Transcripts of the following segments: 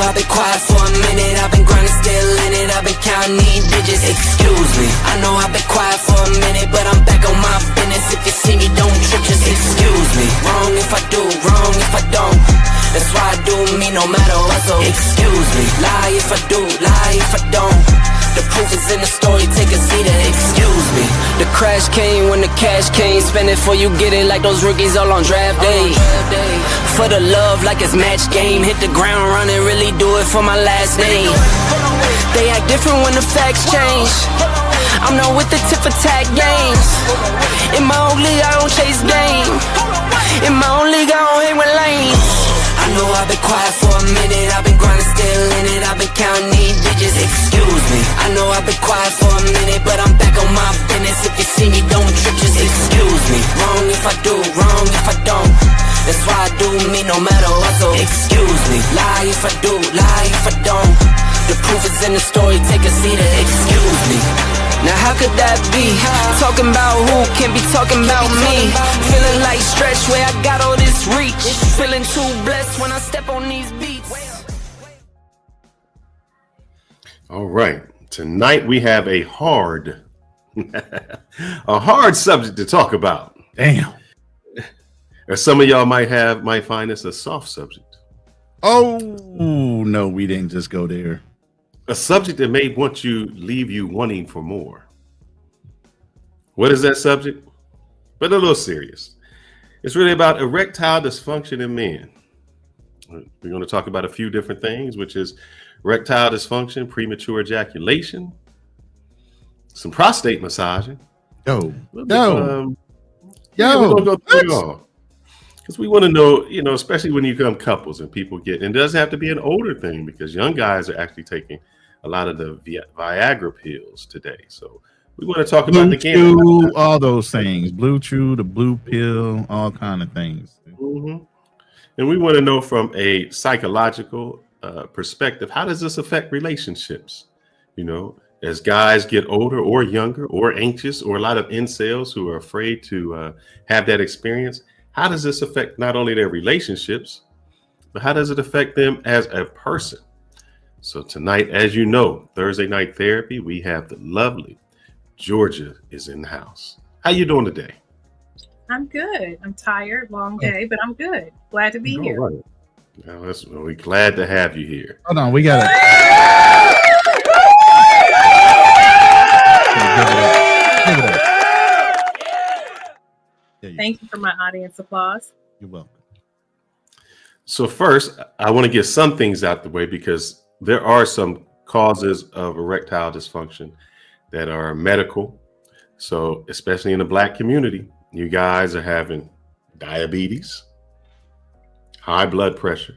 I've been quiet for a minute, I've been grinding, still in it, I've been counting these digits. Excuse me, I know I've been quiet for a minute, but I'm back on my business. If you see me, don't trip, just excuse me. Wrong if I do, wrong if I don't. That's why I do me no matter what, so excuse me. Lie if I do, lie if I don't. The proof is in the story, take a seat and excuse me. The crash came when the cash came. Spend it before you get it like those rookies all on draft day. For the love like it's match game. Hit the ground running, really do it for my last name. They act different when the facts change. I'm not with the tip for tag games. In my own league I don't chase game. In my own league I don't hang with lanes. I know I've been quiet for a minute, I've been grinding, still in it, I've been counting these digits. Excuse me, I know I've been quiet for a minute, but I'm back on my business. If you see me, don't trip, just excuse me. Wrong if I do, wrong if I don't. That's why I do me no matter what, so excuse me. Lie if I do, lie if I don't. The proof is in the story, take a seat and excuse me. Now how could that be? Talking about who can be talking about me. Feeling like Stretch where I got all this reach. Feeling too blessed when I step on these beats. All right, tonight we have a hard subject to talk about. Damn. Or some of y'all might find this a soft subject. Oh no, we didn't just go there. A subject that may leave you wanting for more. What is that subject? But a little serious. It's really about erectile dysfunction in men. We're going to talk about a few different things, which is erectile dysfunction, premature ejaculation, some prostate massaging. We're going to go through it all. Because we want to know, especially when you become couples and people and it doesn't have to be an older thing, because young guys are actually taking a lot of the Viagra pills today. So we want to talk about the game. All those things, Blue Chew, the blue pill, all kind of things. Mm-hmm. And we want to know from a psychological perspective, how does this affect relationships? As guys get older or younger or anxious, or a lot of incels who are afraid to have that experience, how does this affect not only their relationships, but how does it affect them as a person? So tonight, as you know, Thursday night therapy, we have the lovely Georgia is in the house. How you doing today? I'm good. I'm tired, long day, but I'm good. Glad to be here. Right. Now, we're glad to have you here. Hold on, we got it. Thank you for my audience applause. You're welcome. So first, I want to get some things out the way, because there are some causes of erectile dysfunction that are medical. So especially in the Black community, you guys are having diabetes, high blood pressure.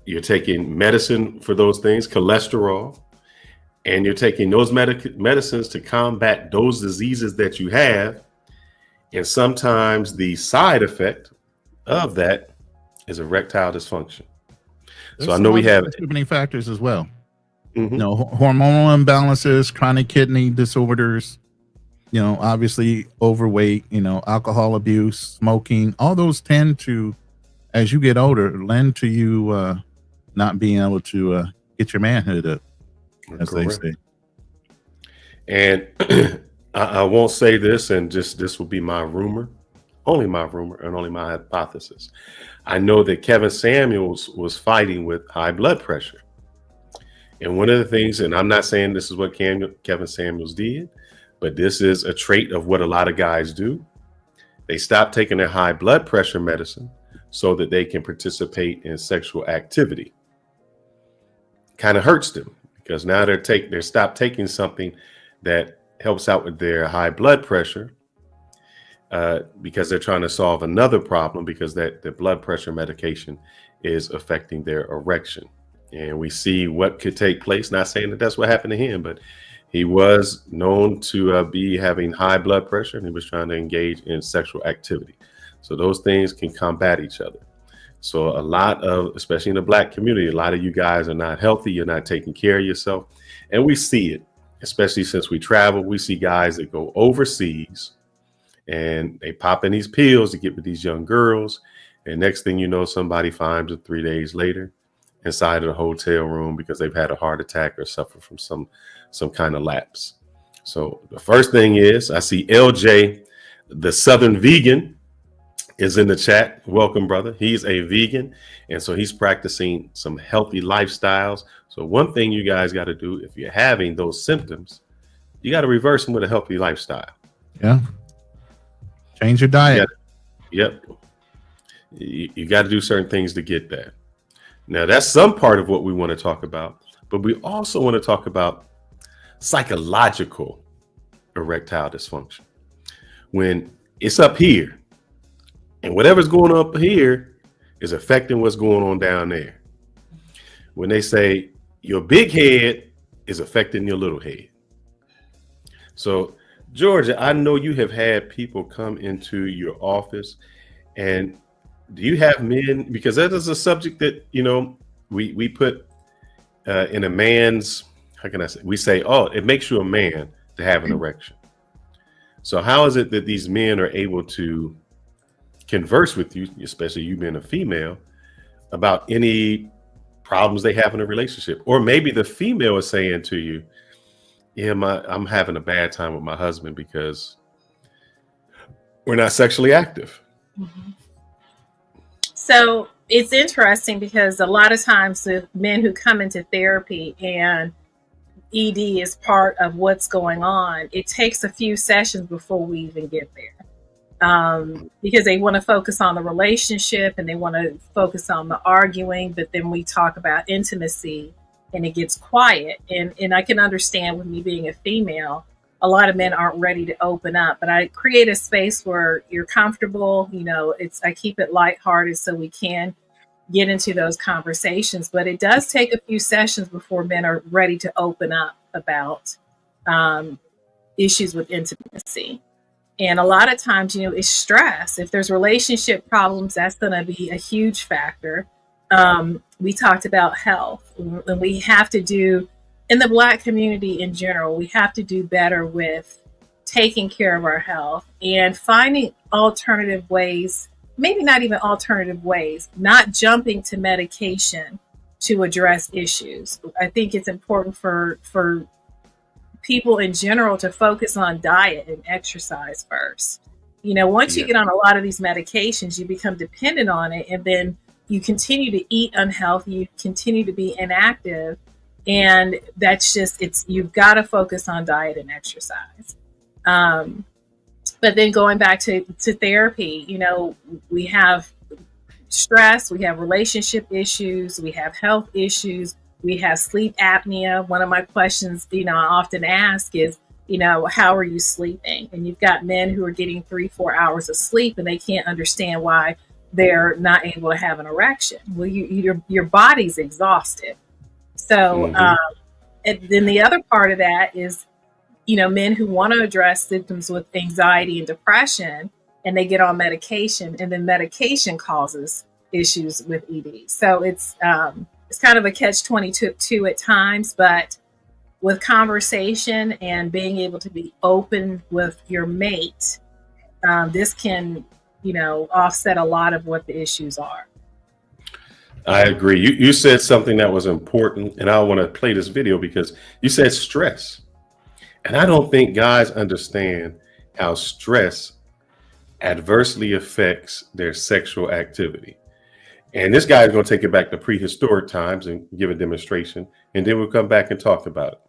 You're taking medicine for those things, cholesterol, and you're taking those medicines to combat those diseases that you have. And sometimes the side effect of that is erectile dysfunction. So I know we have contributing factors as well. Mm-hmm. Hormonal imbalances, chronic kidney disorders, obviously overweight, alcohol abuse, smoking, all those tend to, as you get older, lend to you not being able to get your manhood up, as they say. And I won't say this, and this will be my rumor, only my rumor and only my hypothesis. I know that Kevin Samuels was fighting with high blood pressure. And one of the things, and I'm not saying this is what Kevin Samuels did, but this is a trait of what a lot of guys do. They stop taking their high blood pressure medicine so that they can participate in sexual activity. Kind of hurts them, because now they're stopped taking something that helps out with their high blood pressure, because they're trying to solve another problem, because the blood pressure medication is affecting their erection. And we see what could take place. Not saying that that's what happened to him, but he was known to be having high blood pressure, and he was trying to engage in sexual activity. So those things can combat each other. So a lot of, especially in the Black community, a lot of you guys are not healthy. You're not taking care of yourself. And we see it, especially since we travel. We see guys that go overseas and they pop in these pills to get with these young girls. And next thing you know, somebody finds it 3 days later inside of the hotel room because they've had a heart attack or suffer from some kind of lapse. So the first thing is, I see LJ, the Southern Vegan, is in the chat. Welcome, brother. He's a vegan, and so he's practicing some healthy lifestyles. So one thing you guys got to do, if you're having those symptoms, you got to reverse them with a healthy lifestyle. Yeah. Change your diet. Yep. You got to do certain things to get that. Now, that's some part of what we want to talk about, but we also want to talk about psychological erectile dysfunction. When it's up here, and whatever's going up here is affecting what's going on down there. When they say your big head is affecting your little head. So, Georgia, I know you have had people come into your office, and do you have men? Because that is a subject that, you know, we put in a man's, how can I say? We say, oh, it makes you a man to have an erection. So how is it that these men are able to converse with you, especially you being a female, about any problems they have in a relationship? Or maybe the female is saying to you, yeah, I'm having a bad time with my husband because we're not sexually active. Mm-hmm. So it's interesting because a lot of times the men who come into therapy and ED is part of what's going on, it takes a few sessions before we even get there. Because they want to focus on the relationship and they want to focus on the arguing, but then we talk about intimacy and it gets quiet. And I can understand with me being a female, a lot of men aren't ready to open up, but I create a space where you're comfortable. You know, I keep it lighthearted so we can get into those conversations, but it does take a few sessions before men are ready to open up about issues with intimacy. And a lot of times, you know, it's stress. If there's relationship problems, that's going to be a huge factor. We talked about health, and we have to do, in the Black community in general, we have to do better with taking care of our health and finding alternative ways, maybe not even alternative ways, not jumping to medication to address issues. I think it's important for people in general to focus on diet and exercise first. You know, once you get on a lot of these medications, you become dependent on it, and then you continue to eat unhealthy, you continue to be inactive, and that's just, you've got to focus on diet and exercise. But then going back to therapy, you know, we have stress, we have relationship issues, we have health issues, we have sleep apnea. One of my questions, you know, I often ask is, you know, how are you sleeping? And you've got men who are getting 3-4 hours of sleep and they can't understand why they're not able to have an erection. Well, your body's exhausted. So, and then the other part of that is, you know, men who want to address symptoms with anxiety and depression, and they get on medication, and then medication causes issues with ED. So it's kind of a catch-22 at times, but with conversation and being able to be open with your mate, this can, you know, offset a lot of what the issues are. I agree. You said something that was important, and I want to play this video because you said stress. And I don't think guys understand how stress adversely affects their sexual activity. And this guy is going to take it back to prehistoric times and give a demonstration, and then we'll come back and talk about it.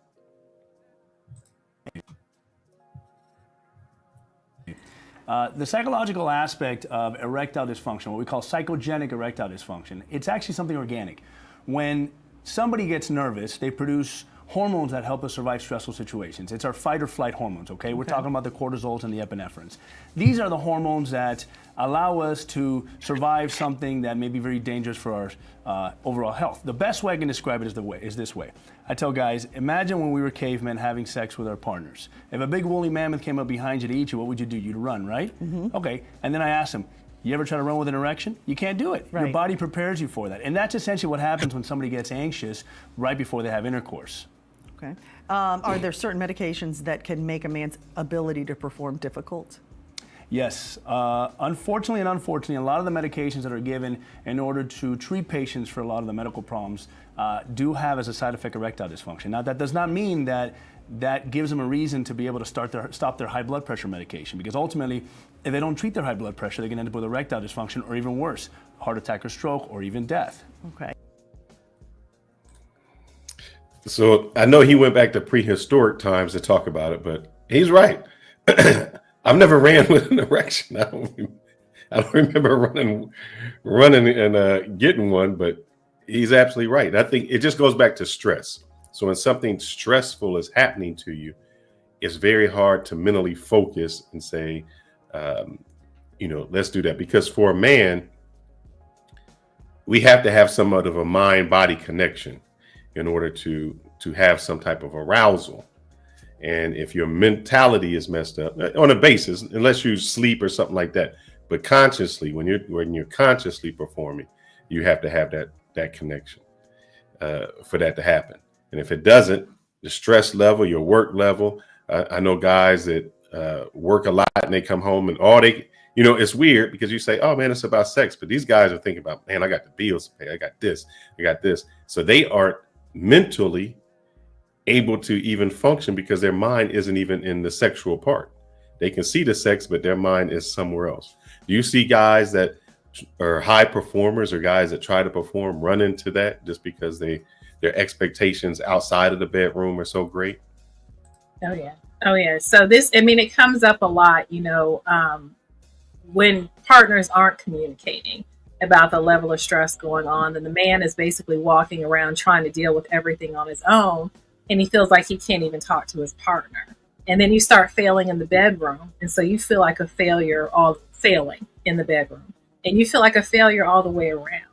The psychological aspect of erectile dysfunction, what we call psychogenic erectile dysfunction, it's actually something organic. When somebody gets nervous, they produce hormones that help us survive stressful situations. It's our fight or flight hormones, okay? We're talking about the cortisols and the epinephrines. These are the hormones that allow us to survive something that may be very dangerous for our overall health. The best way I can describe it is this way. I tell guys, imagine when we were cavemen having sex with our partners. If a big woolly mammoth came up behind you to eat you, what would you do? You'd run, right? Okay, and then I asked him, you ever try to run with an erection? You can't do it. Right. Your body prepares you for that. And that's essentially what happens when somebody gets anxious right before they have intercourse. Okay. Are there certain medications that can make a man's ability to perform difficult? Yes. Unfortunately, a lot of the medications that are given in order to treat patients for a lot of the medical problems do have as a side effect erectile dysfunction. Now, that does not mean that that gives them a reason to be able to stop their high blood pressure medication, because ultimately, if they don't treat their high blood pressure, they can end up with erectile dysfunction, or even worse, heart attack or stroke, or even death. Okay. So I know he went back to prehistoric times to talk about it, but he's right. I've never ran with an erection. I don't remember running and getting one, but he's absolutely right. I think it just goes back to stress. So when something stressful is happening to you, it's very hard to mentally focus and say, let's do that. Because for a man, we have to have somewhat of a mind-body connection in order to have some type of arousal. And if your mentality is messed up on a basis, unless you sleep or something like that, but consciously, when you're consciously performing, you have to have that connection for that to happen. And if it doesn't, the stress level, your work level, I know guys that work a lot and they come home and it's weird because you say, oh man, it's about sex. But these guys are thinking about, man, I got the bills to pay. I got this. So they aren't mentally able to even function because their mind isn't even in the sexual part. They can see the sex, but their mind is somewhere else. Do you see guys that are high performers or guys that try to perform run into that just because their expectations outside of the bedroom are so great? Oh yeah. So it comes up a lot, when partners aren't communicating about the level of stress going on, and the man is basically walking around trying to deal with everything on his own, and he feels like he can't even talk to his partner. And then you start failing in the bedroom, and so you feel like a failure, all failing in the bedroom, and you feel like a failure all the way around.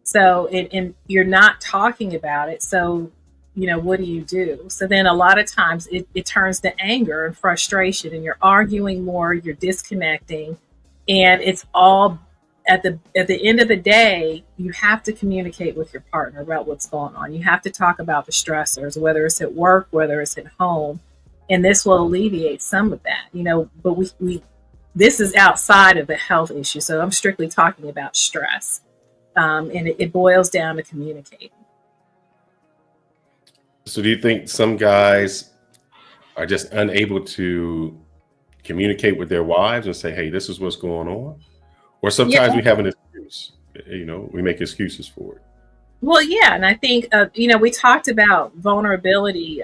So and you're not talking about it. So what do you do? So then a lot of times it turns to anger and frustration, and you're arguing more, you're disconnecting, and it's all at the end of the day, you have to communicate with your partner about what's going on. You have to talk about the stressors, whether it's at work, whether it's at home, and this will alleviate some of that. But this is outside of the health issue, so I'm strictly talking about stress, and it boils down to communicating. So do you think some guys are just unable to communicate with their wives and say, hey, this is what's going on? Or sometimes we have an excuse, we make excuses for it. Well, yeah. And I think, we talked about vulnerability,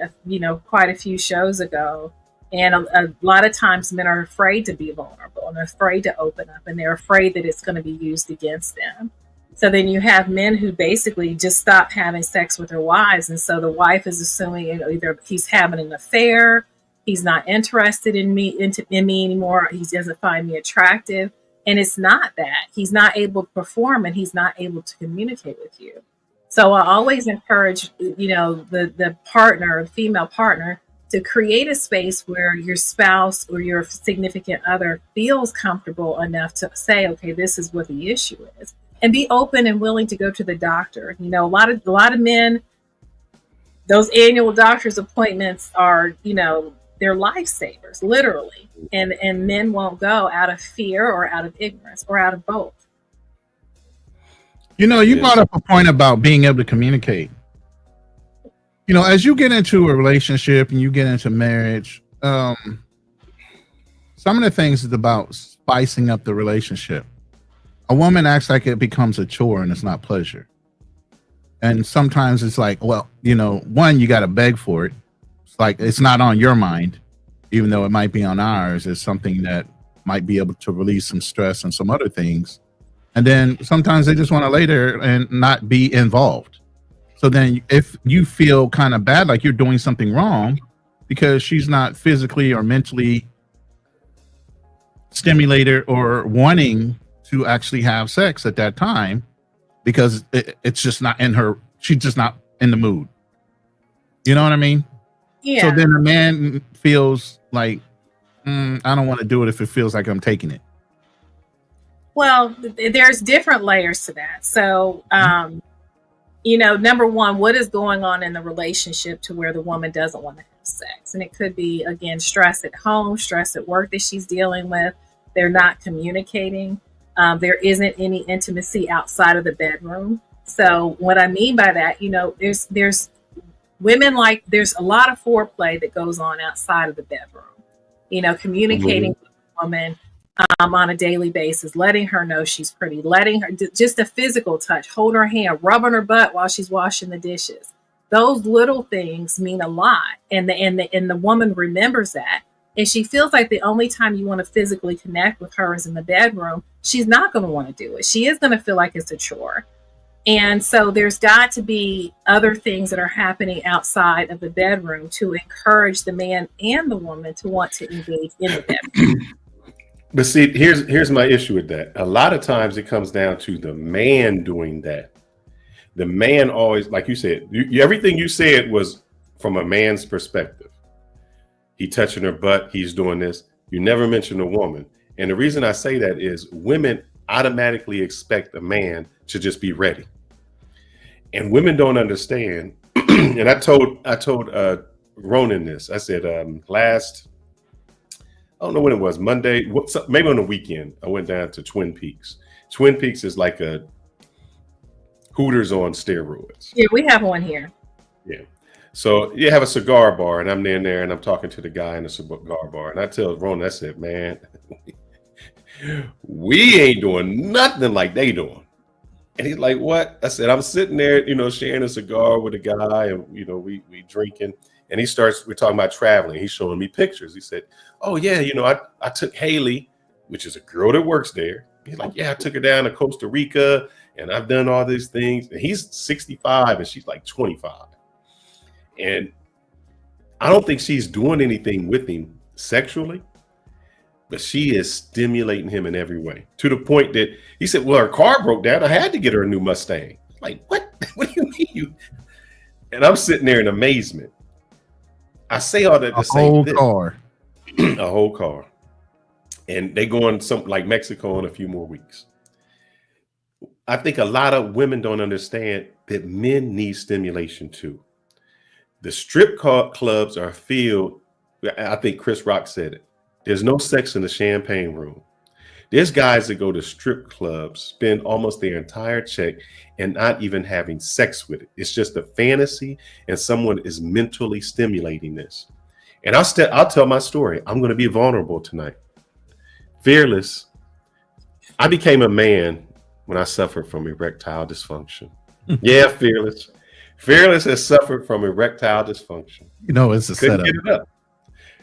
quite a few shows ago. And a lot of times men are afraid to be vulnerable and they're afraid to open up, and they're afraid that it's going to be used against them. So then you have men who basically just stop having sex with their wives. And so the wife is assuming either he's having an affair, he's not interested in me anymore, he doesn't find me attractive. And it's not that. He's not able to perform, and he's not able to communicate with you. So I always encourage, the partner, the female partner, to create a space where your spouse or your significant other feels comfortable enough to say, okay, this is what the issue is, and be open and willing to go to the doctor. A lot of men, those annual doctor's appointments are, they're lifesavers, literally. And men won't go out of fear or out of ignorance or out of both. You brought up a point about being able to communicate. As you get into a relationship and you get into marriage, some of the things is about spicing up the relationship. A woman acts like it becomes a chore and it's not pleasure. And sometimes it's like, well, one, you got to beg for it. It's like, it's not on your mind, even though it might be on ours. It's something that might be able to release some stress and some other things. And then sometimes they just want to lay there and not be involved. So then if you feel kind of bad, like you're doing something wrong because she's not physically or mentally stimulated or wanting to actually have sex at that time, because it's just not in her, she's just not in the mood. You know what I mean? Yeah. So then the man feels like, I don't want to do it if it feels like I'm taking it. Well, there's different layers to that. So, number one, what is going on in the relationship to where the woman doesn't want to have sex? And it could be, again, stress at home, stress at work that she's dealing with. They're not communicating. There isn't any intimacy outside of the bedroom. So what I mean by that, there's women, like, there's a lot of foreplay that goes on outside of the bedroom. Communicating with a woman on a daily basis, letting her know she's pretty, letting her just a physical touch, hold her hand, rub on her butt while she's washing the dishes. Those little things mean a lot, and the woman remembers that, and she feels like the only time you want to physically connect with her is in the bedroom. She's not going to want to do it. She is going to feel like it's a chore. And so there's got to be other things that are happening outside of the bedroom to encourage the man and the woman to want to engage in the bedroom. But see, here's my issue with that. A lot of times it comes down to the man doing that. The man always, like you said, everything you said was from a man's perspective. He touching her butt, he's doing this. You never mention a woman. And the reason I say that is women automatically expect a man to just be ready. And women don't understand. And I told Ronan this. I said last, I don't know when it was, Monday, maybe on the weekend, I went down to Twin Peaks. Twin Peaks is like a Hooters on steroids. Yeah, we have one here. Yeah. So you have a cigar bar, and I'm in there, and I'm talking to the guy in the cigar bar, and I tell Ronan, I said, man, we ain't doing nothing like they doing. And he's like, what? I said, I'm sitting there, sharing a cigar with a guy, and, we drinking. And we're talking about traveling. He's showing me pictures. He said, oh, yeah, I took Haley, which is a girl that works there. He's like, yeah, I took her down to Costa Rica, and I've done all these things. And he's 65, and she's like 25. And I don't think she's doing anything with him sexually, but she is stimulating him in every way, to the point that he said, well, her car broke down. I had to get her a new Mustang. Like, what? What do you mean? And I'm sitting there in amazement. I say all that to say whole this. car. A whole car. And they going something like Mexico in a few more weeks. I think a lot of women don't understand that men need stimulation too. The strip clubs are filled. I think Chris Rock said it. There's no sex in the champagne room. There's guys that go to strip clubs, spend almost their entire check and not even having sex with it. It's just a fantasy, and someone is mentally stimulating this. And I'll tell my story. I'm going to be vulnerable tonight. Fearless. I became a man when I suffered from erectile dysfunction. Yeah, Fearless. Fearless has suffered from erectile dysfunction. It's a couldn't setup. get it up.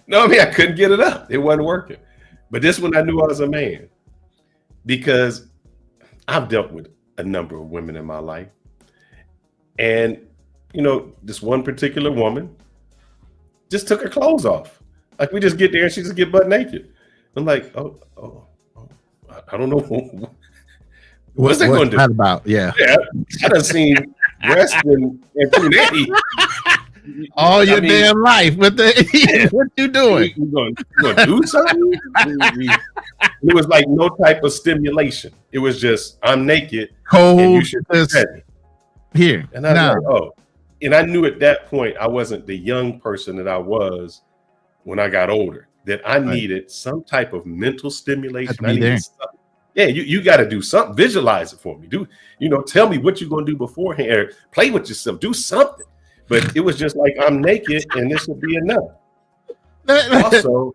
No, I couldn't get it up. It wasn't working. But this one I knew I was a man, because I've dealt with a number of women in my life. And, this one particular woman just took her clothes off. Like, we just get there and she just get butt naked. I'm like, oh, I don't know. What's that going to do? That about? Yeah. I done seen wrestling and Punani. All your damn life. What you doing? You going to do something? It was like no type of stimulation. It was just, I'm naked. Cold. And you should be ready. Here. And I was like, oh. And I knew at that point I wasn't the young person that I was when I got older, that I needed some type of mental stimulation. I needed something. Yeah, you got to do something. Visualize it for me. Tell me what you're going to do beforehand. Or play with yourself. Do something. But it was just like, I'm naked and this would be enough. Also,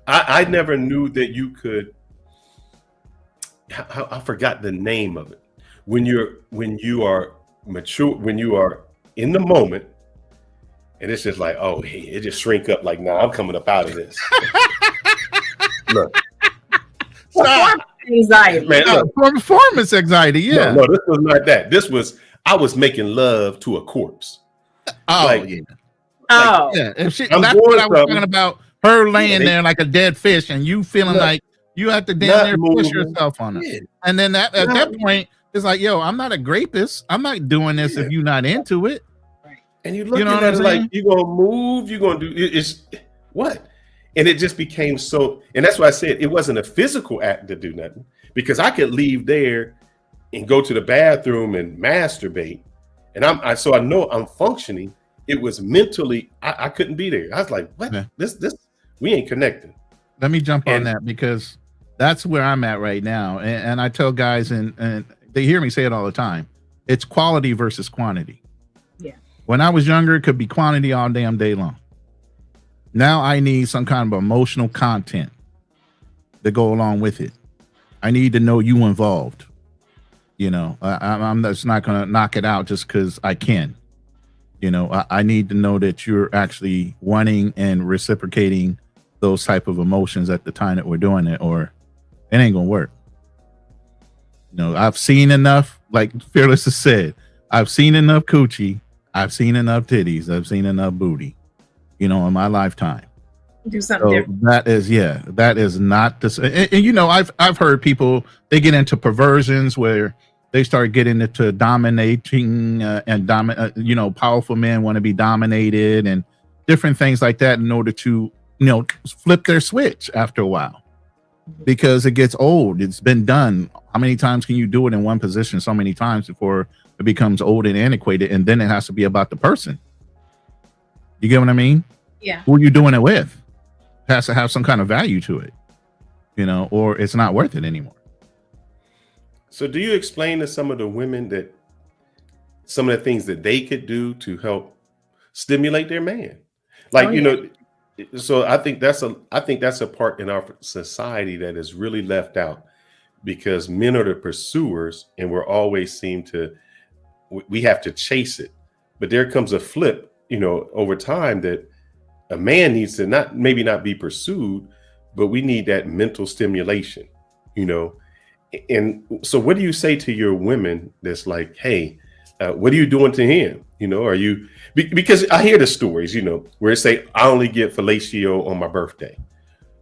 I never knew that you could. I forgot the name of it. When you are mature, when you are in the moment, and it's just like, oh, hey, it just shrink up. Like, nah, I'm coming up out of this. Look. Anxiety. Man, performance anxiety. Yeah. No, this was not that. This was, I was making love to a corpse. Oh, like, yeah. Yeah. If that's what I was talking about. Her laying there like a dead fish, and you feeling like you have to damn near push yourself on her. Yeah. And then at that point, it's like, yo, I'm not a rapist. I'm not doing this if you're not into it. And you look at it like, you're going to move, you're going to do it's what? And it just became so, and that's why I said it wasn't a physical act to do nothing, because I could leave there and go to the bathroom and masturbate. And so I know I'm functioning. It was mentally, I couldn't be there. I was like, what? Yeah. This, we ain't connected. Let me jump on that, because That's where I'm at right now. And I tell guys, and they hear me say it all the time. It's quality versus quantity. Yeah. When I was younger, it could be quantity all damn day long. Now I need some kind of emotional content to go along with it. I need to know you involved. You know, I'm just not going to knock it out just because I can. You know, I need to know that you're actually wanting and reciprocating those type of emotions at the time that we're doing it, or it ain't going to work. You know, I've seen enough, like Fearless has said, I've seen enough coochie. I've seen enough titties. I've seen enough booty, you know, in my lifetime. Do something different. That is not this. And you know, I've heard people, they get into perversions where they start getting into dominating you know, powerful men want to be dominated and different things like that in order to, you know, flip their switch after a while, because it gets old. It's been done. How many times can you do it in one position so many times before it becomes old and antiquated? And then it has to be about the person. You get what I mean? Yeah. Who are you doing it with? It has to have some kind of value to it, you know, or it's not worth it anymore. So do you explain to some of the women that some of the things that they could do to help stimulate their man? Like, you know, so I think that's a part in our society that is really left out, because men are the pursuers and we're always we have to chase it. But there comes a flip, you know, over time, that a man needs to maybe not be pursued, but we need that mental stimulation, you know. And so what do you say to your women that's like, hey, what are you doing to him? You know, are you, because I hear the stories, you know, where it say, I only get fellatio on my birthday,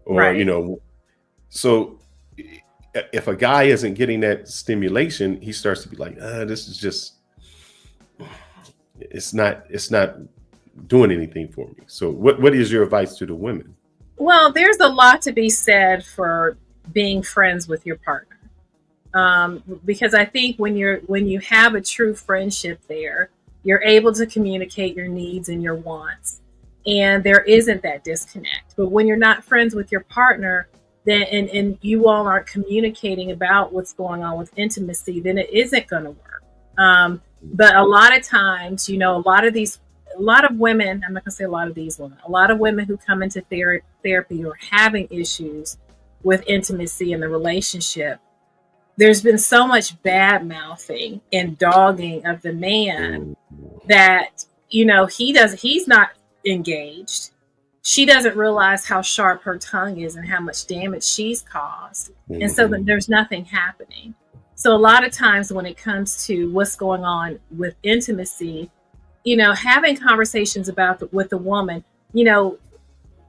or, right, you know, so if a guy isn't getting that stimulation, he starts to be like, this is just, it's not doing anything for me. So what is your advice to the women? Well, there's a lot to be said for being friends with your partner. Because I think when you have a true friendship there, you're able to communicate your needs and your wants, and there isn't that disconnect. But when you're not friends with your partner, then and you all aren't communicating about what's going on with intimacy, then it isn't going to work. But a lot of times, you know, a lot of women, I'm not going to say a lot of these women, a lot of women who come into therapy are having issues with intimacy in the relationship. There's been so much bad mouthing and dogging of the man that, you know, he's not engaged. She doesn't realize how sharp her tongue is and how much damage she's caused. And so there's nothing happening. So a lot of times when it comes to what's going on with intimacy, you know, having conversations with the woman, you know,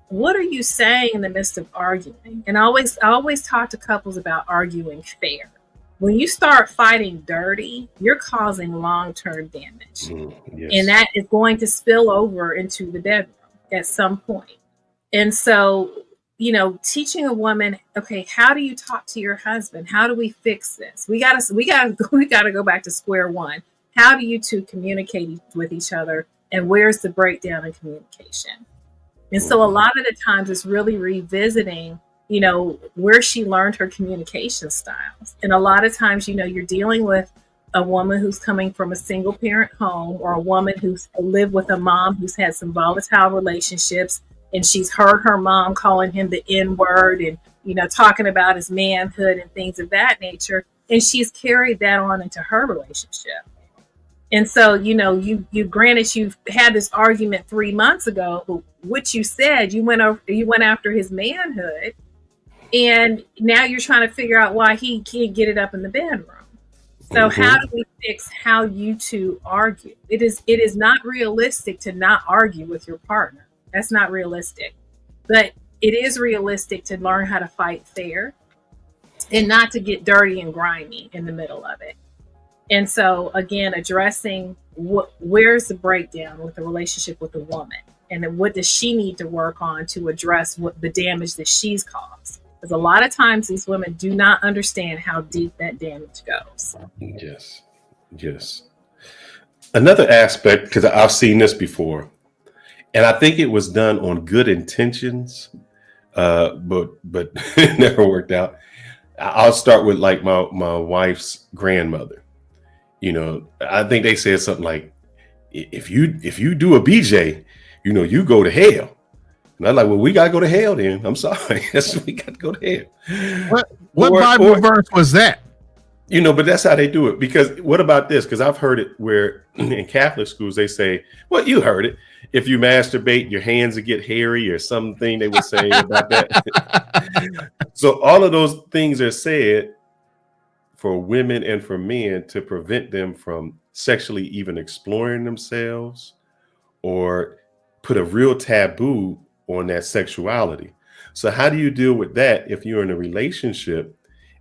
what are you saying in the midst of arguing? And I always talk to couples about arguing fair. When you start fighting dirty, you're causing long-term damage. Yes. And that is going to spill over into the bedroom at some point. And so, you know, teaching a woman, okay, how do you talk to your husband? How do we fix this? We gotta go back to square one. How do you two communicate with each other? And where's the breakdown in communication? And so a lot of the times it's really revisiting, you know, where she learned her communication styles. And a lot of times, you know, you're dealing with a woman who's coming from a single parent home, or a woman who's lived with a mom who's had some volatile relationships, and she's heard her mom calling him the N-word and, you know, talking about his manhood and things of that nature. And she's carried that on into her relationship. And so, you know, you granted you've had this argument 3 months ago, but what you said, you went after his manhood. And now you're trying to figure out why he can't get it up in the bedroom. So how do we fix how you two argue? It is not realistic to not argue with your partner. That's not realistic. But it is realistic to learn how to fight fair and not to get dirty and grimy in the middle of it. And so, again, addressing where's the breakdown with the relationship with the woman, and then what does she need to work on to address what the damage that she's caused. Because a lot of times these women do not understand how deep that damage goes. Yes. Yes. Another aspect, because I've seen this before, and I think it was done on good intentions, but it never worked out. I'll start with like my wife's grandmother. You know, I think they said something like, if you do a BJ, you know, you go to hell. And I'm like, well, we gotta go to hell then. I'm sorry. We got to go to hell. What Bible verse was that? You know, but that's how they do it. Because what about this? Because I've heard it where in Catholic schools they say, well, you heard it. If you masturbate, your hands will get hairy or something they would say about that. So all of those things are said for women and for men to prevent them from sexually even exploring themselves or put a real taboo on that sexuality. So how do you deal with that if you're in a relationship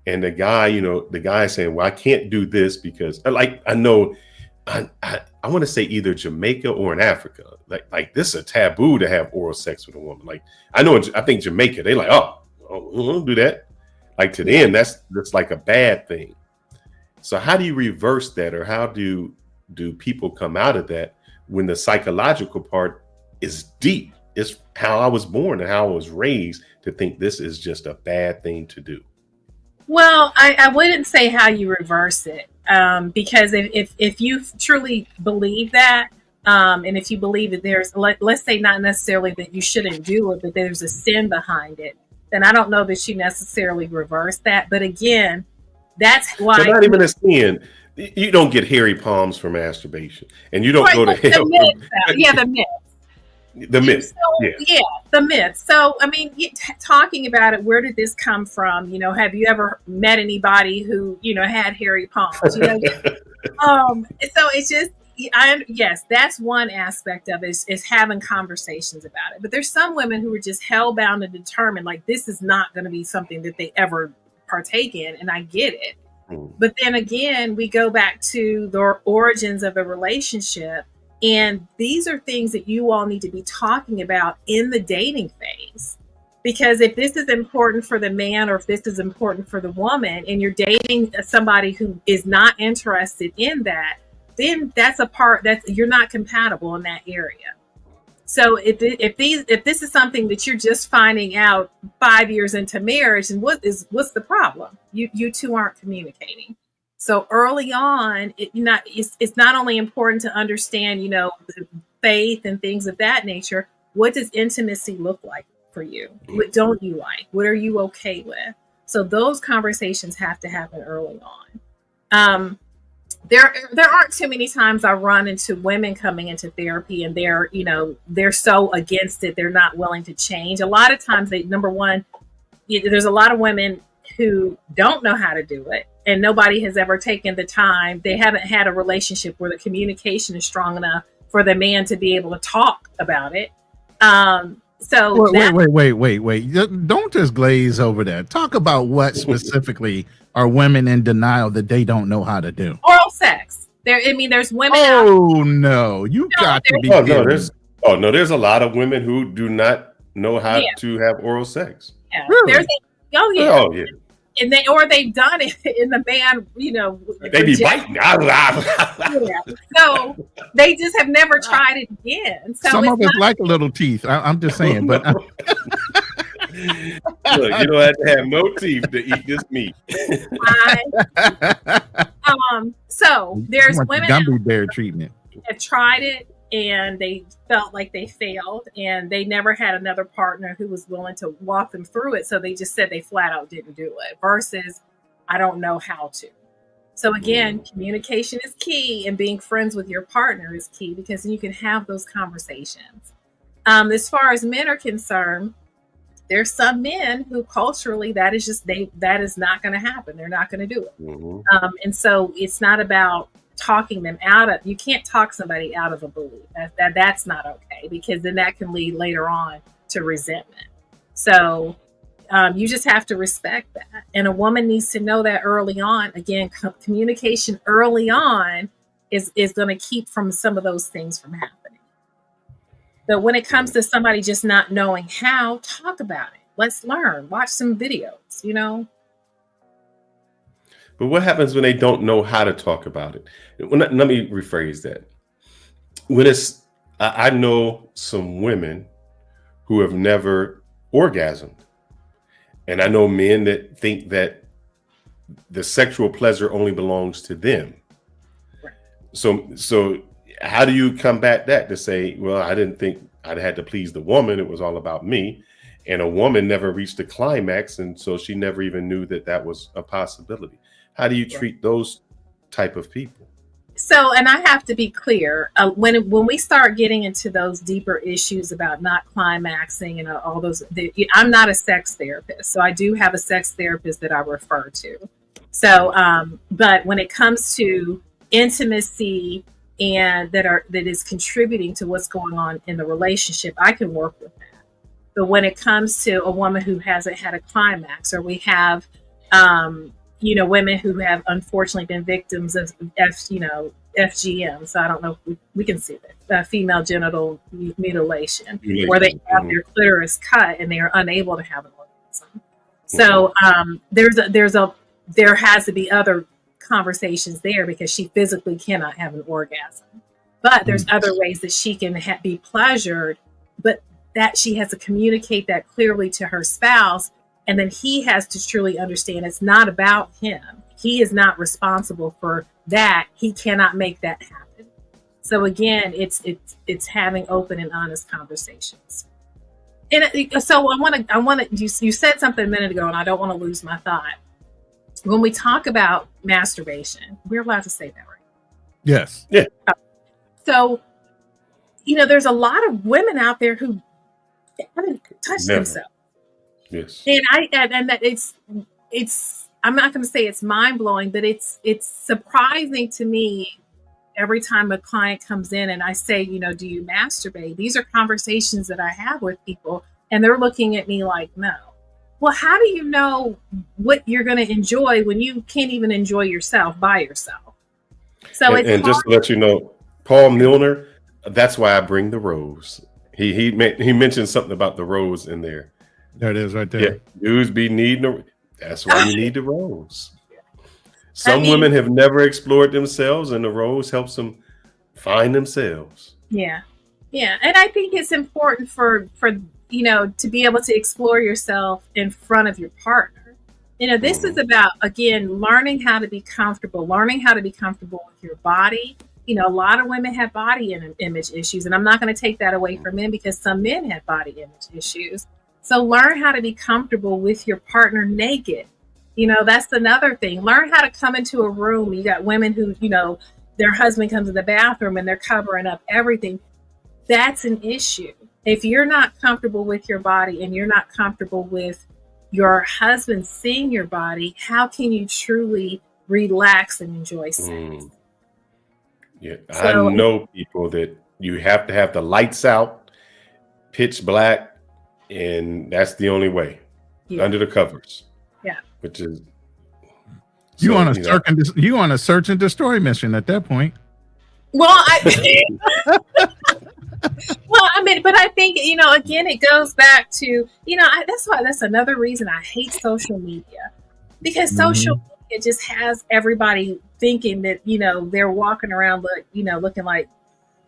and the guy, you know, the guy is saying, well, I can't do this because like, I know I want to say either Jamaica or in Africa, like this is a taboo to have oral sex with a woman. Like I think Jamaica, they like, oh, we don't do that. Like to them, that's like a bad thing. So how do you reverse that, or how do people come out of that when the psychological part is deep? It's how I was born and how I was raised to think this is just a bad thing to do. Well, I wouldn't say how you reverse it, because if you truly believe that, and if you believe that there's, let's say not necessarily that you shouldn't do it, but there's a sin behind it, then I don't know that you necessarily reverse that. But again, that's why. So not even a sin. You don't get hairy palms for masturbation, and you don't go to hell. The myth. The myth. The myth. So, I mean, talking about it, where did this come from? You know, have you ever met anybody who, you know, had hairy palms? You know? So it's just, yes, that's one aspect of it is having conversations about it. But there's some women who are just hellbound and determined, like, this is not going to be something that they ever partake in. And I get it. But then again, we go back to the origins of the relationship. And these are things that you all need to be talking about in the dating phase. Because if this is important for the man or if this is important for the woman and you're dating somebody who is not interested in that, then that's a part that you're not compatible in that area. So if this is something that you're just finding out 5 years into marriage, and what's the problem? You two aren't communicating. So early on, it's not only important to understand, you know, faith and things of that nature. What does intimacy look like for you? What don't you like? What are you okay with? So those conversations have to happen early on. There aren't too many times I run into women coming into therapy and they're so against it. They're not willing to change. A lot of times there's a lot of women who don't know how to do it. And nobody has ever taken the time. They haven't had a relationship where the communication is strong enough for the man to be able to talk about it. Wait. Don't just glaze over that. Talk about what specifically are women in denial that they don't know how to do. Oral sex. There's women. Oh, no. Got to be kidding. There's a lot of women who do not know how to have oral sex. Yeah. Really? Oh, yeah. And they've done it, and the man, you know, they be biting. So they just have never tried it again. So some of us like a little teeth. I'm just saying, but look, you don't have to have no teeth to eat this meat. So there's women gummy bear treatment have tried it and they felt like they failed and they never had another partner who was willing to walk them through it. So they just said they flat out didn't do it versus I don't know how to. So again, communication is key and being friends with your partner is key because you can have those conversations. As far as men are concerned, there's some men who culturally that is not going to happen. They're not going to do it. And so it's not about talking them out of, you can't talk somebody out of a belief. That's not okay because then that can lead later on to resentment. So you just have to respect that. And a woman needs to know that early on. Again, communication early on is going to keep from some of those things from happening. But when it comes to somebody just not knowing how, talk about it. Let's learn, watch some videos, you know. But what happens when they don't know how to talk about it? Let me rephrase that. I know some women who have never orgasmed. And I know men that think that the sexual pleasure only belongs to them. So how do you combat that to say, well, I didn't think I had to please the woman. It was all about me. And a woman never reached a climax. And so she never even knew that that was a possibility. How do you treat those type of people? So, and I have to be clear, when we start getting into those deeper issues about not climaxing and all those, I'm not a sex therapist. So I do have a sex therapist that I refer to. So, but when it comes to intimacy and that is contributing to what's going on in the relationship, I can work with that. But when it comes to a woman who hasn't had a climax, or we have, women who have unfortunately been victims of, FGM. So I don't know if we can see that female genital mutilation, where they have their clitoris cut and they are unable to have an orgasm. So there has to be other conversations there, because she physically cannot have an orgasm. But there's other ways that she can be pleasured, but that she has to communicate that clearly to her spouse. And then he has to truly understand it's not about him. He is not responsible for that. He cannot make that happen. So again, it's having open and honest conversations. And so I want to. You said something a minute ago, and I don't want to lose my thought. When we talk about masturbation, we're allowed to say that, right? Yes. Yeah. So, there's a lot of women out there who haven't touched themselves. Yes. And that it's I'm not going to say it's mind blowing, but it's surprising to me every time a client comes in and I say, do you masturbate? These are conversations that I have with people, and they're looking at me like, no. Well, how do you know what you're going to enjoy when you can't even enjoy yourself by yourself? So and just to let you know, Paul Milner, that's why I bring the rose. He mentioned something about the rose in there. There it is right there. Yeah, dudes be needing that's why you need the rose. Some women have never explored themselves, and the rose helps them find themselves. Yeah. Yeah. And I think it's important for to be able to explore yourself in front of your partner. This is about, again, learning how to be comfortable with your body. A lot of women have body image issues, and I'm not going to take that away from men, because some men have body image issues. So learn how to be comfortable with your partner naked. That's another thing. Learn how to come into a room. You got women who, their husband comes in the bathroom and they're covering up everything. That's an issue. If you're not comfortable with your body and you're not comfortable with your husband seeing your body, how can you truly relax and enjoy sex? Yeah, so, I know people that you have to have the lights out, pitch black, and that's the only way, under the covers. Yeah, which is you on a search and destroy mission at that point. Well, but I think again, it goes back to that's another reason I hate social media, because social media just has everybody thinking that they're walking around looking like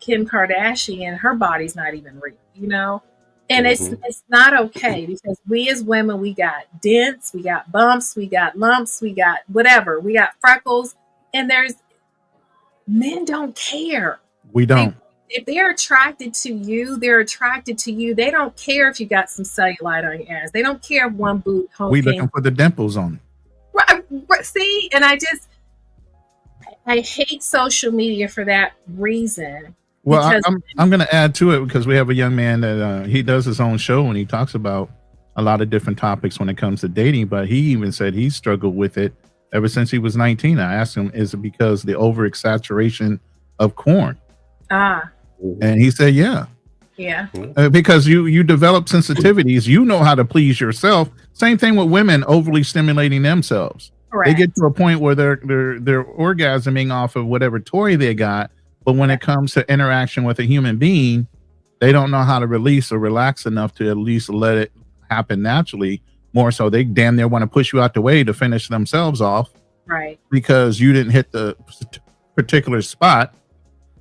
Kim Kardashian, her body's not even real, and it's not okay, because we as women, we got dents, we got bumps, we got lumps, we got whatever, we got freckles, and men don't care. We don't. If they're attracted to you, they're attracted to you. They don't care if you got some cellulite on your ass. They don't care if one boot. We looking for the dimples on it. Right. See, and I hate social media for that reason. Well, I'm going to add to it, because we have a young man that he does his own show, and he talks about a lot of different topics when it comes to dating. But he even said he struggled with it ever since he was 19. I asked him, is it because the oversaturation of corn? And he said, yeah. Because you develop sensitivities, how to please yourself. Same thing with women overly stimulating themselves. Correct. They get to a point where they're orgasming off of whatever toy they got, but when it comes to interaction with a human being, they don't know how to release or relax enough to at least let it happen naturally. More so, they damn near want to push you out the way to finish themselves off, right? Because you didn't hit the particular spot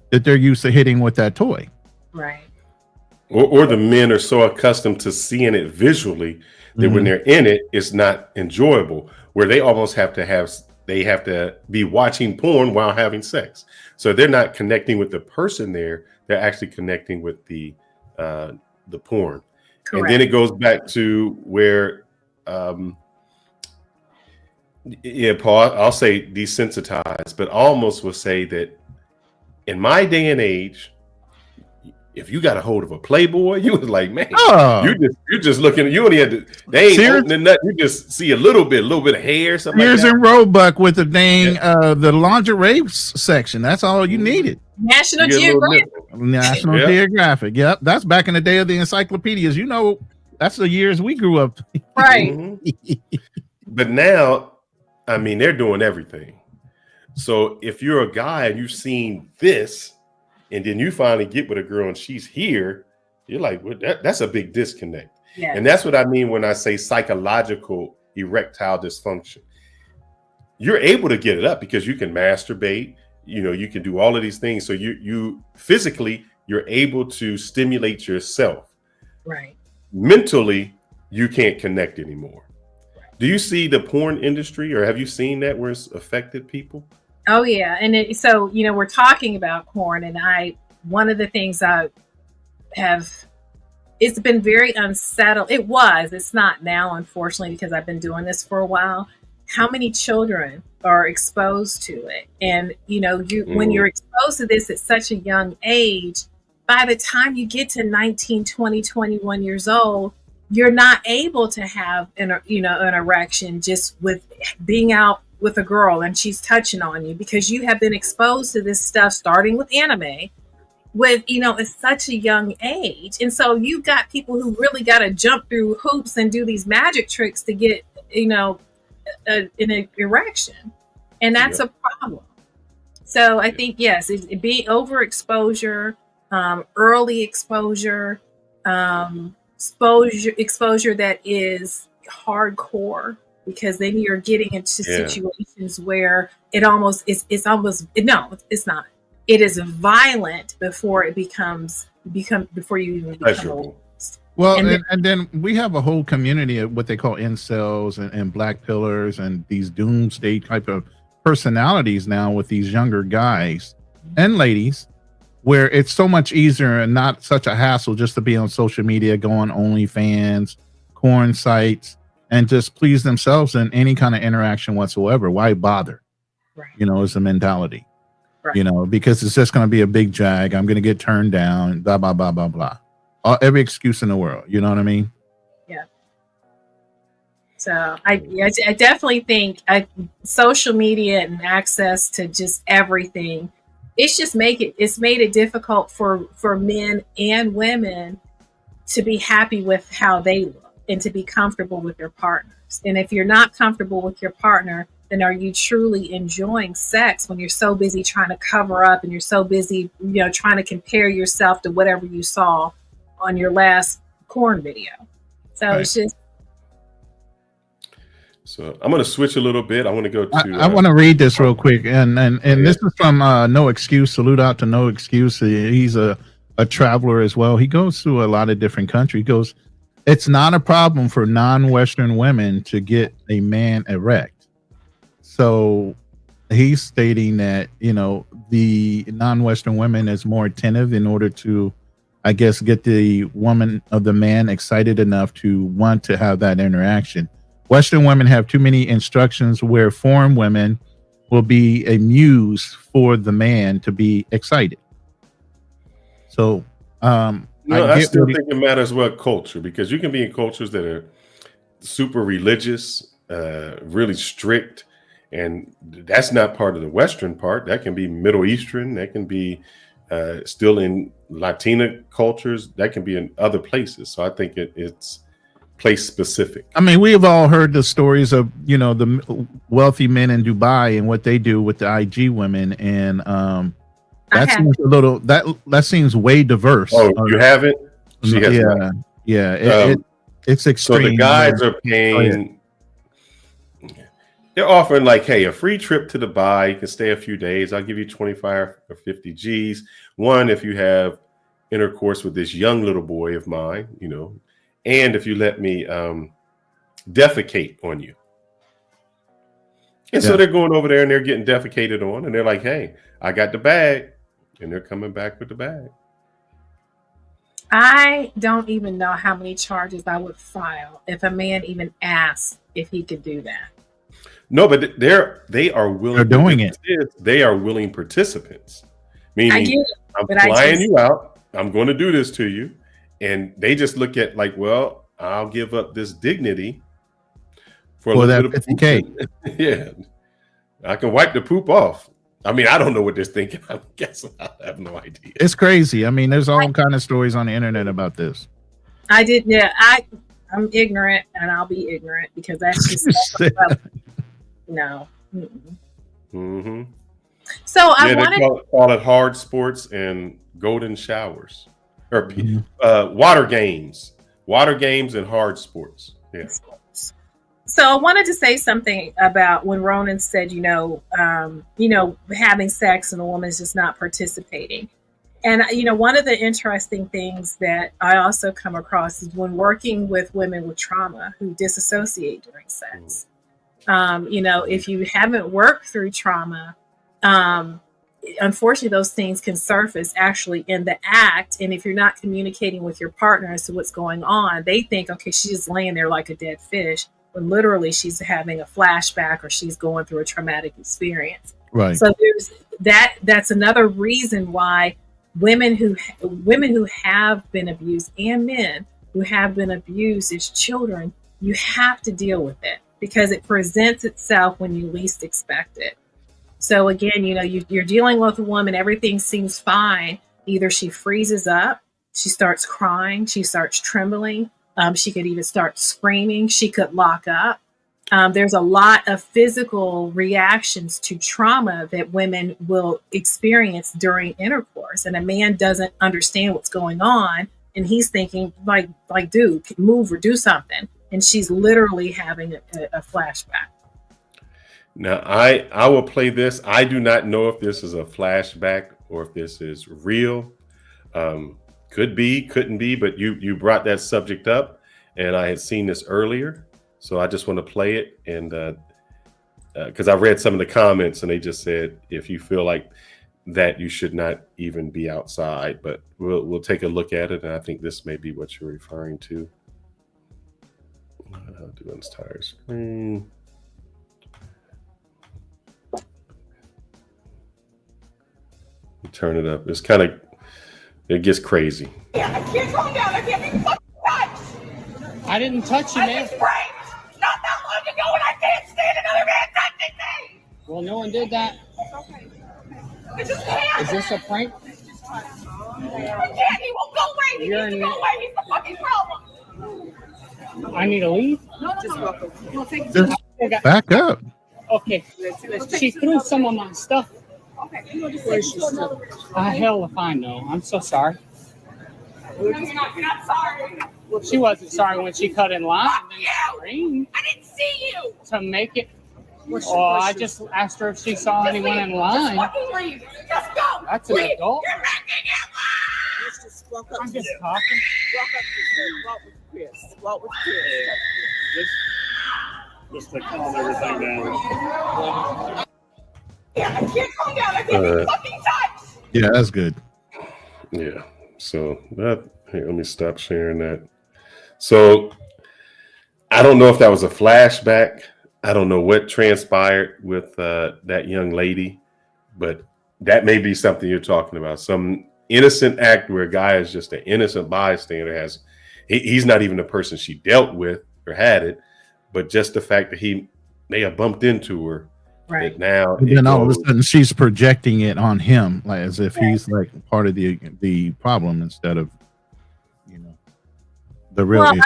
that they're used to hitting with that toy. Right. Or the men are so accustomed to seeing it visually that when they're in it, it's not enjoyable, where they almost have to be watching porn while having sex. So they're not connecting with the person there. They're actually connecting with the porn. Correct. And then it goes back to where, Paul, I'll say desensitized, but almost will say that in my day and age, if you got a hold of a Playboy, you was like, man, you're just looking. You only had to. They ain't opening nothing. You just see a little bit of hair, something Sears like that. and Roebuck with the dang the lingerie section. That's all you needed. National Geographic. National Geographic. Yep, that's back in the day of the encyclopedias. You know, that's the years we grew up. Right. But now, I mean, they're doing everything. So if you're a guy and you've seen this, and then you finally get with a girl and she's here, you're like, well, that's a big disconnect. Yes. And that's what I mean when I say psychological erectile dysfunction. You're able to get it up because you can masturbate, you can do all of these things. So you physically, you're able to stimulate yourself. Right. Mentally, you can't connect anymore. Do you see the porn industry, or have you seen that where it's affected people? Oh yeah, and so we're talking about porn, and one of the things it's been very unsettled. It's not now, unfortunately, because I've been doing this for a while. How many children are exposed to it? And when you're exposed to this at such a young age, by the time you get to 19, 20, 21 years old, you're not able to have an erection just with being out with a girl and she's touching on you, because you have been exposed to this stuff starting with anime with at such a young age. And so you've got people who really got to jump through hoops and do these magic tricks to get an erection, and that's a problem. So I think it be overexposure, early exposure, exposure that is hardcore, because then you're getting into situations where it's not. It is violent before it before you even become. Well, and then we have a whole community of what they call incels and black pillars and these doomsday type of personalities now with these younger guys and ladies, where it's so much easier and not such a hassle just to be on social media, go on OnlyFans, porn sites, and just please themselves in any kind of interaction whatsoever. Why bother? Right. Is the mentality. Right. Because it's just going to be a big jag. I'm going to get turned down, blah, blah, blah, blah, blah. Every excuse in the world. You know what I mean? Yeah. So I definitely think social media and access to just everything, it's made it difficult for men and women to be happy with how they look and to be comfortable with their partners. And if you're not comfortable with your partner, then are you truly enjoying sex when you're so busy trying to cover up and you're so busy, trying to compare yourself to whatever you saw on your last porn video? So It's just. So I'm going to switch a little bit. I want to go to. I want to read this real quick, and this is from No Excuse. Salute out to No Excuse. He's a traveler as well. He goes to a lot of different countries. He goes, it's not a problem for non-Western women to get a man erect. So he's stating that, the non-Western women is more attentive in order to, I guess, get the woman of the man excited enough to want to have that interaction. Western women have too many instructions where foreign women will be a muse for the man to be excited. So, I still think it matters what culture, because you can be in cultures that are super religious, really strict, and that's not part of the Western part. That can be Middle Eastern. That can be still in Latina cultures. That can be in other places. So I think it's place specific. I mean, we have all heard the stories of, the wealthy men in Dubai and what they do with the IG women. And seems a little, that seems way diverse. Oh, you haven't? It's extreme. So the guys are paying. They're offering like, hey, a free trip to Dubai. You can stay a few days. I'll give you 25 or 50 G's. One, if you have intercourse with this young little boy of mine, and if you let me defecate on you. And so they're going over there and they're getting defecated on, and they're like, hey, I got the bag. And they're coming back with the bag. I don't even know how many charges I would file if a man even asked if he could do that. No, but they are willing. They're doing it. They are willing participants. Meaning, I get it, I'm but flying you out. I'm going to do this to you. And they just look at like, well, I'll give up this dignity for a little bit of $50K. Yeah. I can wipe the poop off. I mean, I don't know what they're thinking. I guess I have no idea. It's crazy. I mean, there's all kind of stories on the internet about this. I'm ignorant, and I'll be ignorant because that's just no. Mm-hmm. So I wanted to call it hard sports and golden showers, or water games and hard sports. Yeah. So I wanted to say something about when Ronan said, having sex and a woman is just not participating. And, one of the interesting things that I also come across is when working with women with trauma who disassociate during sex. If you haven't worked through trauma, unfortunately, those things can surface actually in the act. And if you're not communicating with your partner as to what's going on, they think, okay, she's just laying there like a dead fish, when literally she's having a flashback or she's going through a traumatic experience. Right. So there's that's another reason why women who have been abused and men who have been abused as children, you have to deal with it because it presents itself when you least expect it. So again, you're dealing with a woman, everything seems fine. Either she freezes up, she starts crying, she starts trembling. She could even start screaming. She could lock up. There's a lot of physical reactions to trauma that women will experience during intercourse. And a man doesn't understand what's going on. And he's thinking, like, dude, move or do something. And she's literally having a flashback. Now, I will play this. I do not know if this is a flashback or if this is real. Could be, couldn't be, but you brought that subject up, and I had seen this earlier, so I just want to play it, and because I read some of the comments, and they just said if you feel like that, you should not even be outside. But we'll take a look at it, and I think this may be what you're referring to. I'll do this entire screen. Turn it up. It's kind of. It gets crazy. Yeah, I can't calm down. I can't be fucking touched. I didn't touch you, I man. was raped not that long ago, and I can't stand another man touching me. Well, no one did that. Okay. I just can't. Is this a prank? I can't. He won't go away. He needs to go away. He's the fucking problem. I need to leave? No. No, take Just back up. Okay. She threw some of my stuff. Okay. Where's she still? Hell if I know. I'm so sorry. You're not sorry. Well, she wasn't sorry when she cut in line. Fuck you. Screamed I didn't see you. to make it. I just asked her if she saw anyone in line. Just fucking leave. Just go. That's an Leave. adult. You're making it worse. Just walk up I'm to just them. talking. Walk up to them. Walk with Chris. Walk with Chris. Just to calm everything down. Yeah, I can't calm down. I can't be fucking touched. Yeah, that's good. Yeah. So that. Hey, let me stop sharing that. So I don't know if that was a flashback. I don't know what transpired with that young lady, but that may be something you're talking about. Some innocent act where a guy is just an innocent bystander. He's not even the person she dealt with or had it, but just the fact that he may have bumped into her. Right. That now, And then all of a sudden she's projecting it on him, like as if he's like part of the problem instead of, the real issue.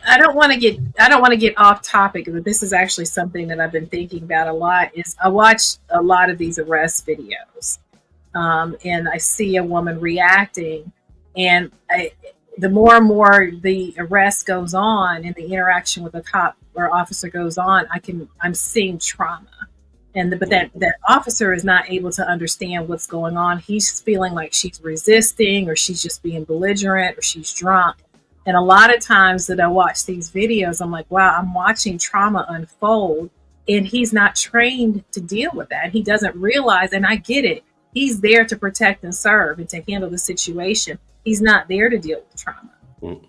I don't want to get off topic, but this is actually something that I've been thinking about a lot. Is I watch a lot of these arrest videos, and I see a woman reacting, and the more and more the arrest goes on and the interaction with the cop or officer goes on, I'm seeing trauma, but that officer is not able to understand what's going on. He's feeling like she's resisting, or she's just being belligerent, or she's drunk. And a lot of times that I watch these videos, I'm like, wow, I'm watching trauma unfold, and he's not trained to deal with that. He doesn't realize, and I get it. He's there to protect and serve and to handle the situation. He's not there to deal with trauma.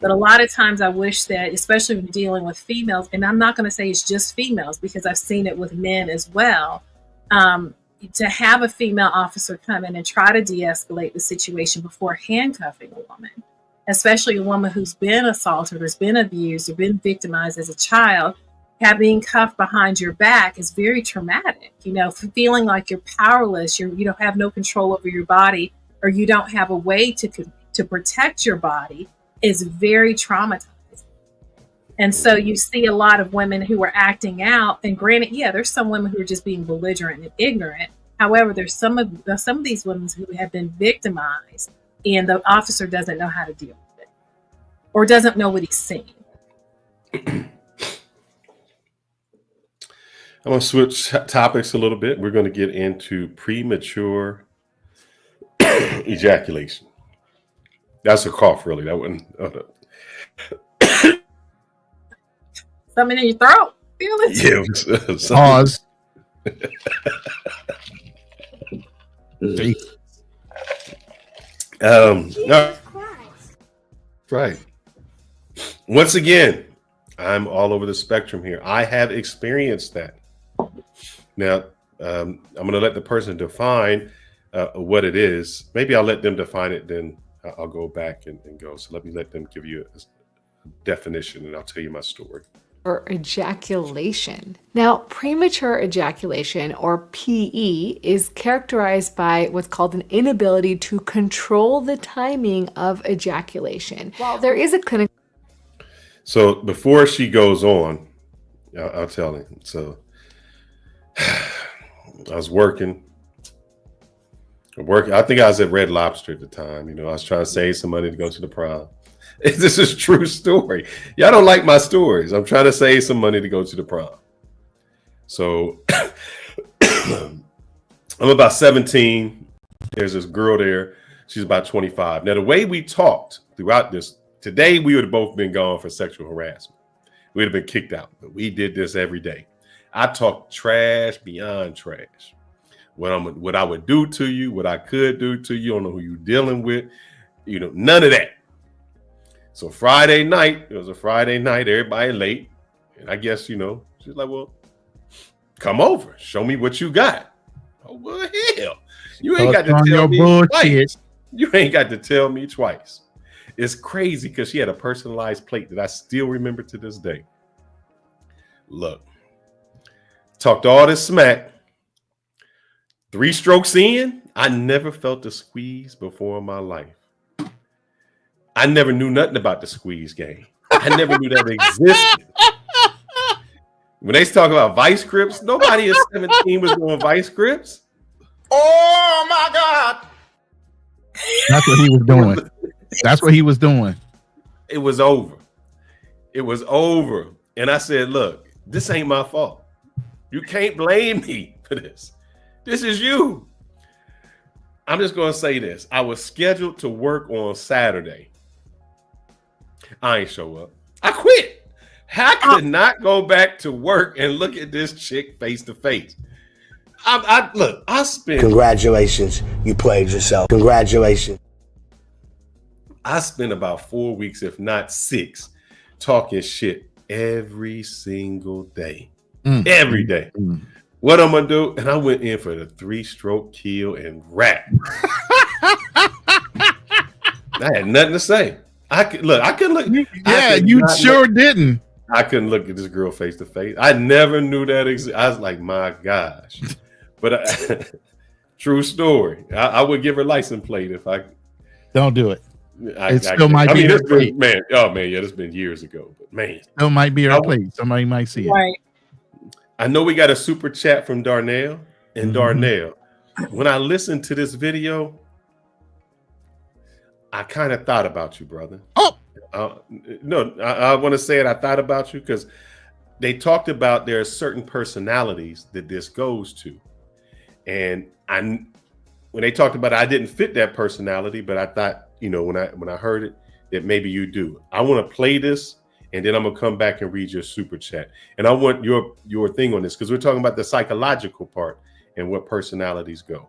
But a lot of times I wish that, especially when dealing with females, and I'm not going to say it's just females because I've seen it with men as well, to have a female officer come in and try to de-escalate the situation before handcuffing a woman, especially a woman who's been assaulted or has been abused or been victimized as a child. Having cuffed behind your back is very traumatic. You know, feeling like you're powerless, you don't have no control over your body, or you don't have a way to protect your body is very traumatizing. And so you see a lot of women who are acting out, and granted, yeah, there's some women who are just being belligerent and ignorant. However, there's some of these women who have been victimized, and the officer doesn't know how to deal with it or doesn't know what he's seeing. I'm going to switch topics a little bit. We're going to get into premature ejaculation. That's a cough, really. That wasn't. Something in your throat. Feel it? Yeah, it was, Pause. No, right. Once again, I'm all over the spectrum here. I have experienced that. Now, I'm going to let the person define what it is. Maybe I'll let them define it, then I'll go back and go. So let me let them give you a definition, and I'll tell you my story. Or ejaculation. Now, premature ejaculation, or PE, is characterized by what's called an inability to control the timing of ejaculation. While there is a clinical. So before she goes on, I'll tell you. So I was working. I think I was at Red Lobster at the time. You know, I was trying to save some money to go to the prom. This is a true story. Y'all don't like my stories. I'm trying to save some money to go to the prom. So I'm about 17. There's this girl there. She's about 25. Now, the way we talked throughout this, today we would have both been gone for sexual harassment. We'd have been kicked out. But we did this every day. I talked trash beyond trash. What I would do to you, what I could do to you, you don't know who you're dealing with. You know, none of that. So Friday night, it was a Friday night, everybody late. And I guess, you know, she's like, well, come over. Show me what you got. Oh, well, hell. You ain't got to tell me twice. You ain't got to tell me twice. It's crazy because she had a personalized plate that I still remember to this day. Look, talked all this smack. 3 strokes in, I never felt a squeeze before in my life. I never knew nothing about the squeeze game. I never knew that existed. When they talk about vice grips, nobody at 17 was doing vice grips. Oh my God. That's what he was doing. That's what he was doing. It was over. It was over. And I said, look, this ain't my fault. You can't blame me for this. This is you. I'm just going to say this. I was scheduled to work on Saturday. I ain't show up. I quit. I could not go back to work and look at this chick face to face. I spent. Congratulations. You played yourself. Congratulations. I spent about 4 weeks, if not 6, talking shit every single day. Every day. What I'm going to do? And I went in for the 3-stroke kill and rap. I had nothing to say. I couldn't look. Yeah, you sure didn't. I couldn't look at this girl face to face. I never knew that existed. I was like, my gosh. But true story. I would give her license plate if I. Don't do it. It still might be her plate. Man, oh man, yeah, this been years ago. But man, still might be her plate. Somebody might see it. Right. I know we got a super chat from Darnell. And Darnell, when I listened to this video, I kind of thought about you, brother. Oh, no, I want to say it. I thought about you because they talked about there are certain personalities that this goes to. And when they talked about it, I didn't fit that personality, but I thought, you know, when I heard it, that maybe you do. I want to play this, and then I'm gonna come back and read your super chat. And I want your thing on this, because we're talking about the psychological part and where personalities go.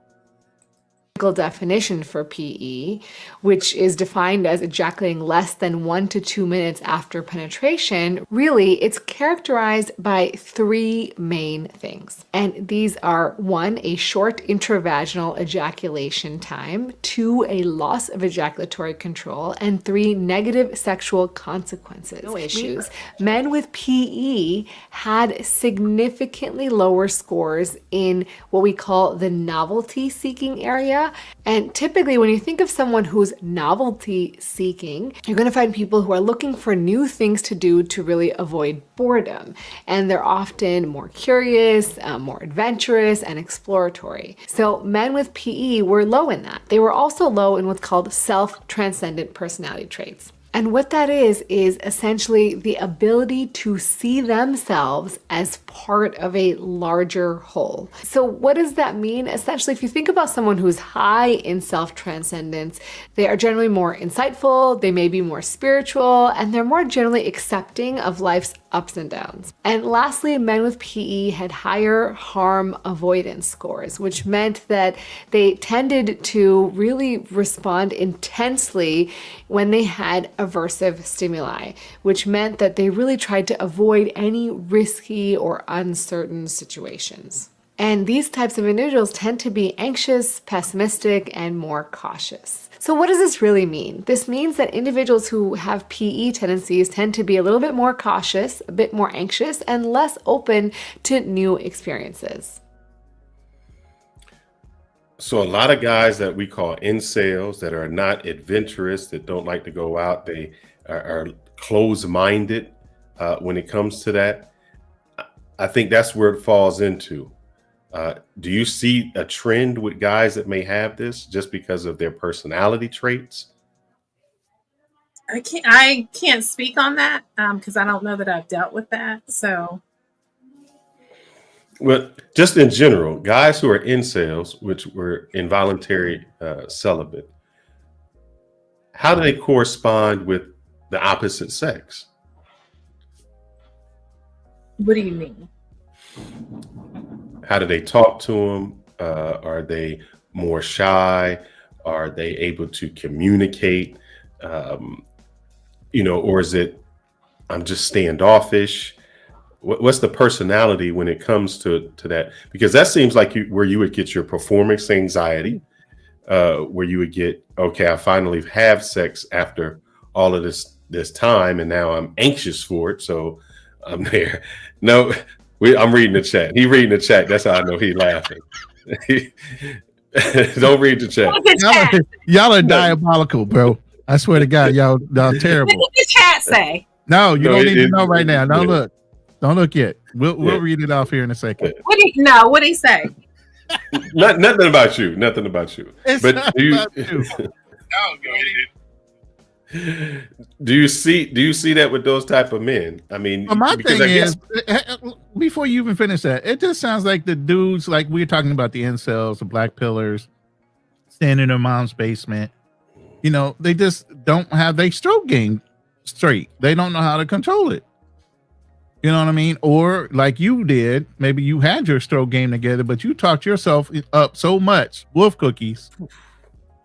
Definition for PE, which is defined as ejaculating less than 1 to 2 minutes after penetration. Really, it's characterized by 3 main things. And these are: 1, a short intravaginal ejaculation time; 2, a loss of ejaculatory control; and 3, negative sexual consequences. No issues. Men with PE had significantly lower scores in what we call the novelty seeking area. And typically, when you think of someone who's novelty seeking, you're going to find people who are looking for new things to do to really avoid boredom. And they're often more curious, more adventurous, and exploratory. So men with PE were low in that. They were also low in what's called self-transcendent personality traits. And what that is essentially the ability to see themselves as part of a larger whole. So what does that mean? Essentially, if you think about someone who's high in self-transcendence, they are generally more insightful, they may be more spiritual, and they're more generally accepting of life's ups and downs. And lastly, men with PE had higher harm avoidance scores, which meant that they tended to really respond intensely when they had aversive stimuli, which meant that they really tried to avoid any risky or uncertain situations. And these types of individuals tend to be anxious, pessimistic, and more cautious. So what does this really mean? This means that individuals who have PE tendencies tend to be a little bit more cautious, a bit more anxious, and less open to new experiences. So a lot of guys that we call incels, that are not adventurous, that don't like to go out, they are closed-minded when it comes to that. I think that's where it falls into. Do you see a trend with guys that may have this just because of their personality traits? I can't speak on that because I don't know that I've dealt with that. So, well, just in general, guys who are incels, which were involuntary celibate, how do they correspond with the opposite sex? What do you mean? How do they talk to them? Are they more shy? Are they able to communicate? Or is it, I'm just standoffish? What's the personality when it comes to that? Because that seems like where you would get your performance anxiety, where you would get, okay, I finally have sex after all of this time, and now I'm anxious for it, so I'm there. No, I'm reading the chat. He reading the chat. That's how I know he laughing. Don't read the chat. Y'all are diabolical, bro. I swear to God, y'all terrible. What did the chat say? No, you don't need to know right now. Don't look. Don't look yet. We'll read it off here in a second. What did he say? Nothing about you. Nothing about you. It's but not do you, about you. do you see that with those type of men? I mean, well, my thing is, before you even finish that, it just sounds like the dudes, like we're talking about the incels, the black pillars, staying in their mom's basement. They just don't have their stroke game straight. They don't know how to control it. You know what I mean? Or like you did, maybe you had your stroke game together, but you talked yourself up so much. Wolf cookies.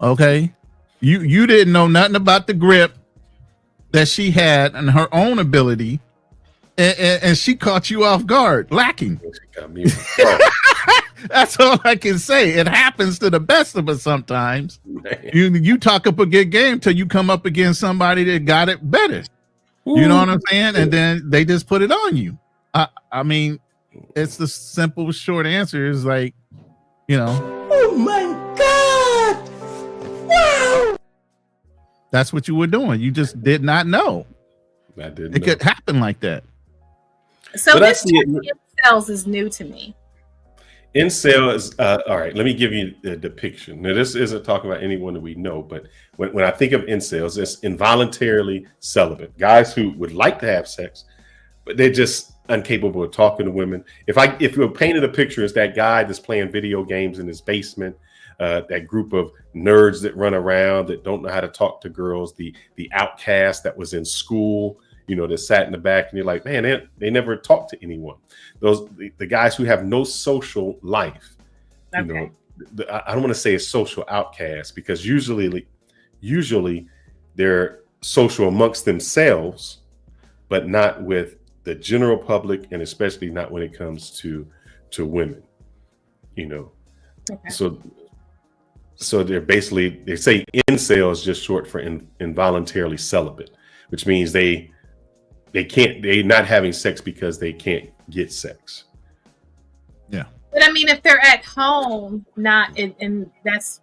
Okay. You didn't know nothing about the grip that she had and her own ability. And she caught you off guard, lacking. That's all I can say. It happens to the best of us sometimes. You talk up a good game till you come up against somebody that got it better. You know what I'm saying? And then they just put it on you. I mean, it's the simple, short answer is like, Oh my God! Wow! That's what you were doing. You just did not know. I didn't. It could happen like that. So this incels is new to me. Incel is all right. Let me give you the depiction. Now, this isn't talking about anyone that we know, but when I think of incels, it's involuntarily celibate guys who would like to have sex, but they're just incapable of talking to women. If you painted a picture as that guy that's playing video games in his basement, that group of nerds that run around that don't know how to talk to girls, the outcast that was in school, that sat in the back, and you're like, man, they never talk to anyone. The guys who have no social life, Okay. I don't want to say a social outcast, because usually they're social amongst themselves, but not with the general public, and especially not when it comes to women. Okay. So they say incel is just short for involuntarily celibate, which means they're not having sex because they can't get sex. Yeah. But I mean, if they're at home, not and that's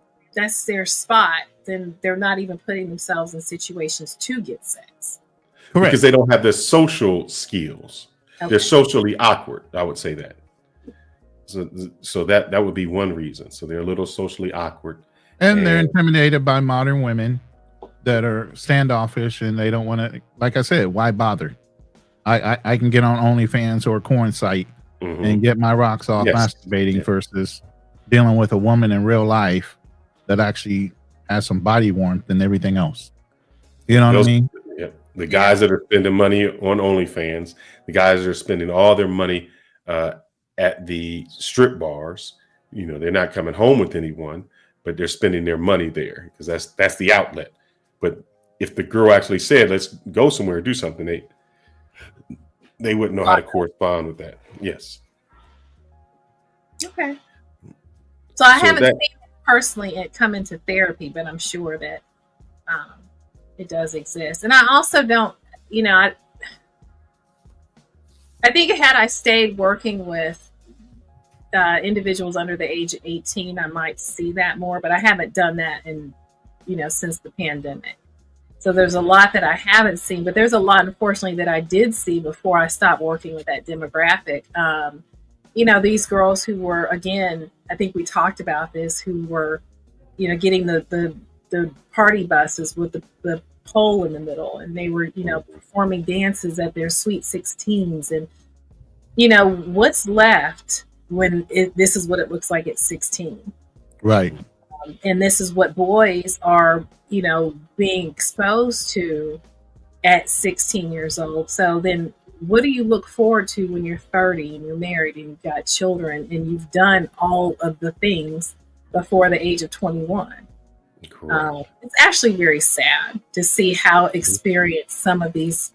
their spot, then they're not even putting themselves in situations to get sex. Correct. Because they don't have the social skills. Okay. They're socially awkward. I would say that. So that would be one reason. So they're a little socially awkward. And they're intimidated by modern women that are standoffish, and they don't want to, like I said, why bother? I can get on OnlyFans or Corn Site and get my rocks off masturbating versus dealing with a woman in real life that actually has some body warmth and everything else. You know what I mean? Yeah. The guys that are spending money on OnlyFans, the guys that are spending all their money at the strip bars, they're not coming home with anyone, but they're spending their money there because that's the outlet. But if the girl actually said, let's go somewhere and do something, they wouldn't know how to correspond with that. Yes. Okay. So I haven't seen it personally come into therapy, but I'm sure that it does exist. And I also don't, I think had I stayed working with individuals under the age of 18, I might see that more, but I haven't done that since the pandemic. So there's a lot that I haven't seen, but there's a lot, unfortunately, that I did see before I stopped working with that demographic. These girls who were, again, I think we talked about this, who were, getting the party buses with the pole in the middle, and they were, performing dances at their sweet 16s. And, what's left when this is what it looks like at 16. Right. And this is what boys are, being exposed to at 16 years old. So then what do you look forward to when you're 30 and you're married and you've got children and you've done all of the things before the age of 21? It's actually very sad to see how experienced some of these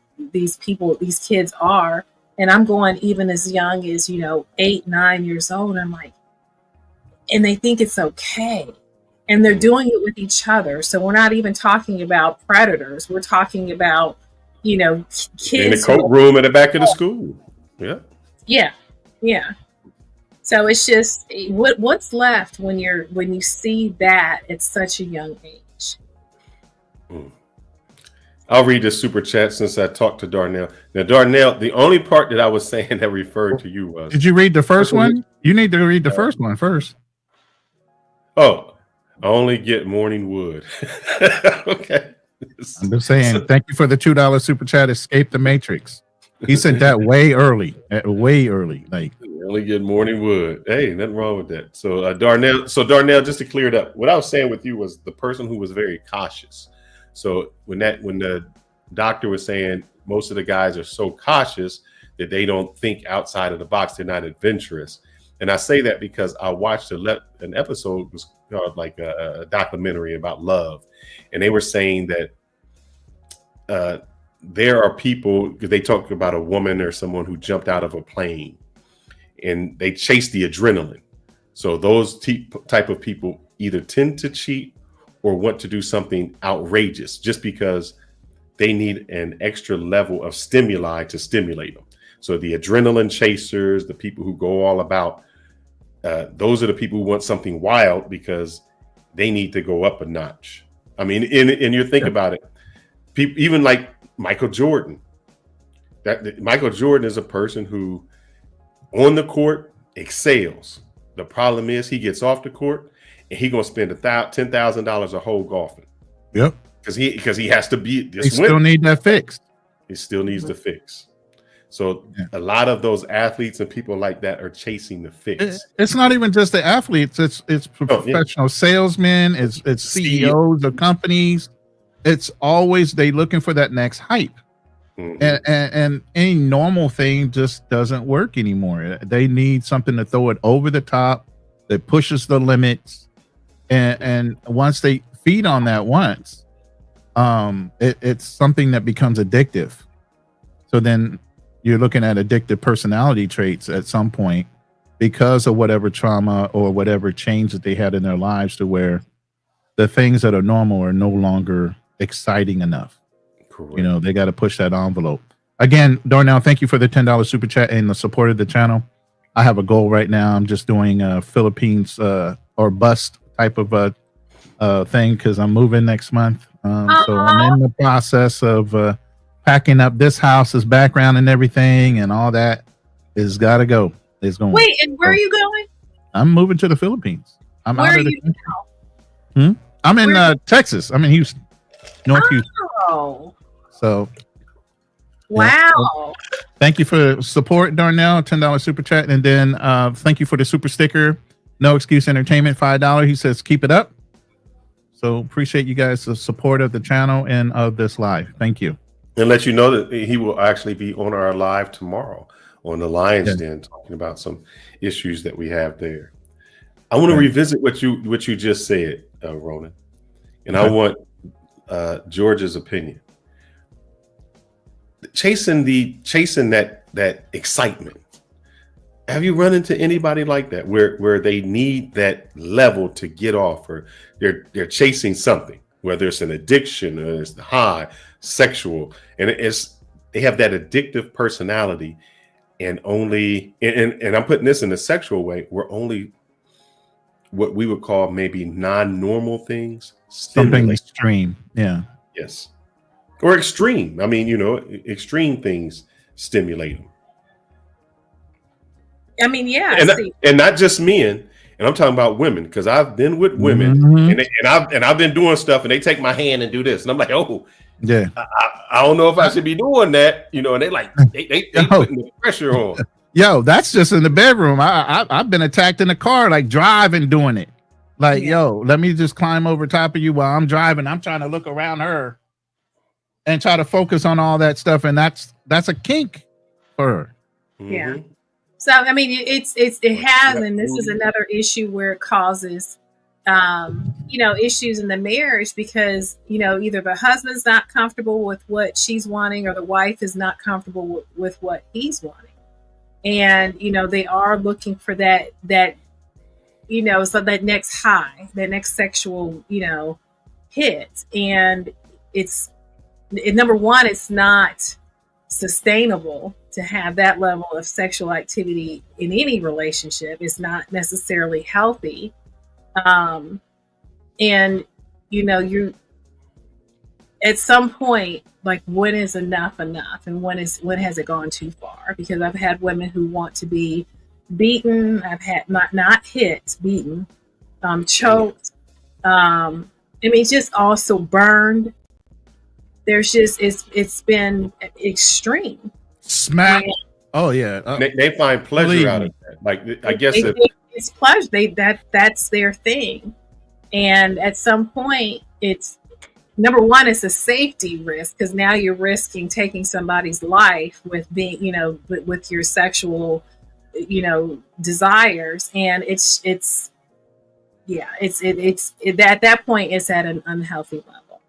people, these kids are. And I'm going even as young as, 8, 9 years old. I'm like, and they think it's okay. And they're doing it with each other. So we're not even talking about predators. We're talking about, kids in the coat room at the back of the school. Yeah. Yeah. Yeah. So it's just what's left when you see that at such a young age. I'll read the super chat since I talked to Darnell. Now, Darnell, the only part that I was saying that referred to you was. Did you read the first one? You need to read the first one first. Oh, I only get morning wood. Okay. I'm just saying, thank you for the $2 super chat. Escape the Matrix. He sent that way early. Like, you only get morning wood. Hey, nothing wrong with that. So Darnell, just to clear it up, what I was saying with you was the person who was very cautious. So when the doctor was saying most of the guys are so cautious that they don't think outside of the box, they're not adventurous. And I say that because I watched an episode, was called like a documentary about love. And they were saying that there are people, because they talked about a woman or someone who jumped out of a plane and they chase the adrenaline. So those type of people either tend to cheat or want to do something outrageous just because they need an extra level of stimuli to stimulate them. So the adrenaline chasers, the people who go all about, those are the people who want something wild because they need to go up a notch. I mean, and you think about it, people, even like Michael Jordan. Michael Jordan is a person who on the court excels. The problem is he gets off the court and he's gonna spend $10,000 a hole golfing. Yep. Because he has to be this. He still need that fixed. He still needs to fix. So a lot of those athletes and people like that are chasing the fix. It's not even just the athletes. It's professional salesmen. It's CEOs of companies. It's always they looking for that next hype. And any normal thing just doesn't work anymore. They need something to throw it over the top that pushes the limits. And once they feed on that once, it's something that becomes addictive. So then you're looking at addictive personality traits at some point because of whatever trauma or whatever change that they had in their lives, to where the things that are normal are no longer exciting enough. Correct. You know, they got to push that envelope. Again, Darnell, thank you for the $10 super chat and the support of the channel. I have a goal right now. I'm just doing Philippines or bust type of thing because I'm moving next month. So I'm in the process of packing up this house's background and everything, and all that is got to go. It's going. Wait, and where are you going? I'm moving to the Philippines. I'm where out are of the you country. I'm in Texas. I'm in Houston, North Houston. Oh, So, wow. So thank you for support, Darnell. $10 super chat, and then thank you for the super sticker. No Excuse Entertainment, $5. He says keep it up. So appreciate you guys' support of the channel and of this live. Thank you. And let you know that he will actually be on our live tomorrow on the Lions Den, talking about some issues that we have there. I want to revisit what you just said, Ronan, and I want George's opinion. Chasing that excitement. Have you run into anybody like that where they need that level to get off, or they're chasing something, whether it's an addiction or it's the high, sexual, and they have that addictive personality, and I'm putting this in a sexual way, we're only what we would call maybe non-normal things something extreme. Yes, or extreme. I mean, extreme things stimulate them. I mean, yeah, and not just men. And I'm talking about women, because I've been with women, and I've been doing stuff, and they take my hand and do this, and I'm like, oh, yeah, I don't know if I should be doing that, and they like they putting the pressure on. Yo, that's just in the bedroom. I've been attacked in the car, like driving, doing it. Like, yo, let me just climb over top of you while I'm driving. I'm trying to look around her and try to focus on all that stuff, and that's a kink for her. Yeah. So I mean, it has, and this is another issue where it causes, issues in the marriage, because either the husband's not comfortable with what she's wanting, or the wife is not comfortable with what he's wanting, and they are looking for that so that next high, that next sexual hit, and number one, it's not sustainable to have that level of sexual activity in any relationship. Is not necessarily healthy. And you at some point, like, when is enough, and when has it gone too far? Because I've had women who want to be beaten. I've had not hit, beaten, choked. I mean, just also burned. There's just it's been extreme. Smack. Oh yeah. They find pleasure out of that. Like, I guess it's pleasure. That's their thing. And at some point, it's number one, it's a safety risk, because now you're risking taking somebody's life with being, with your sexual, desires. And it's at that point, it's at an unhealthy level.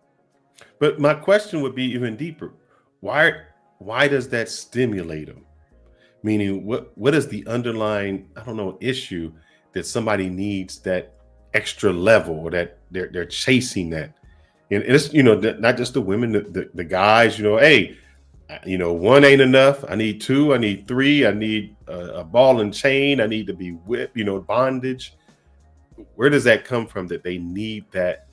But my question would be even deeper. Why does that stimulate them? Meaning, what is the underlying, issue that somebody needs that extra level, or that they're chasing that? And it's, not just the women, the guys, hey, one ain't enough. I need two, I need three, I need a ball and chain, I need to be whipped, bondage. Where does that come from, that they need that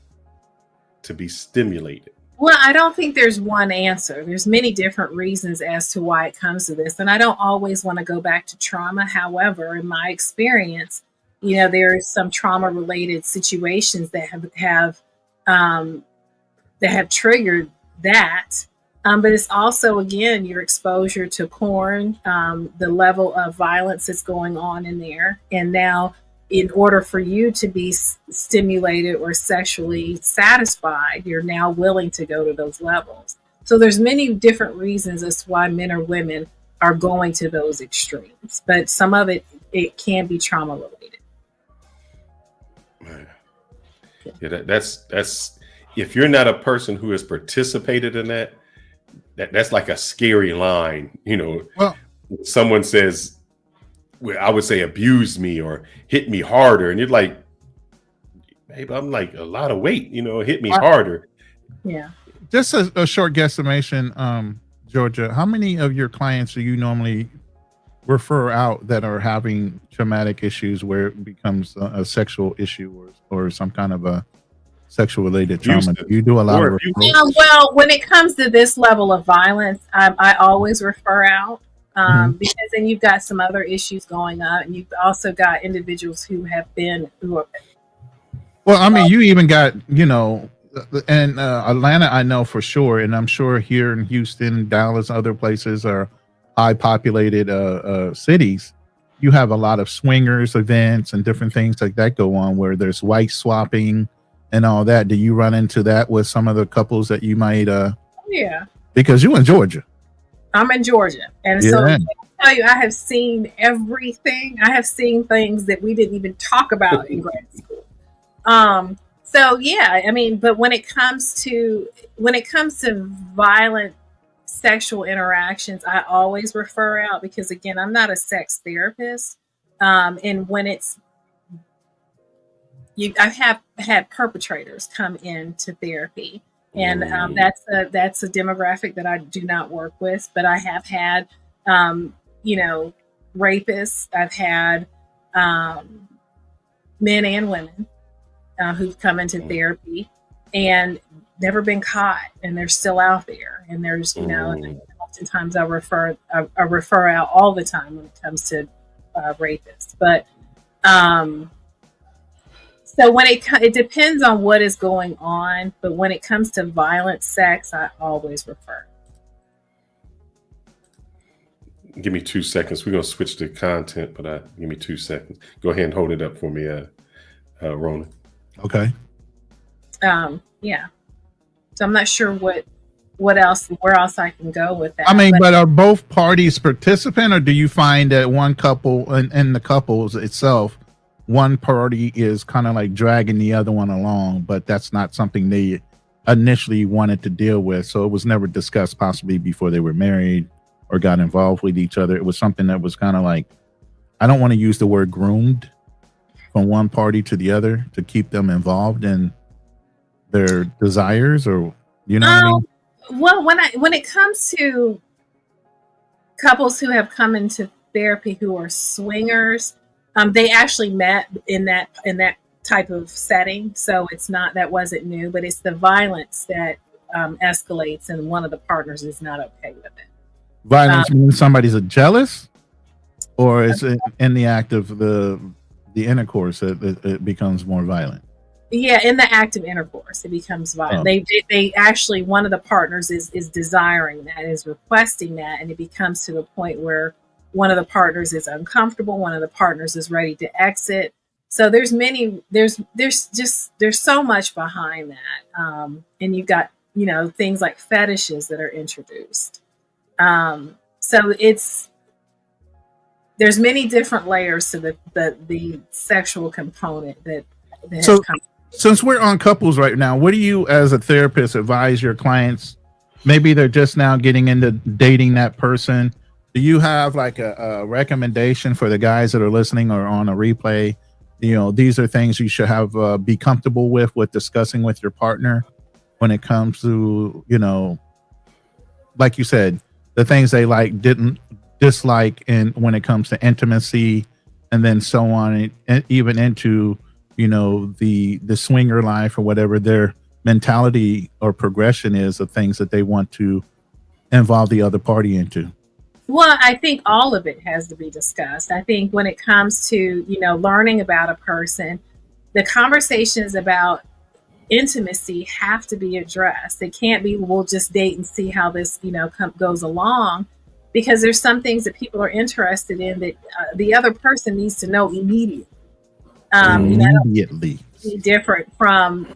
to be stimulated? Well, I don't think there's one answer. There's many different reasons as to why it comes to this. And I don't always want to go back to trauma. However, in my experience, there are some trauma related situations that have triggered that. But it's also, again, your exposure to porn, the level of violence that's going on in there. And now, in order for you to be stimulated or sexually satisfied, you're now willing to go to those levels. So there's many different reasons as to why men or women are going to those extremes. But some of it can be trauma related. Yeah, that's if you're not a person who has participated in that's like a scary line, Well, someone says, well, I would say abuse me or hit me harder, and you're like, babe, I'm like a lot of weight, hit me harder. Yeah. Just a short guesstimation, Georgia, how many of your clients do you normally refer out that are having traumatic issues where it becomes a sexual issue or some kind of a sexual related trauma? You do a lot of referrals? Well, when it comes to this level of violence, I always refer out because then you've got some other issues going on, and you've also got individuals who are. Well, I mean, you even got, and Atlanta, I know for sure, and I'm sure here in Houston, Dallas, other places are high populated cities. You have a lot of swingers events and different things like that go on where there's wife swapping and all that. Do you run into that with some of the couples that you might Yeah, because you're in Georgia? I'm in Georgia, and so I tell you, I have seen everything. I have seen things that we didn't even talk about in grad school. So yeah, I mean, but when it comes to violent sexual interactions, I always refer out because, again, I'm not a sex therapist, and when I have had perpetrators come into therapy, and that's a demographic that I do not work with. But I have had, rapists. I've had men and women who've come into therapy and never been caught, and they're still out there. And there's, oftentimes I refer out all the time when it comes to rapists. But so when it depends on what is going on, but when it comes to violent sex, I always refer. Give me 2 seconds. We're gonna switch to content, but give me 2 seconds. Go ahead and hold it up for me, Ronan. Okay. Yeah. So I'm not sure where else I can go with that. I mean, but are both parties participant, or do you find that one couple and the couples itself, one party is kind of like dragging the other one along, but that's not something they initially wanted to deal with, so it was never discussed possibly before they were married or got involved with each other? It was something that was kind of like, I don't want to use the word groomed, from one party to the other to keep them involved in their desires, or what I mean? Well, when it comes to couples who have come into therapy who are swingers, they actually met in that type of setting, so that wasn't new, but it's the violence that escalates, and one of the partners is not okay with it. Violence means somebody's jealous, or is it in the act of the intercourse that it becomes more violent? Yeah, in the act of intercourse, it becomes violent. They actually, one of the partners is desiring that, is requesting that, and it becomes to the point where one of the partners is uncomfortable, one of the partners is ready to exit. So there's so much behind that, and you've got things like fetishes that are introduced. So there's many different layers to the sexual component that has come. Since we're on couples right now, what do you as a therapist advise your clients? Maybe they're just now getting into dating that person. Do you have like a recommendation for the guys that are listening or on a replay? These are things you should have be comfortable with discussing with your partner when it comes to, like you said, the things they didn't dislike, and when it comes to intimacy, and then so on, and even into the swinger life or whatever their mentality or progression is of things that they want to involve the other party into. Well, I think all of it has to be discussed. I think when it comes to learning about a person, the conversations about intimacy have to be addressed. It can't be, we'll just date and see how this, goes along, because there's some things that people are interested in that the other person needs to know immediately. Immediately. Different from,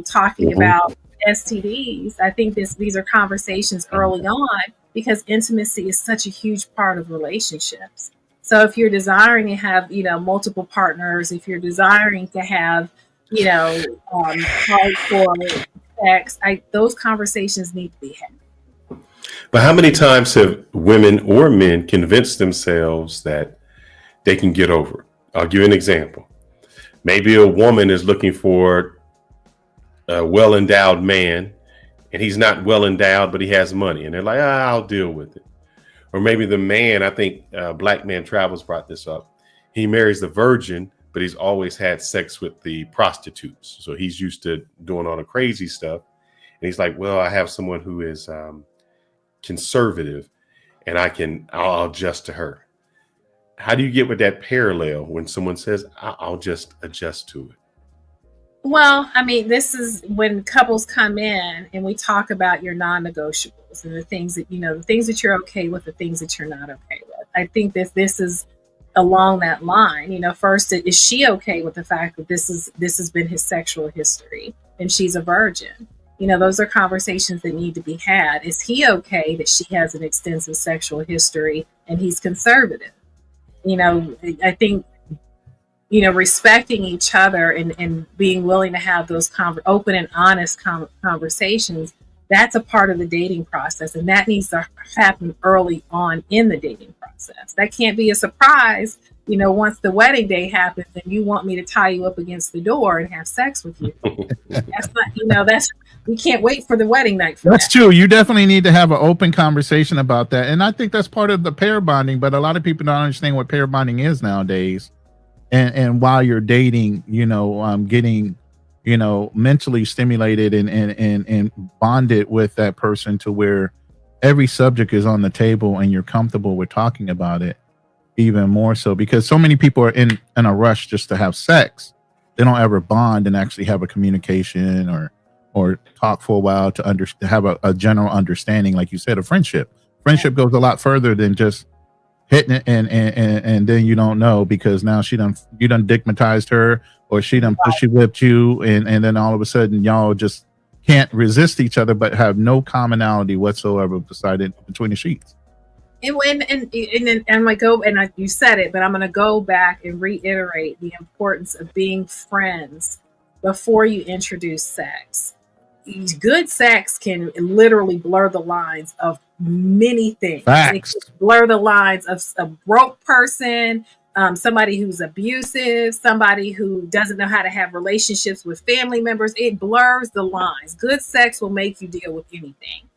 talking about STDs. I think these are conversations early on, because intimacy is such a huge part of relationships. So if you're desiring to have, multiple partners, if you're desiring to have, hardcore sex, those conversations need to be had. But how many times have women or men convinced themselves that they can get over it? I'll give you an example. Maybe a woman is looking for a well-endowed man, and he's not well-endowed, but he has money, and they're like, I'll deal with it. Or maybe the man, I think Black Man Travels brought this up. He marries the virgin, but he's always had sex with the prostitutes. So he's used to doing all the crazy stuff. And he's like, well, I have someone who is conservative, and I'll adjust to her. How do you get with that parallel when someone says, I'll just adjust to it? Well, I mean, this is when couples come in and we talk about your non-negotiables and the things that, the things that you're okay with, the things that you're not okay with. I think that this is along that line. First, is she okay with the fact that this has been his sexual history and she's a virgin? Those are conversations that need to be had. Is he okay that she has an extensive sexual history and he's conservative? I think, respecting each other and being willing to have those open and honest conversations, that's a part of the dating process. And that needs to happen early on in the dating process. That can't be a surprise, once the wedding day happens and you want me to tie you up against the door and have sex with you. That's not, we can't wait for the wedding night for That's that. true. You definitely need to have an open conversation about that. And I think that's part of the pair bonding, but a lot of people don't understand what pair bonding is nowadays. And while you're dating, getting, mentally stimulated and bonded with that person to where every subject is on the table and you're comfortable with talking about it even more so, because so many people are in a rush just to have sex. They don't ever bond and actually have a communication or talk for a while to have a general understanding, like you said, a friendship. Friendship goes a lot further than just hitting it and then you don't know, because now you done digmatized her, or she done pushy whipped you, and then all of a sudden y'all just can't resist each other but have no commonality whatsoever between the sheets. And I'm gonna go, and you said it, but I'm gonna go back and reiterate the importance of being friends before you introduce sex. Good sex can literally blur the lines of many things. Facts. It can blur the lines of a broke person, somebody who's abusive, somebody who doesn't know how to have relationships with family members. It blurs the lines. Good sex will make you deal with anything.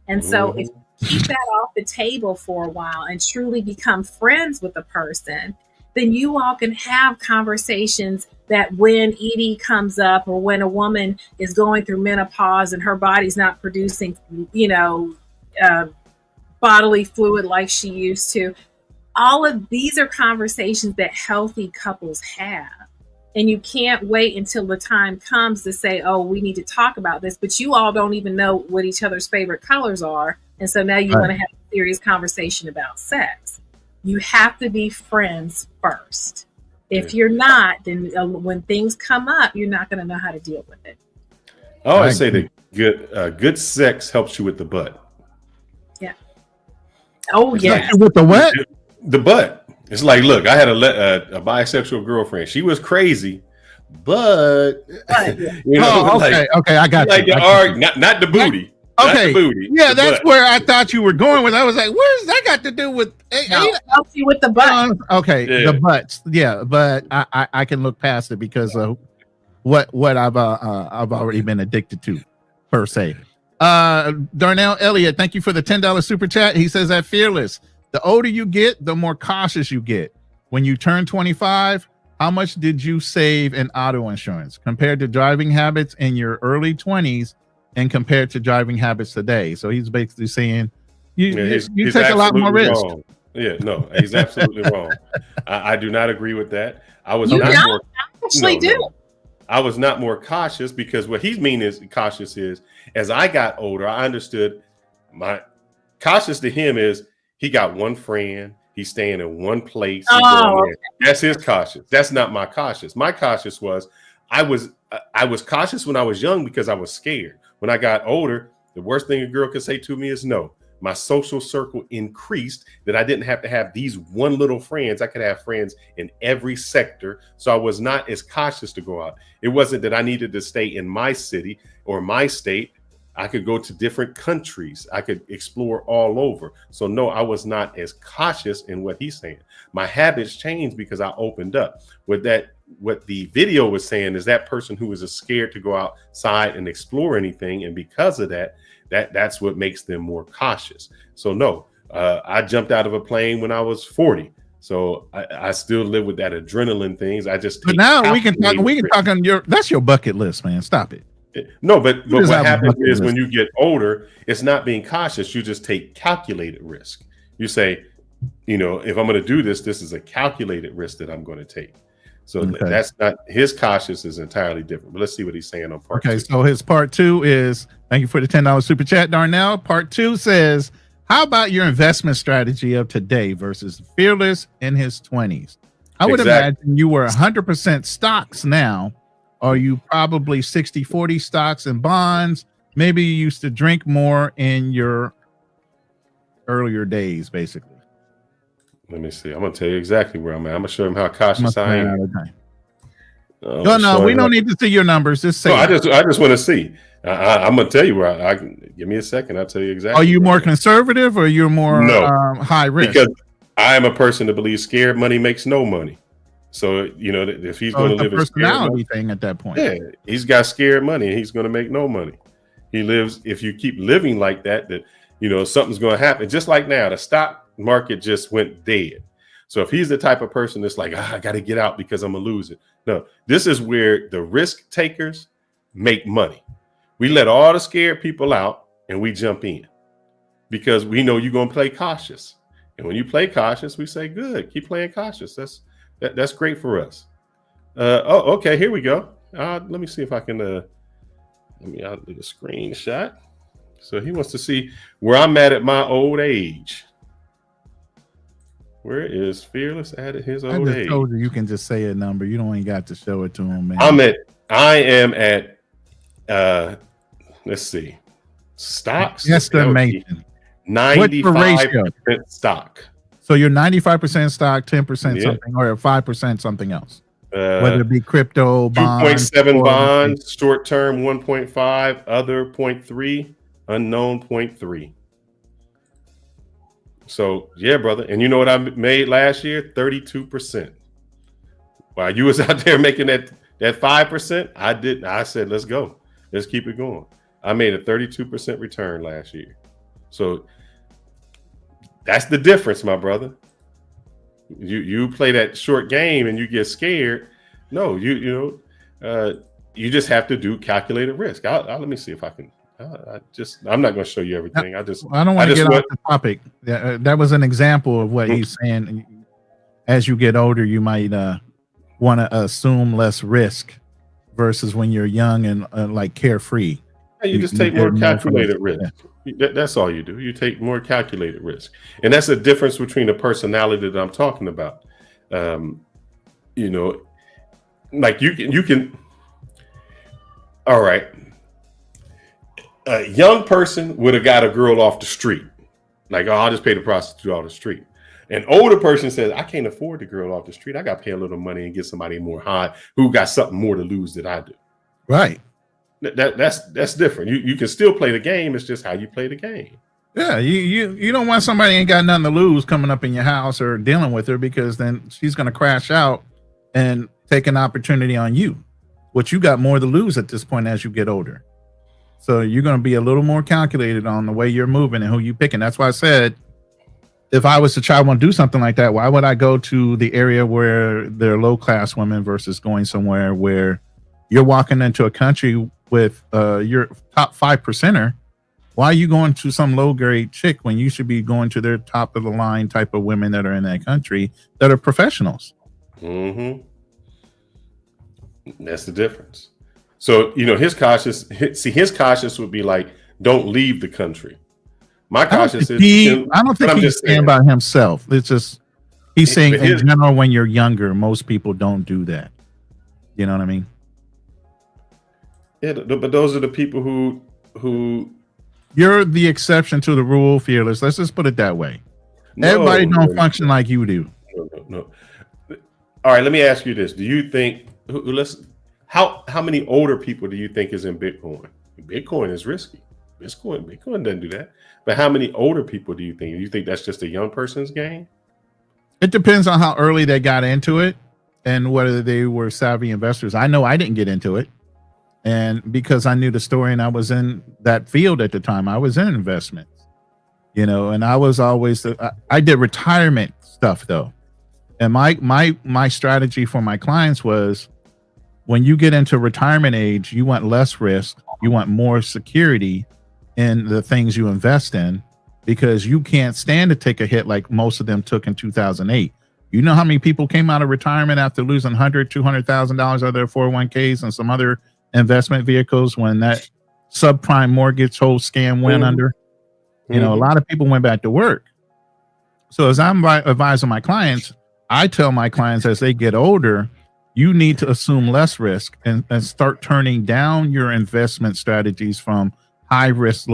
And so if you keep that off the table for a while and truly become friends with a person, then you all can have conversations that when ED comes up, or when a woman is going through menopause and her body's not producing, bodily fluid like she used to. All of these are conversations that healthy couples have. And you can't wait until the time comes to say, oh, we need to talk about this. But you all don't even know what each other's favorite colors are. And so now you want to have a serious conversation about sex. You have to be friends first. If you're not, then when things come up, you're not going to know how to deal with it. I always say that good sex helps you with the butt. Yeah. Oh, yeah. With the what? The butt. It's like, look, I had a bisexual girlfriend. She was crazy, but okay, I got like you. Not the booty. Okay, not the booty, yeah, that's where I thought you were going with. I was like, where's that got to do with? Helps you with the butt. Okay, the butts. Yeah, but I can look past it because of what I've already been addicted to, per se. Darnell Elliott, thank you for the $10 super chat. He says that Fearless, the older you get, the more cautious you get. When you turn 25, how much did you save in auto insurance compared to driving habits in your early 20s and compared to driving habits today? So he's basically saying you take a lot more risk. Wrong. Yeah, no, he's absolutely wrong. I do not agree with that. I was you not don't? more. I actually do. I was not more cautious, because what he's mean is cautious is, as I got older, I understood my cautious to him is he got one friend, he's staying in one place. That's his cautious. That's not my cautious. My cautious was I was cautious when I was young because I was scared. When I got older, the worst thing a girl could say to me is no. My social circle increased, that I didn't have to have these one little friends. I could have friends in every sector. So I was not as cautious to go out. It wasn't that I needed to stay in my city or my state. I could go to different countries. I could explore all over. So no, I was not as cautious in what he's saying. My habits changed because I opened up. What the video was saying is that person who was scared to go outside and explore anything, and because of that's what makes them more cautious. So no, I jumped out of a plane when I was 40. So I still live with that adrenaline things. I just but now we can talk on that's your bucket list, man. Stop it. No, but what happens is when you get older, it's not being cautious. You just take calculated risk. You say, if I'm going to do this, this is a calculated risk that I'm going to take. So that's not his cautious is entirely different. But let's see what he's saying on part 2. So his part 2 is, thank you for the $10 super chat, Darnell. Part 2 says, how about your investment strategy of today versus Fearless in his 20s? I would imagine you were 100% stocks now. Are you probably 60-40 stocks and bonds? Maybe you used to drink more in your earlier days, basically. Let me see. I'm going to tell you exactly where I'm at. I'm going to show him how cautious I am. No, we don't need to see your numbers. Just say. No, I just want to see. I'm going to tell you where I give me a second. I'll tell you exactly. Are you more conservative or you're more high risk? Because I am a person that believes scared money makes no money. So, if he's going to live a personality thing at that point. Yeah, he's got scared money and he's going to make no money. He lives, if you keep living like that, something's going to happen. Just like now, the stock market just went dead. So if he's the type of person that's like, I got to get out because I'm going to lose it. No, this is where the risk takers make money. We let all the scared people out and we jump in because we know you're going to play cautious. And when you play cautious, we say, good, keep playing cautious. That's great for us. Okay, here we go. Let me see if I can, I'll do a screenshot. So he wants to see where I'm at my old age. Where is Fearless at his old age? Told you can just say a number. You don't even got to show it to him, man. I am at, let's see, stocks. Estimation. 95% stock. So you're 95% stock, 10% something, or 5% something else. Whether it be crypto, bonds. 2.7 bonds, short term 1.5, other 0.3, unknown 0.3. So yeah, brother. And you know what I made last year? 32%. While you was out there making that 5%, I said, let's go. Let's keep it going. I made a 32% return last year. So that's the difference, my brother. You play that short game and you get scared. No, you just have to do calculated risk. Let me see if I can. I'm not going to show you everything. I don't want to get off the topic. That was an example of what he's saying. As you get older, you might want to assume less risk versus when you're young and like carefree. Yeah, you just take more calculated risk. Yeah. That's all you do. You take more calculated risk, and that's the difference between the personality that I'm talking about. Like you can. All right. A young person would have got a girl off the street. Like, I'll just pay the prostitute off the street. An older person says, I can't afford the girl off the street. I got to pay a little money and get somebody more high who got something more to lose than I do. Right. That's different. You can still play the game. It's just how you play the game. Yeah, you don't want somebody ain't got nothing to lose coming up in your house or dealing with her, because then she's going to crash out and take an opportunity on you. What you got more to lose at this point as you get older. So you're going to be a little more calculated on the way you're moving and who you picking. That's why I said, if I was to try to do something like that, why would I go to the area where they're low class women versus going somewhere where you're walking into a country with your top 5%er? Why are you going to some low grade chick when you should be going to their top of the line type of women that are in that country that are professionals? Mm-hmm. That's the difference. So, his cautious would be like, don't leave the country. My cautious is, I don't think he's saying about himself. It's just, he's saying in general, when you're younger, most people don't do that. You know what I mean? Yeah, but those are the people who you're the exception to the rule, Fearless. Let's just put it that way. Everybody don't function like you do. No. All right, let me ask you this. Do you think how many older people do you think is in Bitcoin? Bitcoin is risky. Bitcoin doesn't do that. But how many older people do you think? Do you think that's just a young person's game? It depends on how early they got into it and whether they were savvy investors. I know I didn't get into it. And because I knew the story and I was in that field at the time, I was in investments, and I was always, I did retirement stuff though. And my strategy for my clients was, when you get into retirement age, you want less risk. You want more security in the things you invest in, because you can't stand to take a hit like most of them took in 2008. You know how many people came out of retirement after losing $200,000 out of their 401ks and some other investment vehicles when that subprime mortgage whole scam went under? A lot of people went back to work. So as I'm advising my clients, I tell my clients, as they get older, you need to assume less risk and start turning down your investment strategies from high risk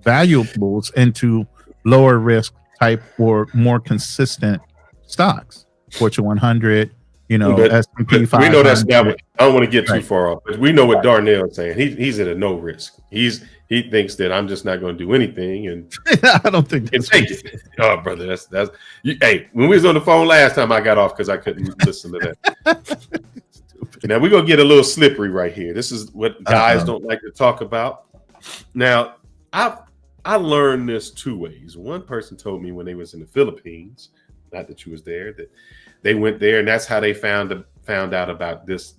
valuables into lower risk type or more consistent stocks. Fortune 100, S&P 500. We know that's not what, I don't want to get too far off, but we know what Darnell is saying. He's at a no risk. He thinks that I'm just not going to do anything, and I don't think that's take it. Oh, brother, that's you. Hey, when we was on the phone last time, I got off because I couldn't listen to that. Now we're gonna get a little slippery right here. This is what guys don't like to talk about. Now, I learned this two ways. One person told me when they was in the Philippines, not that you was there, that they went there and that's how they found out about this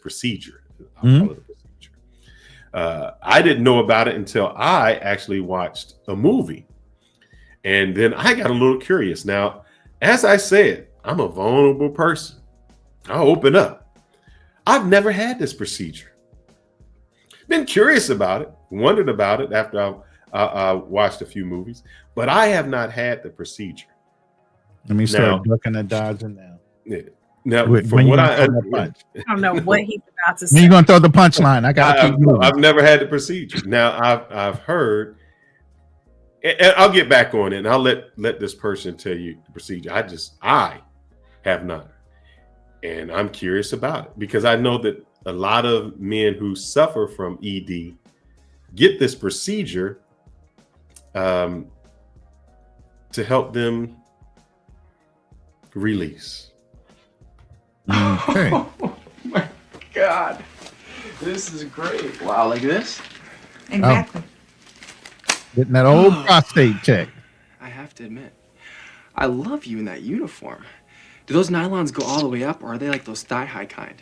procedure. I'll call it a procedure. I didn't know about it until I actually watched a movie, and then I got a little curious. Now, as I said, I'm a vulnerable person. I'll open up. I've never had this procedure. Been curious about it, wondered about it after I watched a few movies, but I have not had the procedure. Let me start ducking and dodging now. Yeah. Now, from what I don't know what he's about to say. When you gonna throw the punchline? I've never had the procedure. Now I've heard, and I'll get back on it, and I'll let this person tell you the procedure. I have not, and I'm curious about it because I know that a lot of men who suffer from ED get this procedure to help them release. Okay. Oh my God. This is great. Wow, like this? Exactly. Getting that old prostate check. I have to admit, I love you in that uniform. Do those nylons go all the way up, or are they like those thigh-high kind?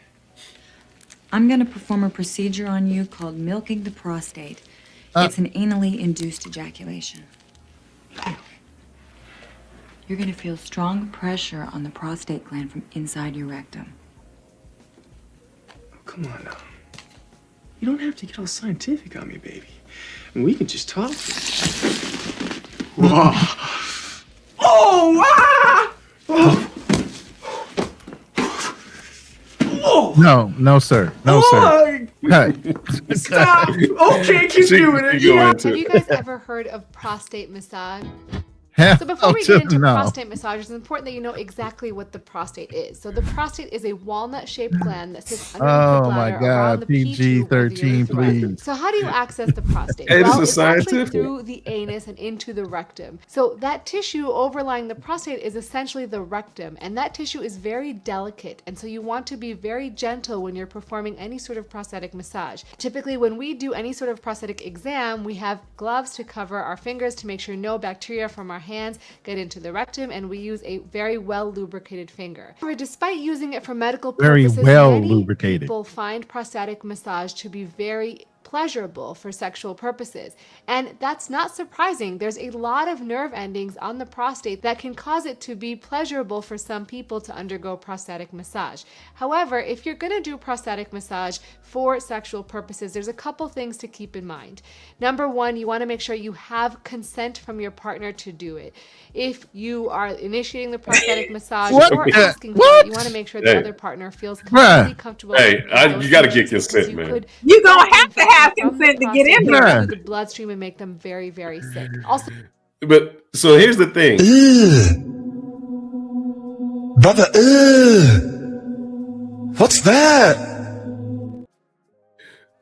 I'm going to perform a procedure on you called milking the prostate. It's an anally induced ejaculation. You're going to feel strong pressure on the prostate gland from inside your rectum. Oh, come on now. You don't have to get all scientific on me, baby. We can just talk. Whoa. Oh, ah! Oh. Oh. No, sir. No, sir. Hey. Stop. Okay, keep doing it. Yeah. Have you guys ever heard of prostate massage? So before we get into prostate massage, it's important that you know exactly what the prostate is. So the prostate is a walnut-shaped gland that sits underneath the bladder around the PG-13, please. So how do you access the prostate? Hey, well, this is it's scientific. actually through the anus and into the rectum. So that tissue overlying the prostate is essentially the rectum, and that tissue is very delicate, and so you want to be very gentle when you're performing any sort of prostatic massage. Typically, when we do any sort of prostatic exam, we have gloves to cover our fingers to make sure no bacteria from our hands get into the rectum, and we use a very well lubricated finger. However, despite using it for medical purposes, many people find prostatic massage to be very pleasurable for sexual purposes. And that's not surprising. There's a lot of nerve endings on the prostate that can cause it to be pleasurable for some people to undergo prostatic massage. However, if you're going to do prostatic massage for sexual purposes, there's a couple things to keep in mind. Number one, you want to make sure you have consent from your partner to do it. If you are initiating the prostatic massage or asking for it, you want to make sure the other partner feels completely comfortable. Hey, you got to get consent, man. You're going to have consent to get in there. Into the bloodstream and make them very, very sick. Also, but so here's the thing. Brother, what's that?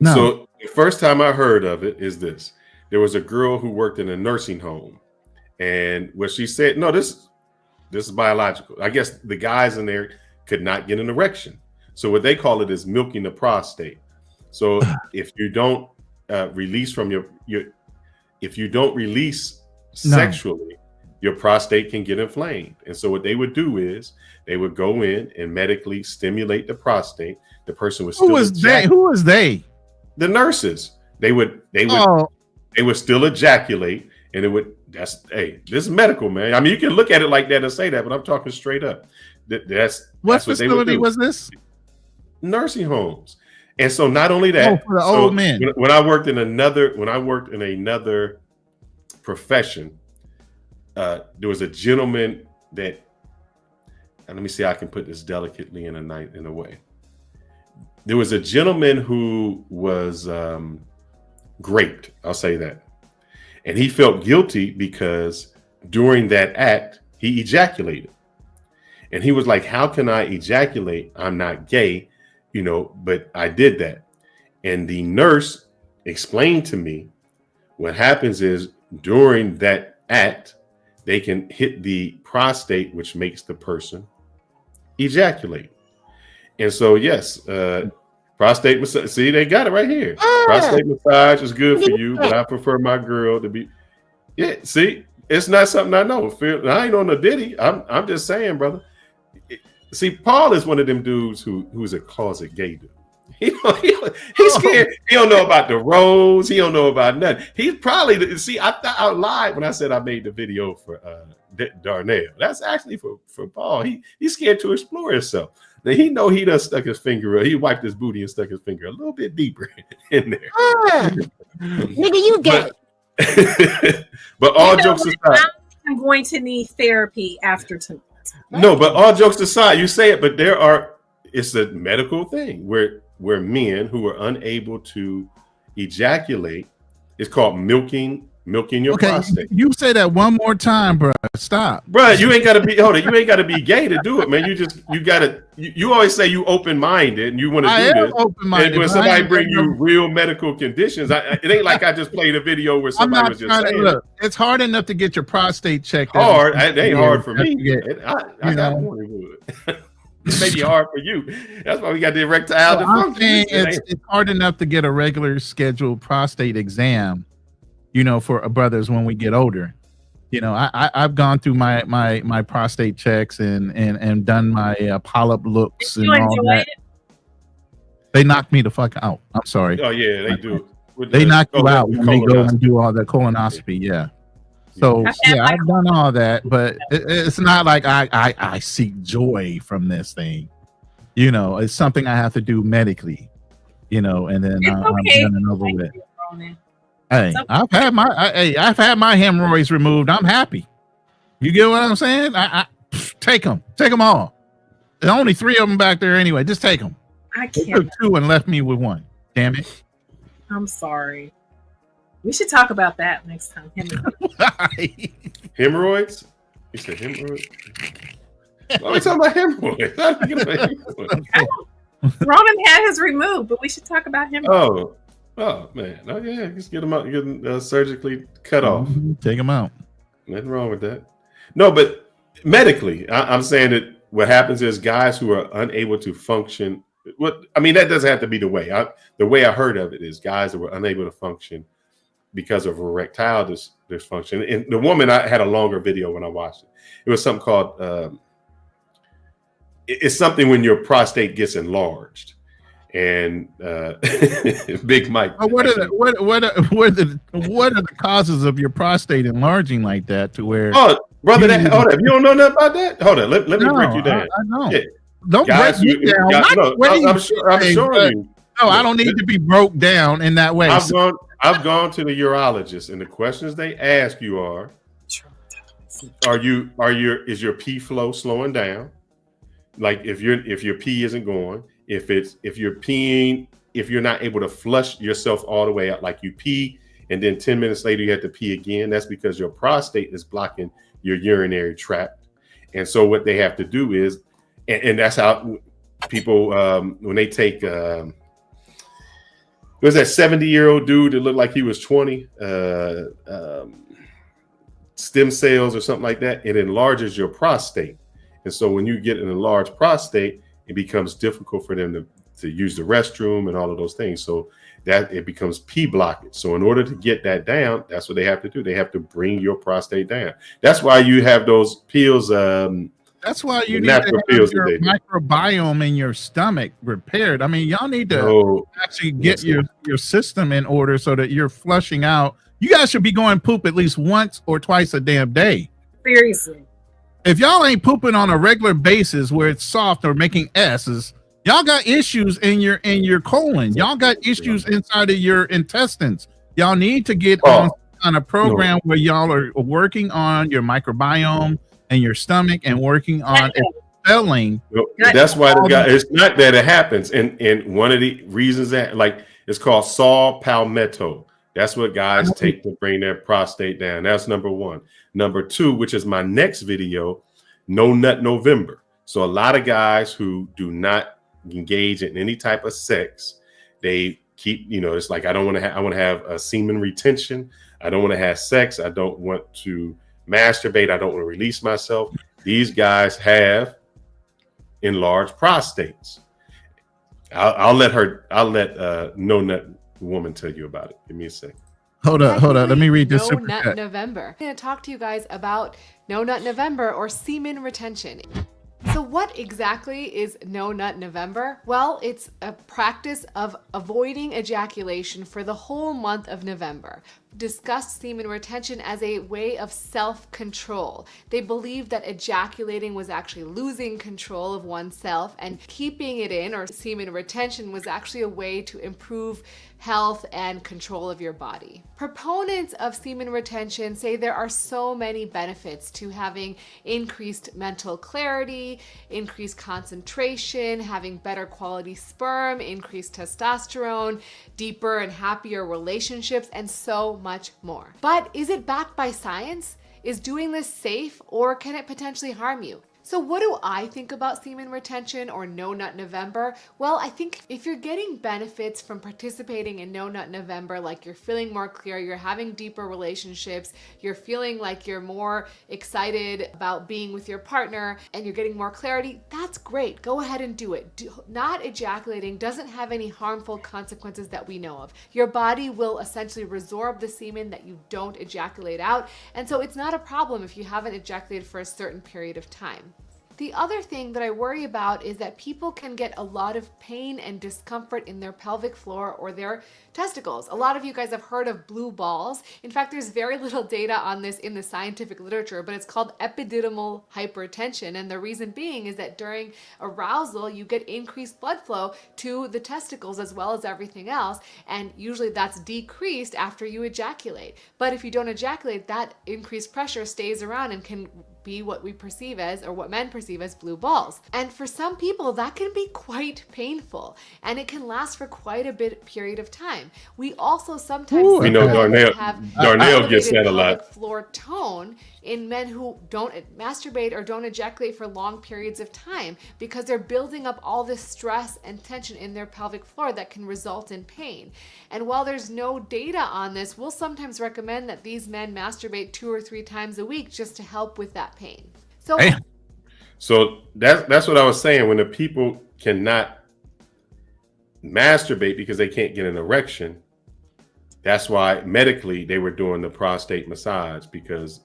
No. So the first time I heard of it is this. There was a girl who worked in a nursing home. And what she said, no, this is biological. I guess the guys in there could not get an erection. So what they call it is milking the prostate. So if you don't release from if you don't release sexually, your prostate can get inflamed. And so what they would do is they would go in and medically stimulate the prostate. The person was Who was they? The nurses. They would still ejaculate, and it would. This is medical, man. I mean, you can look at it like that and say that, but I'm talking straight up. That's what facility facility was this? Nursing homes. And so not only that, for the old men. When I worked in another profession, there was a gentleman that, and let me see how I can put this delicately in a way. There was a gentleman who was raped. I'll say that. And he felt guilty because during that act, he ejaculated. And he was like, how can I ejaculate? I'm not gay, but I did that. And the nurse explained to me what happens is during that act, they can hit the prostate, which makes the person ejaculate. And so, yes, prostate massage. See, they got it right here. Prostate massage is good for you, but I prefer my girl to be. Yeah, see, it's not something I know. I ain't on the ditty. I'm just saying, brother. See, Paul is one of them dudes who's a closet gay dude. He's scared. He don't know about the roles. He don't know about nothing. He's probably I lied when I said I made the video for Darnell. That's actually for Paul. He's scared to explore himself. Now he know he done stuck his finger. He wiped his booty and stuck his finger a little bit deeper in there. Nigga, you get it. But all jokes aside, I'm going to need therapy after tonight. No, but all jokes aside, you say it, but it's a medical thing where men who are unable to ejaculate, it's called milking your prostate. You say that one more time, bro. Stop. Bro, you ain't gotta be you ain't gotta be gay to do it, man. You always say you open-minded and you want to do this. Open-minded, and when somebody bring you real medical conditions, it ain't like I just played a video where somebody was just saying look, it's hard enough to get your prostate checked. Hard. It ain't hard for me. I got Hollywood. It may be hard for you. That's why we got the erectile dysfunction. It's hard enough to get a regular scheduled prostate exam, for brothers when we get older. I've gone through my prostate checks and done my polyp looks and all that. They knock me the fuck out. I'm sorry. Oh yeah, they do. They knock you out when they go and do all the colonoscopy. Yeah. So yeah, I've done all that, but it's not like I seek joy from this thing. It's something I have to do medically. And then I'm done and over with. Hey, I've had my hemorrhoids removed. I'm happy. You get what I'm saying? I take them all. There's only 3 of them back there anyway. Just take them. I can't. can't. Took 2 and left me with 1. Damn it. I'm sorry. We should talk about that next time. Hemorrhoids? You said hemorrhoids? Why are we talking about hemorrhoids? Roman had his removed, but we should talk about hemorrhoids. Oh man! Oh yeah, just get them out, get them surgically cut off. Take them out. Nothing wrong with that. No, but medically, I'm saying that what happens is guys who are unable to function. That doesn't have to be the way. The way I heard of it is guys that were unable to function because of erectile dysfunction. And the woman, I had a longer video when I watched it. It was something called. It's something when your prostate gets enlarged. And Big Mike. What are the causes of your prostate enlarging like that to where? Oh, brother, hold on. You don't know nothing about that? Hold on. Let me break you down. I know. Yeah. Don't Guys, break me down. I'm showing you. No, I don't need to be broke down in that way. I've gone to the urologist, and the questions they ask you are: is your pee flow slowing down? Like if your pee isn't going, if you're peeing, if you're not able to flush yourself all the way out, like you pee and then 10 minutes later you have to pee again, that's because your prostate is blocking your urinary tract. And so what they have to do is, and that's how people when they take there was that 70-year-old dude that looked like he was 20, stem cells or something like that, it enlarges your prostate. And so when you get an enlarged prostate, it becomes difficult for them to use the restroom and all of those things. So that it becomes pee blockage. So in order to get that down, that's what they have to do. They have to bring your prostate down. That's why you have those pills. That's why you need to have your microbiome in your stomach repaired. I mean, y'all need to actually get your system in order so that you're flushing out. You guys should be going poop at least once or twice a damn day. Seriously. If y'all ain't pooping on a regular basis where it's soft or making S's, y'all got issues in your colon. Y'all got issues inside of your intestines. Y'all need to get on a program where y'all are working on your microbiome and your stomach and working on expelling. That's why it's not that it happens. And one of the reasons that it's called saw palmetto. That's what guys take to bring their prostate down. That's number one. Number two, which is my next video, No Nut November. So a lot of guys who do not engage in any type of sex, they keep, it's like, I want to have a semen retention. I don't want to have sex. I don't want to masturbate. I don't want to release myself. These guys have enlarged prostates. I'll let No Nut Woman tell you about it. Give me a second. Hold on. Let me read this. No Nut November. I'm going to talk to you guys about No Nut November or semen retention. So what exactly is No Nut November? Well, it's a practice of avoiding ejaculation for the whole month of November. Discussed semen retention as a way of self-control. They believed that ejaculating was actually losing control of oneself, and keeping it in, or semen retention, was actually a way to improve health and control of your body. Proponents of semen retention say there are so many benefits to having increased mental clarity, increased concentration, having better quality sperm, increased testosterone, deeper and happier relationships, and so much more. But is it backed by science? Is doing this safe, or can it potentially harm you? So what do I think about semen retention or No Nut November? Well, I think if you're getting benefits from participating in No Nut November, like you're feeling more clear, you're having deeper relationships, you're feeling like you're more excited about being with your partner, and you're getting more clarity, that's great. Go ahead and do it. Not ejaculating doesn't have any harmful consequences that we know of. Your body will essentially resorb the semen that you don't ejaculate out, and so it's not a problem if you haven't ejaculated for a certain period of time. The other thing that I worry about is that people can get a lot of pain and discomfort in their pelvic floor or their testicles. A lot of you guys have heard of blue balls. In fact, there's very little data on this in the scientific literature, but it's called epididymal hypertension. And the reason being is that during arousal, you get increased blood flow to the testicles as well as everything else. And usually that's decreased after you ejaculate. But if you don't ejaculate, that increased pressure stays around and can be what we perceive as, or what men perceive as, blue balls. And for some people, that can be quite painful, and it can last for quite a period of time. We also sometimes Darnell gets that a lot. Floor tone in men who don't masturbate or don't ejaculate for long periods of time, because they're building up all this stress and tension in their pelvic floor that can result in pain. And while there's no data on this, we'll sometimes recommend that these men masturbate 2 or 3 times a week just to help with that pain. So that's what I was saying. When the people cannot masturbate because they can't get an erection, that's why medically they were doing the prostate massage, because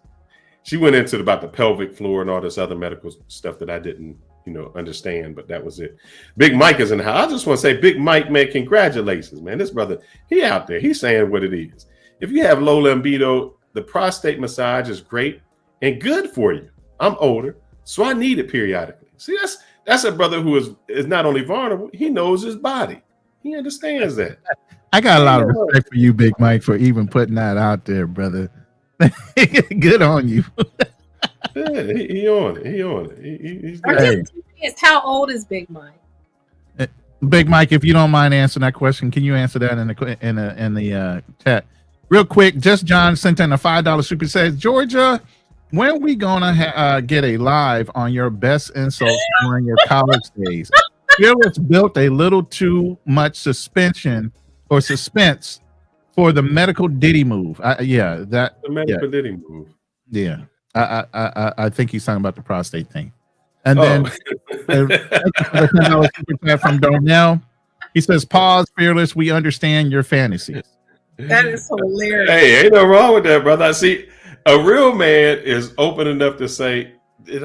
she went into about the pelvic floor and all this other medical stuff that I didn't, understand. But that was it. Big Mike is in the house. I just want to say, Big Mike, man, congratulations, man. This brother, he out there. He's saying what it is. If you have low libido, the prostate massage is great and good for you. I'm older, so I need it periodically. See, that's a brother who is not only vulnerable, he knows his body. He understands that. I got a lot of respect for you, Big Mike, for even putting that out there, brother. Good on you. Yeah, he on it. He on it. He's good. How old is Big Mike? Big Mike, if you don't mind answering that question, can you answer that in the chat? Real quick, Just John sent in a $5 super says, Georgia, when we gonna get a live on your best insults during your college days? Fearless built a little too much suspense for the medical Diddy move. The medical Diddy move. Yeah, I think he's talking about the prostate thing. And then from Darnell, he says, "Pause, Fearless. We understand your fantasies." That is hilarious. Hey, ain't no wrong with that, brother. I see a real man is open enough to say,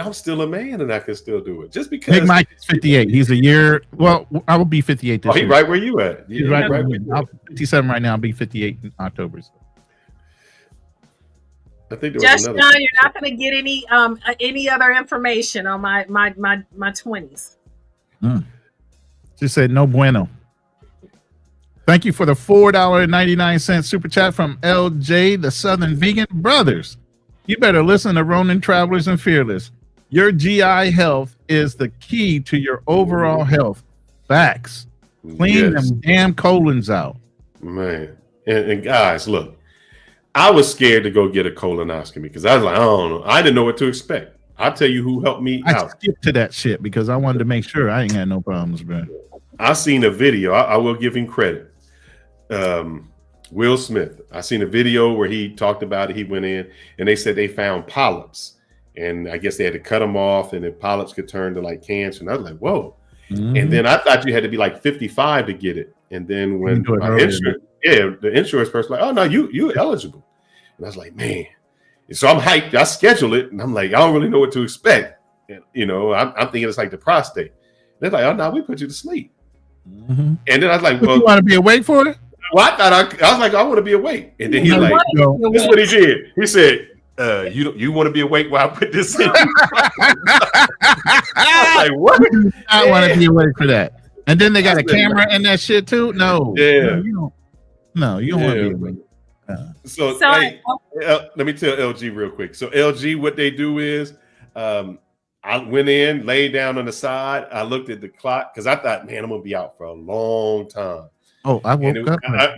I'm still a man and I can still do it. Just because Big Mike is 58. He's a year. Well, I will be 58 this year. He's right where you at. He's right where you at. I'm 57 right now. I'll be 58 in October. So. I think Just John, you're not going to get any other information on my 20s. She said no bueno. Thank you for the $4.99 super chat from LJ, the Southern Vegan Brothers. You better listen to Ronin Travelers and Fearless. Your GI health is the key to your overall health. Facts. Clean them damn colons out. Man. And guys, look, I was scared to go get a colonoscopy because I was like, I don't know. I didn't know what to expect. I'll tell you who helped me out. I skipped to that shit because I wanted to make sure I ain't had no problems, bro. I seen a video. I will give him credit. Will Smith. I seen a video where he talked about it. He went in and they said they found polyps, and I guess they had to cut them off, and the polyps could turn to like cancer. And I was like, whoa. And then I thought you had to be like 55 to get it. And then when the insurance person was like, oh no, you're eligible. And I was like, man. And so I'm hyped. I schedule it, and I'm like, I don't really know what to expect. And, I'm thinking it's like the prostate. They're like, oh no, we put you to sleep. And then I was like, well, you want to be awake for it? Well, I was like, I want to be awake. And then he's like, this is what he did. He said, you want to be awake while I put this in? I was like, what? I want to be awake for that. And then they got a camera in that shit too? No. Yeah. You don't want to be awake. So hey, let me tell LG real quick. So LG, what they do is I went in, laid down on the side. I looked at the clock because I thought, man, I'm going to be out for a long time. Oh, I woke up. I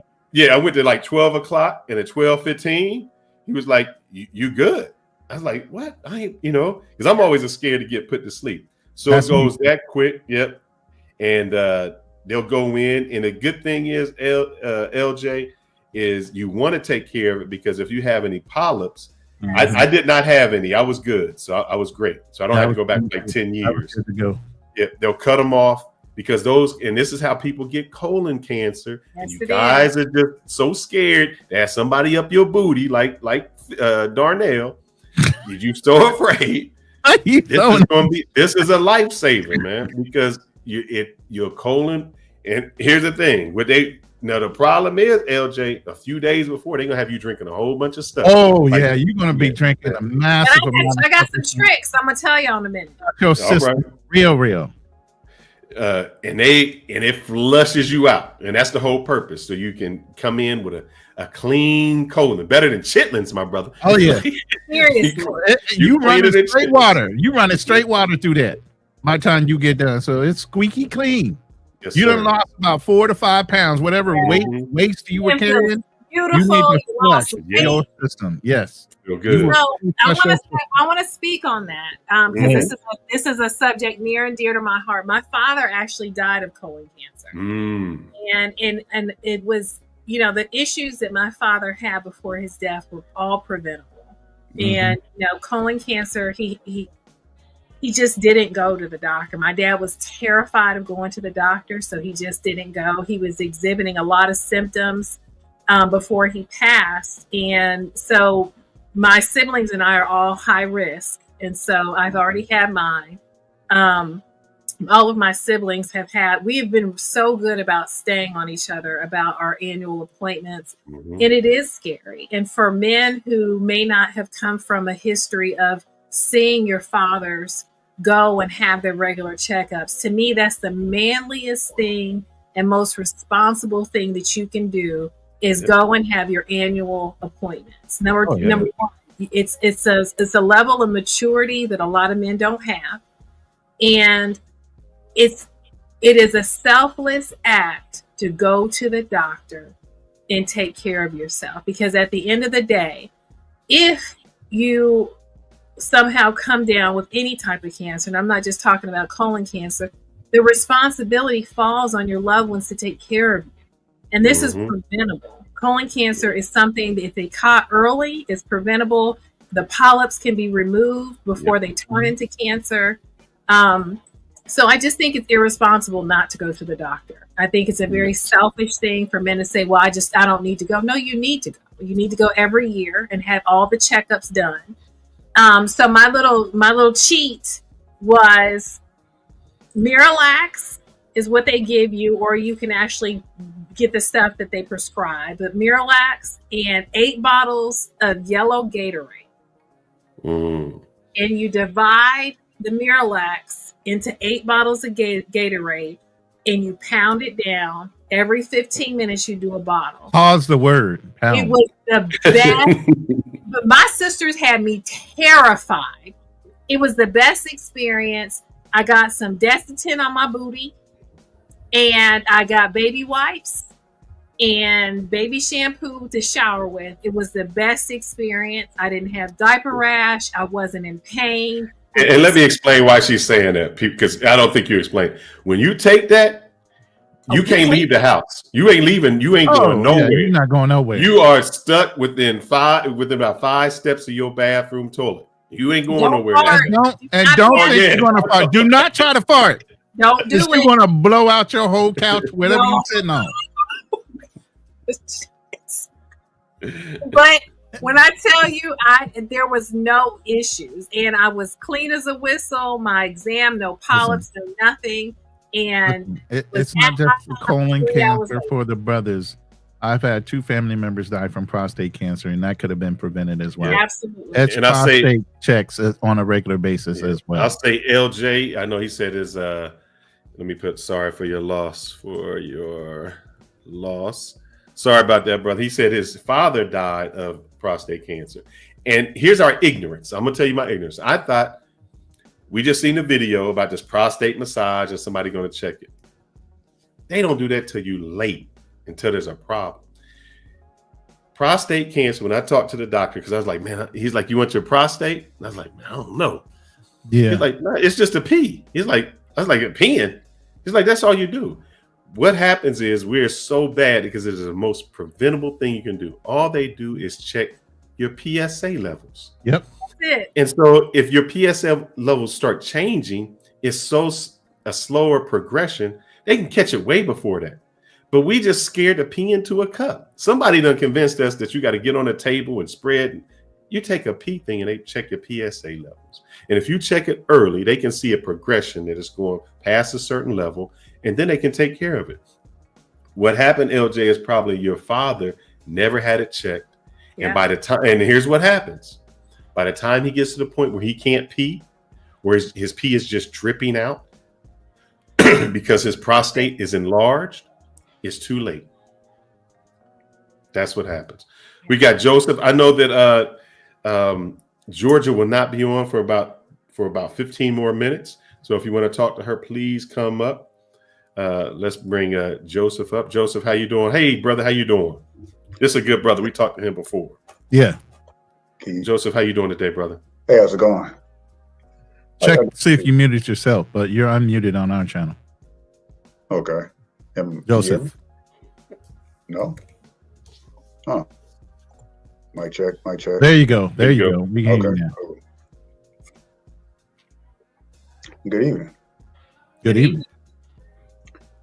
went to like 12 o'clock, and at 12:15, he was like, you good? I was like, what? I ain't, because I'm always scared to get put to sleep. So it goes that quick. Yep. And they'll go in. And the good thing is, LJ, is you want to take care of it, because if you have any polyps, I did not have any. I was good. So I was great. So I don't have to go back like 10 years. Good to go. Yeah, they'll cut them off. Because and this is how people get colon cancer. Yes, you guys are just so scared to have somebody up your booty, like Darnell. You're so afraid. This is a lifesaver, man. Because your colon. And here's the thing: the problem is, LJ, a few days before they're gonna have you drinking a whole bunch of stuff. Oh yeah, you're gonna be drinking a massive amount. I got some tricks. I'm gonna tell you in a minute. Your system, real. And it flushes you out, and that's the whole purpose. So you can come in with a clean colon, better than chitlins, my brother. Oh yeah, seriously. You run it straight water. You run it straight water through that. By the time you get done, so it's squeaky clean. Yes, you done lost about 4 to 5 pounds, whatever waste you were carrying. Beautiful. You need to flush your system. Yes. Feel good. So I want to speak on that because this is a subject near and dear to my heart. My father actually died of colon cancer, and it was the issues that my father had before his death were all preventable. And colon cancer, he just didn't go to the doctor. My dad was terrified of going to the doctor, so he just didn't go. He was exhibiting a lot of symptoms before he passed, and so my siblings and I are all high risk, and so I've already had mine. all of my siblings we have been so good about staying on each other about our annual appointments. And it is scary. And for men who may not have come from a history of seeing your fathers go and have their regular checkups, to me, that's the manliest thing and most responsible thing that you can do is go and have your annual appointments. Number one, it's a level of maturity that a lot of men don't have. And it is a selfless act to go to the doctor and take care of yourself, because at the end of the day, if you somehow come down with any type of cancer, and I'm not just talking about colon cancer, the responsibility falls on your loved ones to take care of you. And this is preventable. Colon cancer is something that if they caught early, is preventable. The polyps can be removed before they turn into cancer. So I just think it's irresponsible not to go to the doctor. I think it's a very selfish thing for men to say, well, I don't need to go. No, you need to go. You need to go every year and have all the checkups done. So my little cheat was Miralax is what they give you, or you can actually get the stuff that they prescribe. But Miralax and 8 bottles of yellow Gatorade. And you divide the Miralax into 8 bottles of Gatorade, and you pound it down. Every 15 minutes, you do a bottle. Pause the word. Pound. It was the best. But my sisters had me terrified. It was the best experience. I got some Desitin on my booty, and I got baby wipes and baby shampoo to shower with. It was the best experience. I didn't have diaper rash. I wasn't in pain. And let me explain why she's saying that, because I don't think you explained. When you take that, you can't leave the house. You ain't leaving. You ain't going nowhere. Yeah, you're not going nowhere. You are stuck within about 5 steps of your bathroom toilet. You ain't going nowhere. Don't think you're going to fart. Do not try to fart. Don't do it. You're going to blow out your whole couch, whatever you're sitting on. But when I tell you, there was no issues, and I was clean as a whistle. My exam, no polyps, no nothing. And it's not just for colon cancer for the brothers. I've had 2 family members die from prostate cancer, and that could have been prevented as well. Absolutely. It's prostate checks on a regular basis as well. I'll say LJ. I know he said his. Let me put sorry for your loss. Sorry about that, brother. He said his father died of prostate cancer. And here's our ignorance. I'm going to tell you my ignorance. I thought we just seen a video about this prostate massage and somebody going to check it. They don't do that till you late, until there's a problem. Prostate cancer, when I talked to the doctor, because I was like, man, he's like, you want your prostate? And I was like, man, I don't know. Yeah. He's like, no, it's just a pee. He's like, I was like, a peeing? He's like, that's all you do. What happens is we're so bad because it is the most preventable thing you can do. All they do is check your PSA levels. Yep. That's it. And so if your PSA levels start changing, it's a slower progression. They can catch it way before that. But we just scared to pee into a cup. Somebody done convinced us that you got to get on a table and spread. You take a pee thing and they check your PSA levels. And if you check it early, they can see a progression that is going past a certain level, and then they can take care of it. What happened, LJ, is probably your father never had it checked. Yeah. And by the time, and here's what happens. By the time he gets to the point where he can't pee, where his pee is just dripping out because his prostate is enlarged, it's too late. That's what happens. We got Joseph. I know that Georgia will not be on for about 15 more minutes. So if you want to talk to her, please come up. Let's bring Joseph up. Joseph, how you doing? Hey, brother, how you doing? This is a good brother. We talked to him before. Yeah. Joseph, how you doing today, brother? Hey, how's it going? Check see if you muted yourself, but you're unmuted on our channel. Okay. Joseph. No? Huh. Mic check. There you go. There you go. We can hear you now. Good evening. Good evening.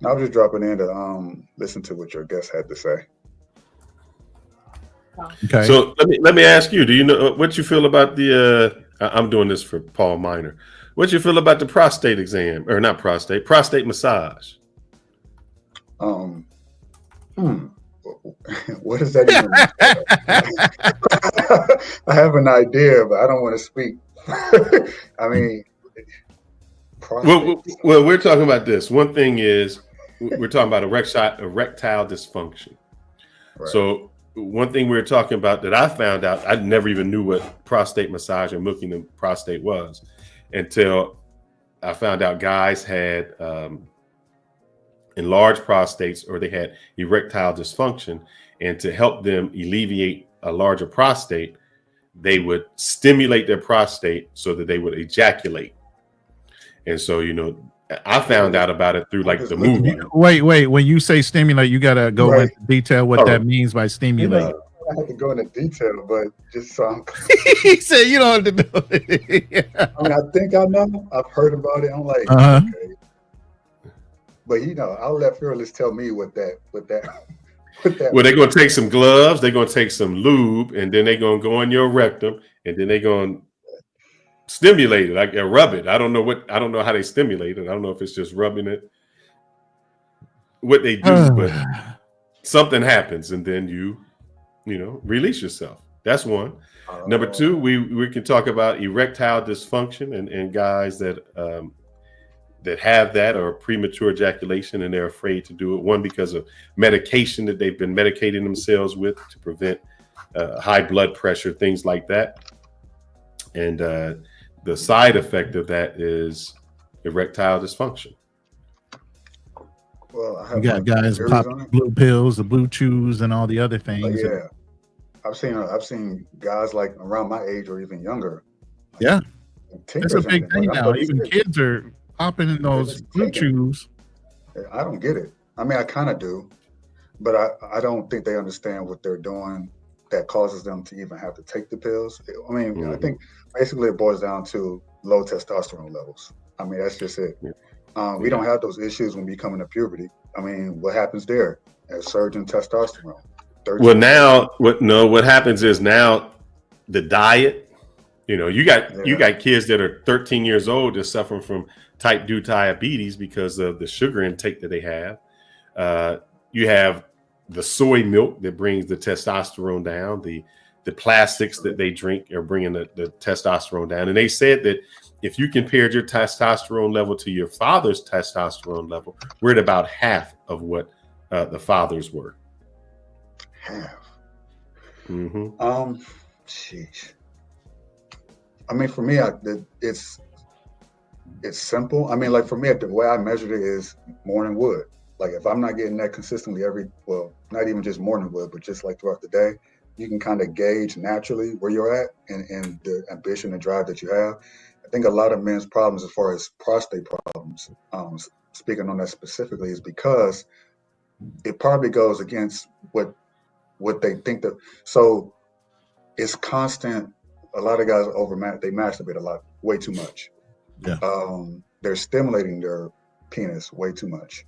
I was just dropping in to listen to what your guest had to say. Okay. So let me ask you, do you know what you feel about the I'm doing this for Paul Minor. What you feel about the prostate exam, or not prostate massage? What does that even mean? I have an idea, but I don't want to speak. I mean, well, we're talking about this. One thing is we're talking about erectile dysfunction. Right. So one thing we were talking about that I found out, I never even knew what prostate massage or milking the prostate was until I found out guys had enlarged prostates, or they had erectile dysfunction, and to help them alleviate a larger prostate, they would stimulate their prostate so that they would ejaculate. And so, I found out about it through like the movie. Wait. When you say stimulate, you got to go into detail what that means by stimulate. I have to go into detail, but just so I'm clear. He said you don't have to know it. I mean, I think I know. I've heard about it. I'm like, okay. But I'll let Fearless tell me what that. Well, they're gonna take some gloves, they're gonna take some lube, and then they're gonna go in your rectum, and then they're gonna stimulate it, like rub it. I don't know how they stimulate it. I don't know if it's just rubbing it. What they do, but something happens, and then you release yourself. That's one. Number two, we can talk about erectile dysfunction and guys that have that, or premature ejaculation, and they're afraid to do it. One, because of medication that they've been medicating themselves with to prevent high blood pressure, things like that. And the side effect of that is erectile dysfunction. Well, you got guys popping blue pills, the blue chews, and all the other things. Yeah, I've seen guys like around my age or even younger. Yeah, that's a big thing now. Even kids are popping in those blue chews. I don't get it. I mean, I kind of do, but I don't think they understand what they're doing that causes them to even have to take the pills. I mean, I think basically it boils down to low testosterone levels. I mean, that's just it. We don't have those issues when we come into puberty. I mean, what happens there? A surge in testosterone. Well, now what happens is now the diet. You got kids that are 13 years old that's suffering from type 2 diabetes because of the sugar intake that they have. You have the soy milk that brings the testosterone down. The plastics that they drink are bringing the testosterone down. And they said that if you compared your testosterone level to your father's testosterone level, we're at about half of what the fathers were. Half. Mm-hmm. Sheesh. I mean, for me, it's simple. I mean, like for me, the way I measured it is morning wood. Like if I'm not getting that consistently not even just morning wood, but just like throughout the day, you can kind of gauge naturally where you're at and the ambition and drive that you have. I think a lot of men's problems as far as prostate problems, speaking on that specifically, is because it probably goes against what they think that. So it's constant. A lot of guys they masturbate a lot, way too much. Yeah. They're stimulating their penis way too much.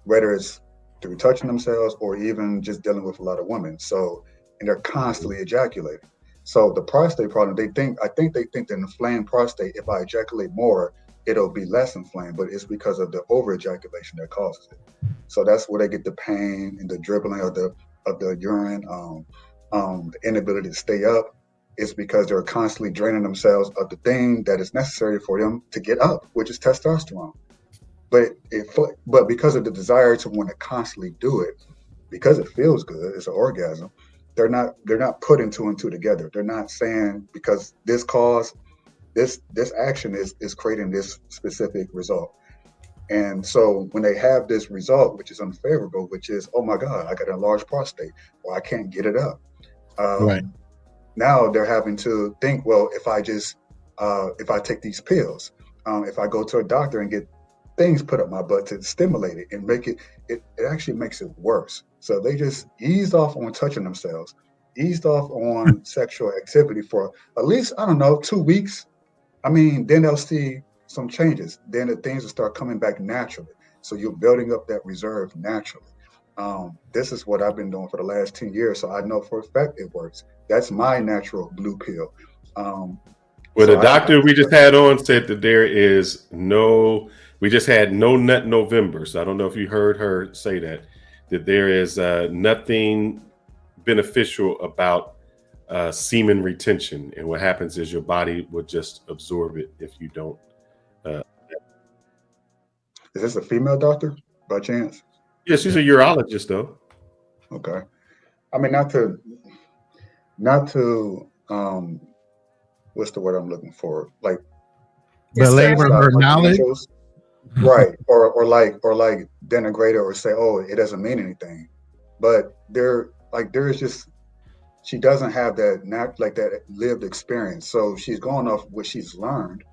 Whether it's through touching themselves or even just dealing with a lot of women. And they're constantly ejaculating. So the prostate problem, I think they think that an inflamed prostate, if I ejaculate more, it'll be less inflamed, but it's because of the over ejaculation that causes it. So that's where they get the pain and the dribbling of the urine, the inability to stay up. It's because they're constantly draining themselves of the thing that is necessary for them to get up, which is testosterone. But because of the desire to want to constantly do it, because it feels good, it's an orgasm, they're not putting two and two together. They're not saying because this action is creating this specific result. And so when they have this result, which is unfavorable, which is, oh my God, I got an enlarged prostate, or I can't get it up. Right. Now they're having to think, well, if I take these pills, if I go to a doctor and get things put up my butt to stimulate it and make it actually makes it worse. So they just eased off on touching themselves, eased off on sexual activity for at least, 2 weeks. I mean, then they'll see some changes. Then the things will start coming back naturally. So you're building up that reserve naturally. This is what I've been doing for the last 10 years. So I know for a fact it works. That's my natural blue pill. Well, So the doctor we just had on said that there is no. We just had no nut November, so I don't know if you heard her say that there is nothing beneficial about semen retention, and what happens is your body will just absorb it if you don't. Is this a female doctor by chance? Yeah, she's a urologist though. Okay. I mean, not to what's the word I'm looking for? Like belabor her knowledge, right? Or like denigrate her or say, oh, it doesn't mean anything. But there is just, she doesn't have that lived experience. So she's going off what she's learned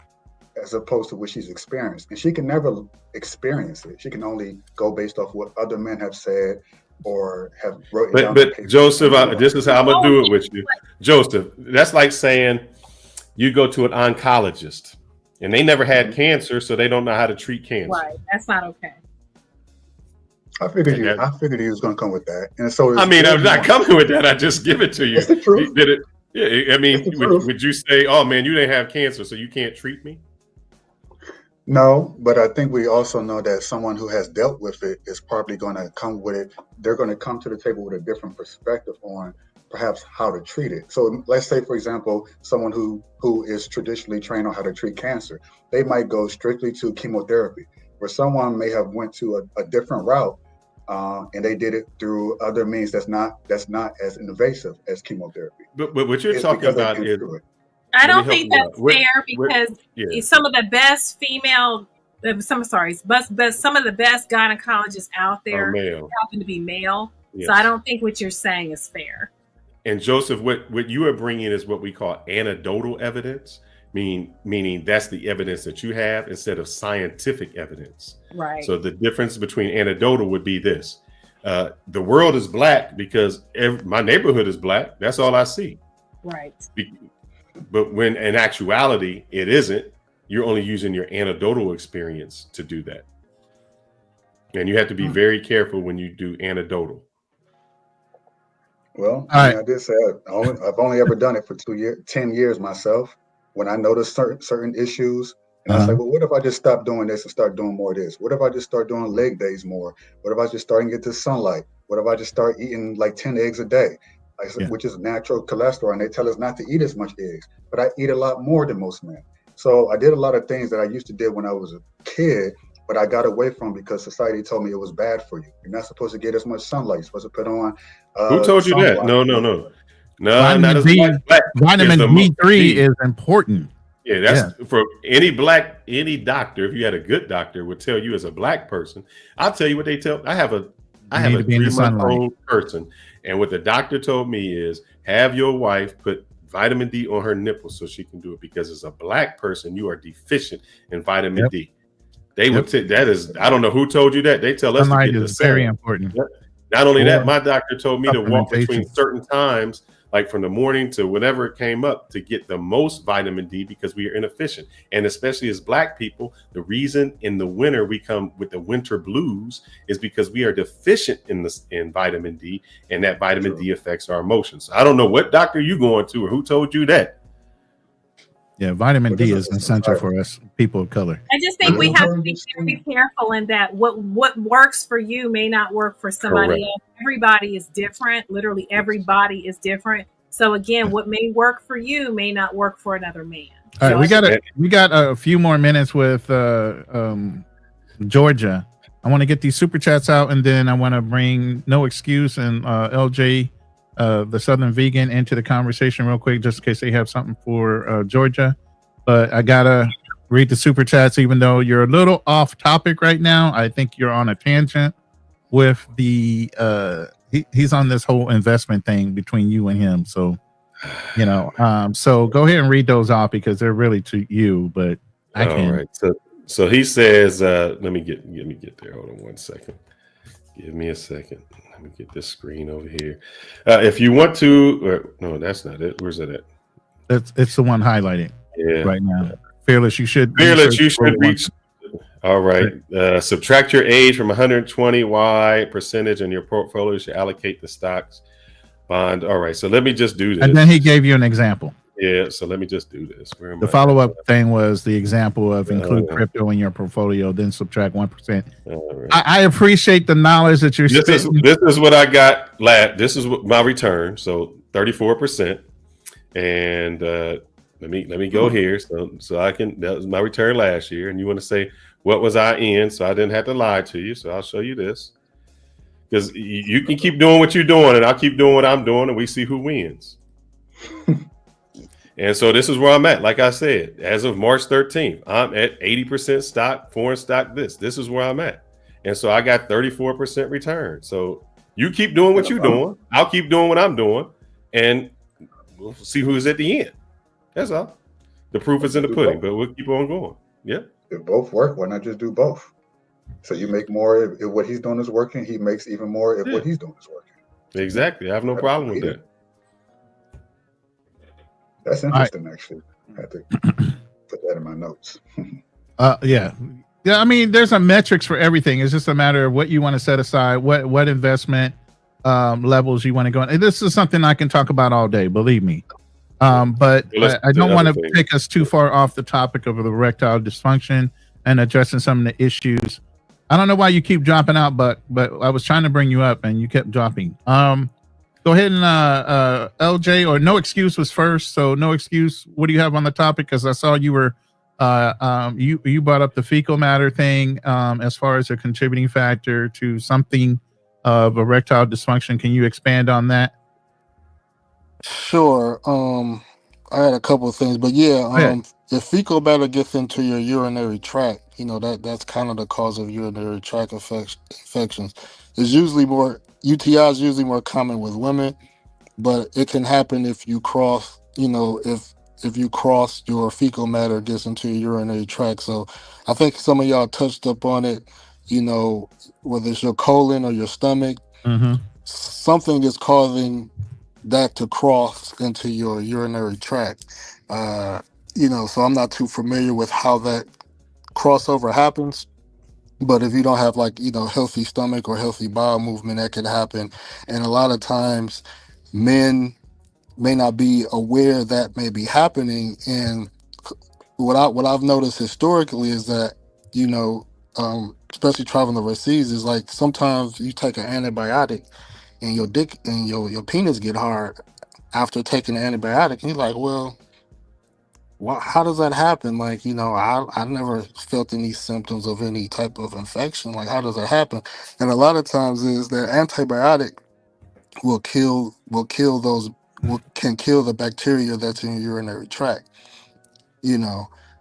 as opposed to what she's experienced. And she can never experience it. She can only go based off what other men have said or have written down. But Joseph, this is how I'm gonna do it with you. Joseph, that's like saying you go to an oncologist and they never had cancer, so they don't know how to treat cancer. Right. That's not okay. I figured he was going to come with that, and so I mean, I'm not coming with that. I just give it to you. It's the truth. Did it? Yeah. I mean, would you say, "Oh man, you didn't have cancer, so you can't treat me"? No, but I think we also know that someone who has dealt with it is probably going to come with it. They're going to come to the table with a different perspective on perhaps how to treat it. So let's say, for example, someone who is traditionally trained on how to treat cancer, they might go strictly to chemotherapy, where someone may have went to a different route. And they did it through other means that's not as invasive as chemotherapy. But what you're talking about is, I don't think that's fair because some of the best female, some of the best gynecologists out there happen to be male. Yes. So I don't think what you're saying is fair. And Joseph, what you are bringing is what we call anecdotal evidence. Meaning that's the evidence that you have instead of scientific evidence. Right. So the difference between anecdotal would be this. The world is black because my neighborhood is black. That's all I see. Right. But when in actuality, it isn't, you're only using your anecdotal experience to do that. And you have to be very careful when you do anecdotal. Well, I did say I've only ever done it for 10 years myself. When I noticed certain issues, and I was like, well, what if I just stop doing this and start doing more of this? What if I just start doing leg days more? What if I just start and get to sunlight? What if I just start eating like 10 eggs a day, which is natural cholesterol? And they tell us not to eat as much eggs, but I eat a lot more than most men. So I did a lot of things that I used to do when I was a kid, but I got away from because society told me it was bad for you. You're not supposed to get as much sunlight. You're supposed to put on. Who told you that? No. Vitamin D3 is important. Yeah, that's for any doctor. If you had a good doctor, would tell you as a black person. I'll tell you what they tell. I have a 3-month-old person, and what the doctor told me is have your wife put vitamin D on her nipples so she can do it, because as a black person, you are deficient in vitamin D. They would say that is. I don't know who told you that. They tell us sunlight to get is very important. Not only that, my doctor told me to walk between certain times, like from the morning to whenever it came up, to get the most vitamin D because we are inefficient. And especially as black people, the reason in the winter we come with the winter blues is because we are deficient in vitamin D, and that vitamin D affects our emotions. I don't know what doctor you going to or who told you that. Yeah, vitamin D is essential for us people of color. I just think we have to be very careful in that what works for you may not work for somebody else. Everybody is different. Literally, everybody is different. So again, what may work for you may not work for another man. All right, we got a few more minutes with Georgia. I want to get these super chats out, and then I want to bring No Excuse and LJ. The Southern Vegan into the conversation real quick, just in case they have something for Georgia. But I gotta read the super chats, even though you're a little off topic right now. I think you're on a tangent with the he's on this whole investment thing between you and him. So so go ahead and read those off because they're really to you, but I can't. All right. So he says, let me get there. Hold on 1 second. Give me a second. Let me get this screen over here. If you want to, no, that's not it. Where's it at? It's the one highlighted right now. Fearless, you should reach. All right. Subtract your age from 120. Y percentage in your portfolio should allocate the stocks, bond. All right. So let me just do this. And then he gave you an example. Yeah, so let me just do this. Where am The I? follow-up thing was the example of include crypto in your portfolio, then subtract 1%. I appreciate the knowledge that you're spitting. This is what I got. This is what my return. So 34%, and let me go here. So I can. That was my return last year, and you want to say what was I in? So I didn't have to lie to you. So I'll show you this, because you can keep doing what you're doing, and I'll keep doing what I'm doing, and we see who wins. And so this is where I'm at. Like I said, as of March 13th, I'm at 80% stock, foreign stock. This is where I'm at. And so I got 34% return. So you keep doing what you're doing. I'll keep doing what I'm doing. And we'll see who's at the end. That's all. The proof is in the pudding, but we'll keep on going. Yeah. If both work, why not just do both? So you make more if what he's doing is working. He makes even more if what he's doing is working. Exactly. I have no problem with that. That's interesting, actually. I have to put that in my notes. Yeah. I mean, there's a metrics for everything. It's just a matter of what you want to set aside, what investment levels you want to go in. And this is something I can talk about all day, believe me. But I don't want to take us too far off the topic of erectile dysfunction and addressing some of the issues. I don't know why you keep dropping out, but I was trying to bring you up and you kept dropping. Go ahead and LJ, or No Excuse was first. So No Excuse, what do you have on the topic? Because I saw you were you brought up the fecal matter thing as far as a contributing factor to something of erectile dysfunction. Can you expand on that? Sure. I had a couple of things, but if fecal matter gets into your urinary tract, that's kind of the cause of urinary tract infections. It's usually UTI is usually more common with women, but it can happen if you cross, if you cross your fecal matter gets into your urinary tract. So I think some of y'all touched up on it, whether it's your colon or your stomach, something is causing that to cross into your urinary tract. So I'm not too familiar with how that crossover happens. But if you don't have healthy stomach or healthy bowel movement, that can happen. And a lot of times men may not be aware that may be happening. And what I've noticed historically is that, especially traveling overseas, is like sometimes you take an antibiotic and your dick and your penis get hard after taking the antibiotic. And you're like, well, how does that happen? I never felt any symptoms of any type of infection. Like, how does that happen? And a lot of times is that antibiotic can kill the bacteria that's in your urinary tract.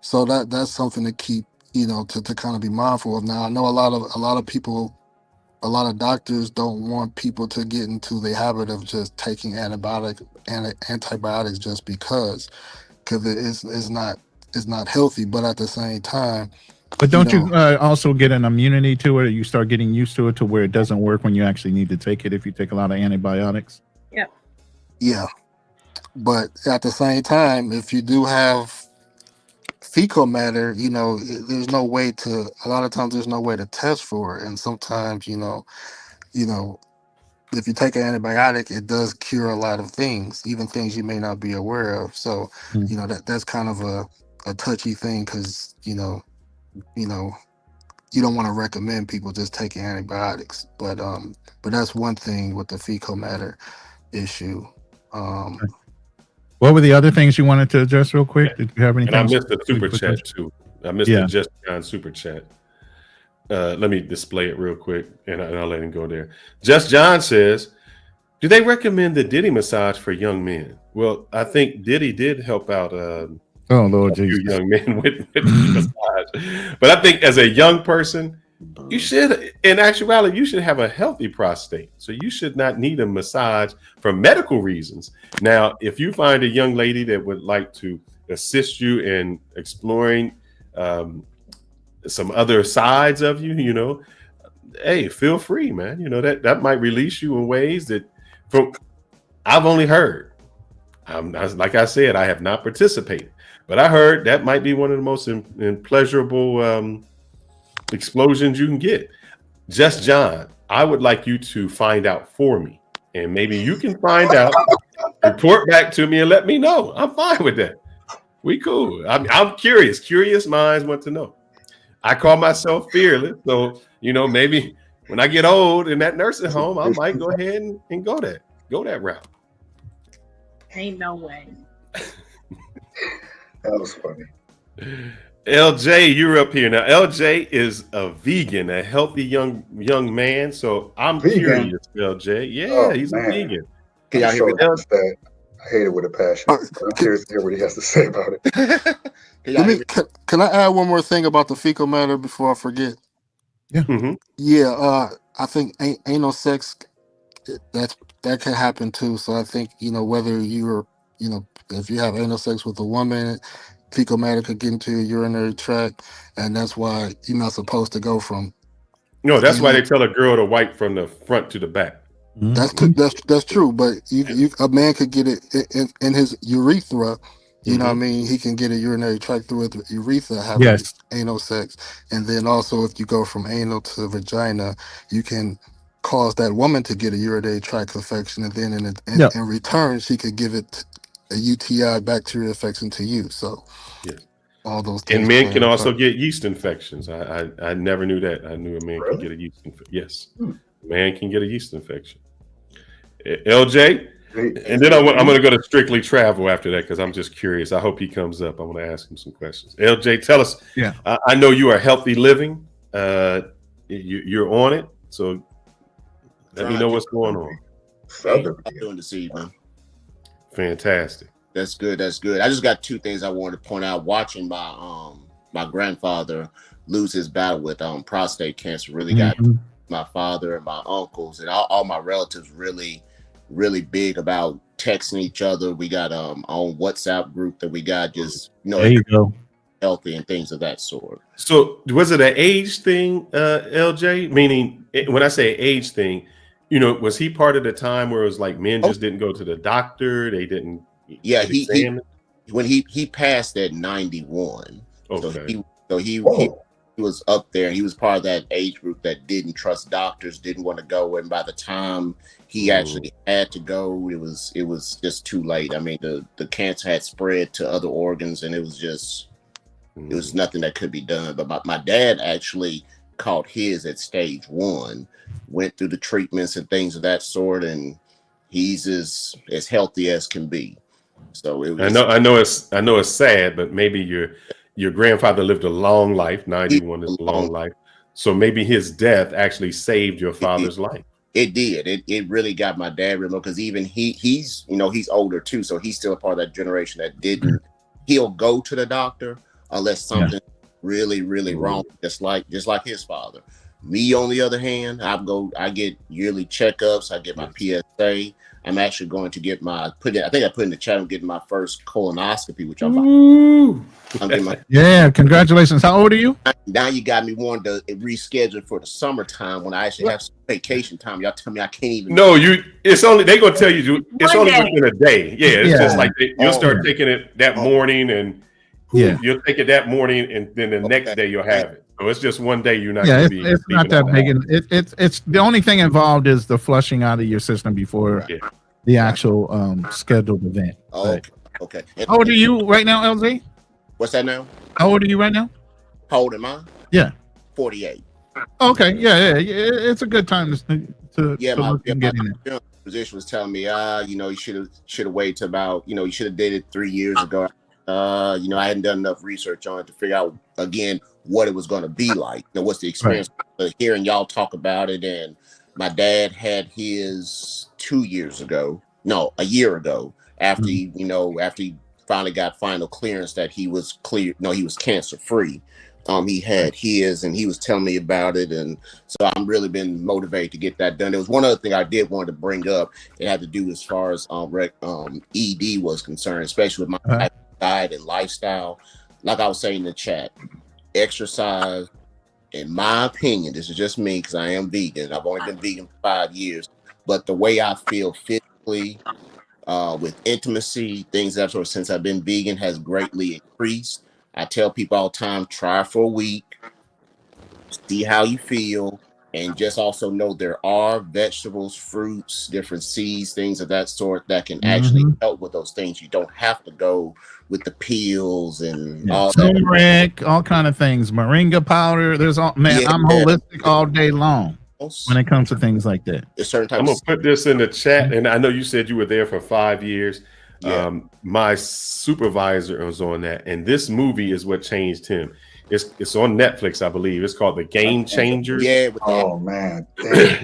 So that's something to keep, to kind of be mindful of. Now I know a lot of people, a lot of doctors don't want people to get into the habit of just taking antibiotics just because it's not healthy. But at the same time, but don't you also get an immunity to it, or you start getting used to it to where it doesn't work when you actually need to take it if you take a lot of antibiotics? Yeah. But at the same time, if you do have fecal matter, there's no way to, a lot of times there's no way to test for it. And sometimes, if you take an antibiotic, it does cure a lot of things, even things you may not be aware of. So, that's kind of a touchy thing, because, you don't want to recommend people just taking antibiotics. But that's one thing with the fecal matter issue. What were the other things you wanted to address real quick? Did you have anything? And I missed the super chat too. I missed the Just John super chat. Let me display it real quick, and I'll let him go there. Just John says, do they recommend the Diddy massage for young men? Well, I think Diddy did help out Lord Jesus, young men with the massage. But I think as a young person, you should, in actuality, you should have a healthy prostate. So you should not need a massage for medical reasons. Now, if you find a young lady that would like to assist you in exploring some other sides of you, hey, feel free, man. That might release you in ways that I've only heard. Like I said, I have not participated, but I heard that might be one of the most pleasurable explosions you can get. Just John, I would like you to find out for me, and maybe you can find out Report back to me and let me know. I'm fine with that. We cool. I'm curious. Curious minds want to know. I call myself fearless. So, maybe when I get old in that nursing home, I might go ahead and go that route. Ain't no way. That was funny. LJ, you're up here now. LJ is a vegan, a healthy young man. So I'm curious, LJ. Yeah, he's a vegan. Can y'all hear me? I hate it with a passion. I'm curious to hear what he has to say about it. Can I add one more thing about the fecal matter before I forget? Yeah. Mm-hmm. Yeah, I think anal sex that can happen too. So I think whether you're if you have anal sex with a woman, fecal matter could get into your urinary tract, and that's why you're not supposed to go from. No, that's why they tell a girl to wipe from the front to the back. That's true, but a man could get it in his urethra. You know what I mean? He can get a urinary tract through his urethra having anal sex, and then also if you go from anal to vagina, you can cause that woman to get a urinary tract infection, and then in return she could give it a UTI bacteria infection to you. So all those things. And men can also get yeast infections. I never knew that. I knew a man could get a yeast infection. Yes, man can get a yeast infection. LJ, and then I'm going to go to strictly travel after that because I'm just curious. I hope he comes up. I want to ask him some questions. LJ, tell us. Yeah, I know you are healthy living. You're on it, so let me know what's going on. How you doing this evening? Fantastic. That's good. That's good. I just got two things I wanted to point out. Watching my grandfather lose his battle with prostate cancer really got my father and my uncles and all my relatives really big about texting each other. We got on WhatsApp group that we got just there you go, healthy and things of that sort. So was it an age thing, LJ? Meaning when I say age thing, was he part of the time where it was like men just didn't go to the doctor? They didn't. Yeah, when he passed at 91. Okay. So he was up there. He was part of that age group that didn't trust doctors, didn't want to go. And by the time he actually had to go, it was just too late. I mean, the cancer had spread to other organs, and it was nothing that could be done. But my dad actually caught his at stage 1, went through the treatments and things of that sort, and he's as healthy as can be. So it was, I know it's sad, but maybe your grandfather lived a long life. 91 is a long life. So maybe his death actually saved your father's life. It did. It really got my dad real, because even he's older too, so he's still a part of that generation that didn't. He'll go to the doctor unless something really wrong, just like his father. Me, on the other hand, I get yearly checkups. I get my PSA. I'm actually going to get I put in the chat, I'm getting my first colonoscopy, which I'm yeah, congratulations. How old are you? Now you got me wanting to reschedule for the summertime when I actually have some vacation time. Y'all tell me I can't even. No, it's only, they're going to tell you, it's only within a day. Yeah, it's just like you'll start taking it that morning, and you'll take it that morning, and then the next day you'll have it. So it's just one day you're not going to be. It's not that big. It's the only thing involved is the flushing out of your system before the actual scheduled event. Okay. How old are you right now, LZ? What's that now? How old are you right now? How old am I? Yeah. 48. Okay. Yeah. It's a good time to my physician was telling me, you should have waited till about, you should have did it 3 years ago. I hadn't done enough research on it to figure out again what it was going to be like. What's the experience? Hearing y'all talk about it, and my dad had his a year ago after he finally got final clearance that he was clear. No, he was cancer free. He had his, and he was telling me about it, and so I'm really been motivated to get that done. There was one other thing I did want to bring up. It had to do as far as ED was concerned, especially with my diet and lifestyle. Like I was saying in the chat, exercise, in my opinion, this is just me because I am vegan. I've only been vegan for 5 years, but the way I feel physically, with intimacy, things that sort of, since I've been vegan has greatly increased. I tell people all the time, try for a week, see how you feel, And just also know there are vegetables, fruits, different seeds, things of that sort that can actually help with those things. You don't have to go with the pills and all that. Turmeric, all kind of things. Moringa powder. There's all man. I'm holistic all day long when it comes to things like that. I'm gonna put this in the chat, and I know you said you were there for 5 years. My supervisor was on that, and this movie is what changed him. It's on Netflix, I believe. It's called The Game Changers. Yeah. Oh man.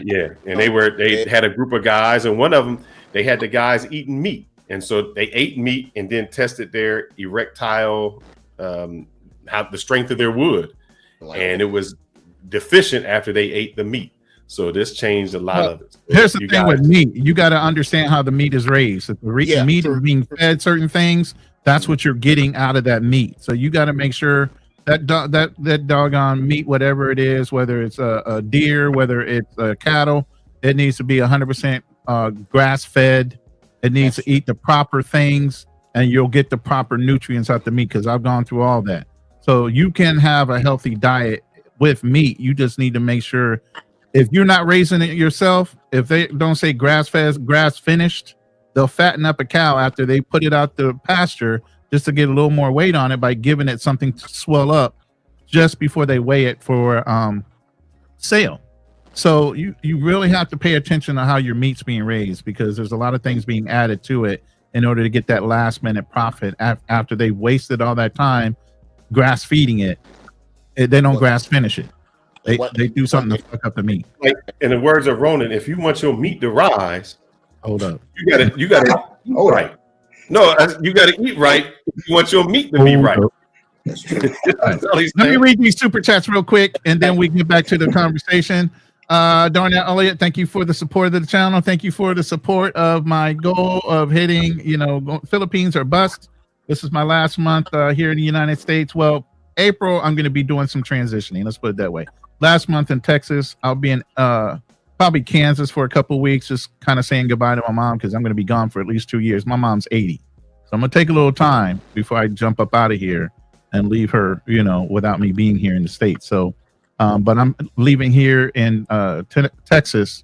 Yeah, and they had a group of guys, and one of them, they had the guys eating meat, and so they ate meat and then tested their erectile, how the strength of their wood, and it was deficient after they ate the meat. So this changed a lot of it. Here's the thing with meat: you got to understand how the meat is raised. If the meat is being fed certain things, that's what you're getting out of that meat. So you got to make sure that doggone meat, whatever it is, whether it's a deer, whether it's cattle, it needs to be 100% grass fed. It needs to eat the proper things, and you'll get the proper nutrients out the meat. Because I've gone through all that. So you can have a healthy diet with meat. You just need to make sure, if you're not raising it yourself, if they don't say grass fed, grass finished, they'll fatten up a cow after they put it out the pasture, just to get a little more weight on it by giving it something to swell up just before they weigh it for sale. So you really have to pay attention to how your meat's being raised, because there's a lot of things being added to it in order to get that last minute profit after they wasted all that time grass feeding it. They don't grass finish it. They do something to fuck up the meat. Like, in the words of Ronan, if you want your meat to rise, hold up. You gotta eat right. No, you gotta eat right if you want your meat to be right. That's true. Let me read these super chats real quick, and then we get back to the conversation. Darnell Elliott, thank you for the support of the channel. Thank you for the support of my goal of hitting, Philippines or bust. This is my last month here in the United States. Well, April, I'm going to be doing some transitioning. Let's put it that way. Last month in Texas, I'll be in probably Kansas for a couple of weeks, just kind of saying goodbye to my mom, because I'm going to be gone for at least 2 years. My mom's 80. So I'm going to take a little time before I jump up out of here and leave her, without me being here in the States. So, but I'm leaving here in Texas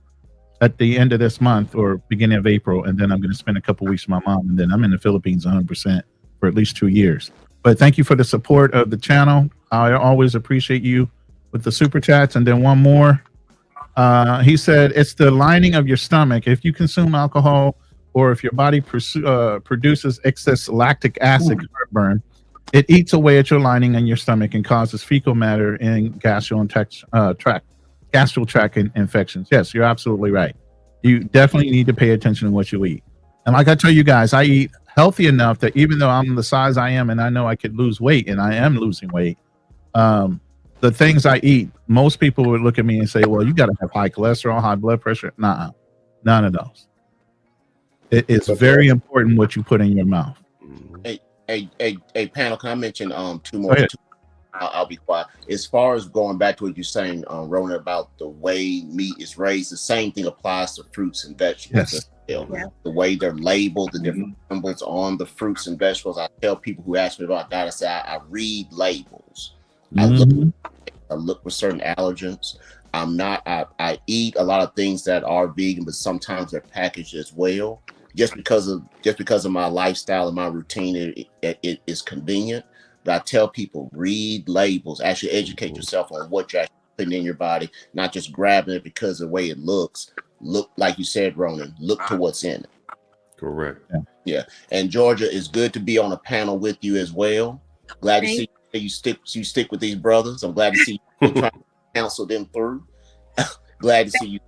at the end of this month or beginning of April. And then I'm going to spend a couple of weeks with my mom. And then I'm in the Philippines 100% for at least 2 years. But thank you for the support of the channel. I always appreciate you with the super chats. And then one more. He said, it's the lining of your stomach. If you consume alcohol, or if your body produces excess lactic acid, heartburn, it eats away at your lining in your stomach and causes fecal matter and gastral tract infections. Yes, you're absolutely right. You definitely need to pay attention to what you eat. And like I tell you guys, I eat healthy enough that even though I'm the size I am, and I know I could lose weight, and I am losing weight, the things I eat, most people would look at me and say, well, you got to have high cholesterol, high blood pressure. Nah, none of those. It's very important what you put in your mouth. Hey, panel, can I mention two more? I'll be quiet. As far as going back to what you're saying, Rona, about the way meat is raised, the same thing applies to fruits and vegetables. Yes. The way they're labeled, the different symbols on the fruits and vegetables. I tell people who ask me about that, I say I read labels. I look for certain allergens. I eat a lot of things that are vegan, but sometimes they're packaged as well. Just because of my lifestyle and my routine, it is convenient. But I tell people, read labels, actually educate yourself on what you're actually putting in your body, not just grabbing it because of the way it looks. Look, like you said, Ronan, look to what's in it. Correct. Yeah. And Georgia, is good to be on a panel with you as well. Glad to see you stick with these brothers. I'm glad to see you trying to counsel them through. Glad to see you.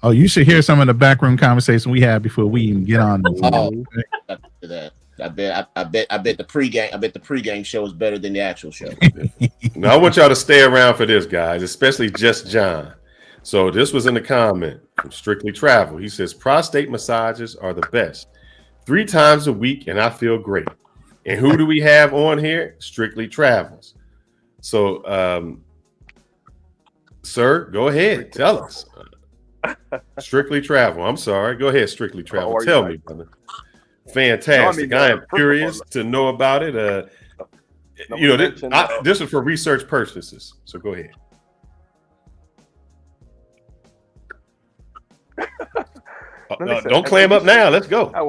Oh, you should hear some of the backroom conversation we had before we even get on. That. I bet the pregame show is better than the actual show. Now I want y'all to stay around for this, guys, especially Just John. So this was in the comment from Strictly Travel. He says prostate massages are the best. 3 times a week, and I feel great. And who do we have on here? Strictly Travels. So, sir, go ahead, tell us. Strictly Travel. I'm sorry. Go ahead, Strictly Travel. Tell me, brother. Fantastic. I am curious to know about it. This is for research purposes. So go ahead. don't clam up now. Let's go. I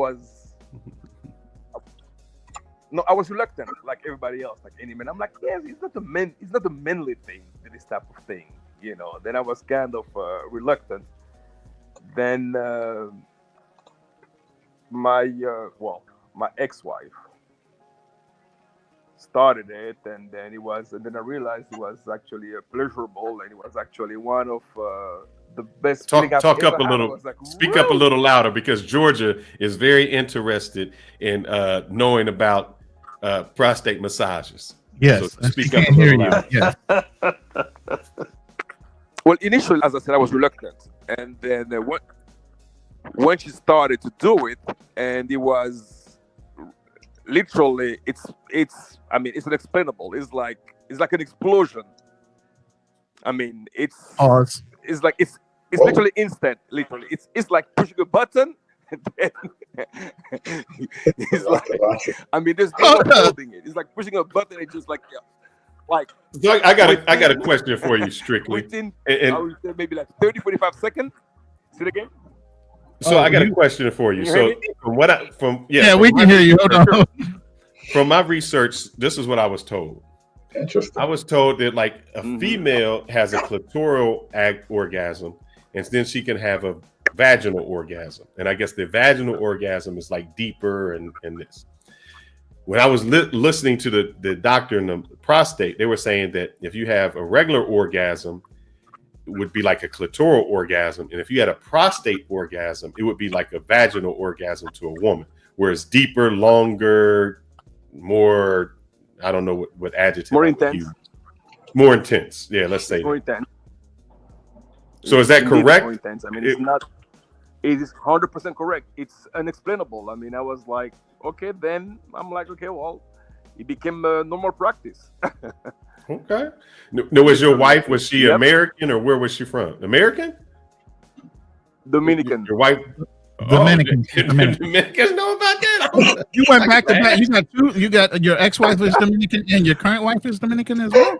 was reluctant, like everybody else, like any man. I'm like, yes, it's not a manly thing, this type of thing, you know. Then I was kind of reluctant. Then my ex-wife started it, and then I realized it was actually pleasurable, and it was actually one of the best. Talk up a little. Like, speak up a little louder, because Georgia is very interested in knowing about prostate massages. Yes, so speak up a little louder. Yes. Well, initially, as I said, I was reluctant, and then when she started to do it, and it was literally, it's unexplainable. It's like an explosion. I mean, it's literally instant. Literally, it's like pushing a button. And then it's like, I mean, there's no holding it. It's like pushing a button. It's just like. So I got a question for you, strictly. Within, I would say maybe like 30, 45 seconds. Say it again. So I got a question for you. So we can hear you. Hold on. From my research, this is what I was told. Interesting. I was told that like a female has a clitoral orgasm, and then she can have a vaginal orgasm. And I guess the vaginal orgasm is like deeper and this. When I was listening to the doctor in the prostate, they were saying that if you have a regular orgasm, it would be like a clitoral orgasm. And if you had a prostate orgasm, it would be like a vaginal orgasm to a woman, where it's deeper, longer, more, I don't know what adjective. More intense. More intense. Yeah, let's say more that. Intense. So is that correct? More intense. I mean, it is 100% correct. It's unexplainable. I mean, I was like, okay, then I'm like, okay, well, it became a normal practice. Okay. No, was your wife, was she American, or where was she from? American? Dominican. Your wife? Dominican. Dominicans know about that. You went back to back. You got two. You got your ex-wife is Dominican, and your current wife is Dominican as well.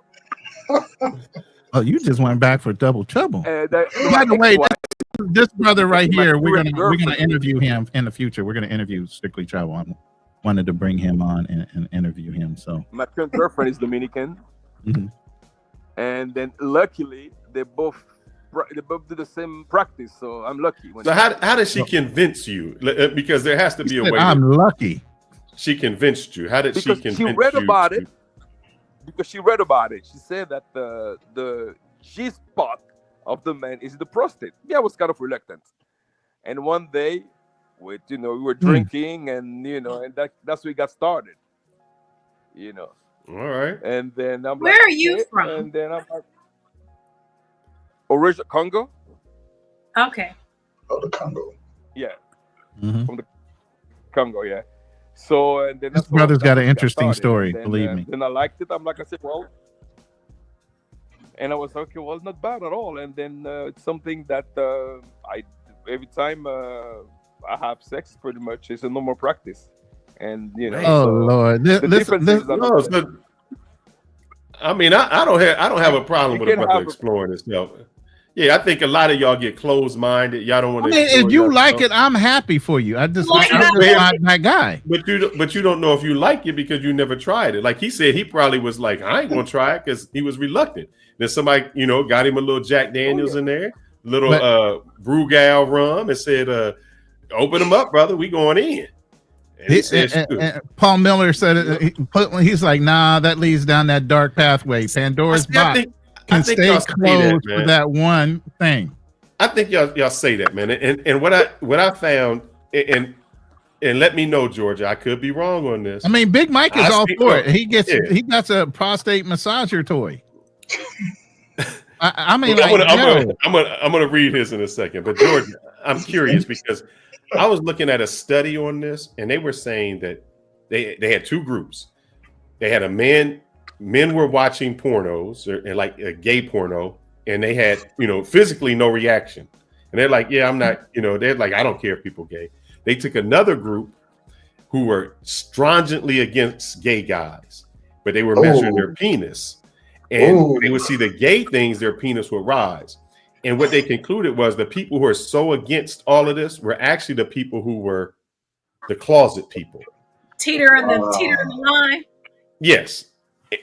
Oh, you just went back for double trouble. By the way, this brother right here, we're gonna interview him in the future. We're gonna interview Strictly Travel. I wanted to bring him on and interview him. So my current girlfriend is Dominican, and then luckily they both do the same practice. So I'm lucky. So how does she convince you? Because there has to be a way. I'm lucky. She convinced you. How did she convince you? She read about it. Because she read about it. She said that the G spot of the man is the prostate. Yeah, I was kind of reluctant. And one day, we were drinking, and and that's where we got started. All right. And then I'm where like, are you from? And then I'm like, original Congo. Okay. Oh, the Congo. Yeah. From the Congo, yeah. So and then this brother's got an interesting story, believe me. Then I liked it. I'm like, I said, well, and I was okay. Well, not bad at all. And then it's something that I every time I have sex, pretty much it's a normal practice. And oh Lord, I mean, I don't have a problem with a brother exploring himself. Yeah, I think a lot of y'all get closed-minded. Y'all don't want to. I mean, if you like it, I'm happy for you. I'm just that guy. But you don't know if you like it because you never tried it. Like he said, he probably was like, I ain't gonna try it because he was reluctant. Then somebody, got him a little Jack Daniels in there, little Brugal rum, and said, "Open them up, brother. We going in." And Paul Miller said he's like, nah, that leads down that dark pathway. Pandora's box can stay closed for that one thing. I think y'all say that, man. And what I found, and let me know, Georgia, I could be wrong on this. I mean, Big Mike is all for it. He got a prostate massager toy. I'm gonna read his in a second, but Georgia, I'm curious because I was looking at a study on this, and they were saying that they had two groups. They had men were watching pornos and like a gay porno, and they had physically no reaction, and they're like, yeah, I'm not, they're like, I don't care if people gay. They took another group who were stringently against gay guys, but they were measuring their penis, and they would see the gay things, their penis would rise. And what they concluded was the people who are so against all of this were actually the people who were the closet people. Teeter in the line. Yes.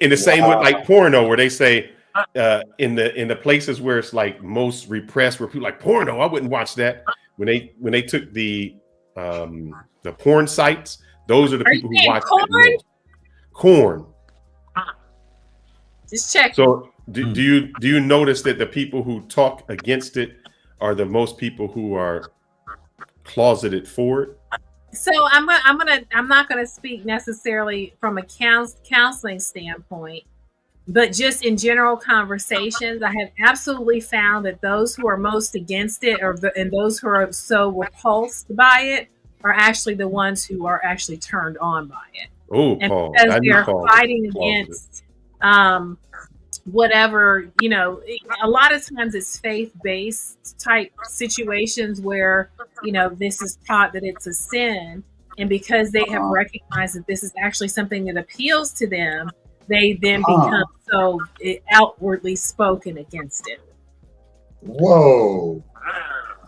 In the same with like porno, where they say in the places where it's like most repressed, where people like porno, I wouldn't watch that. When they took the porn sites, those are the people who watch it. Corn. Just check. So do you notice that the people who talk against it are the most people who are closeted for it? So I'm not gonna speak necessarily from a counseling standpoint, but just in general conversations, I have absolutely found that those who are most against it, and those who are so repulsed by it, are actually the ones who are actually turned on by it. Oh, Paul, because they're fighting against whatever, a lot of times it's faith-based type situations where, this is taught that it's a sin. And because they have recognized that this is actually something that appeals to them, they then become so outwardly spoken against it. Whoa.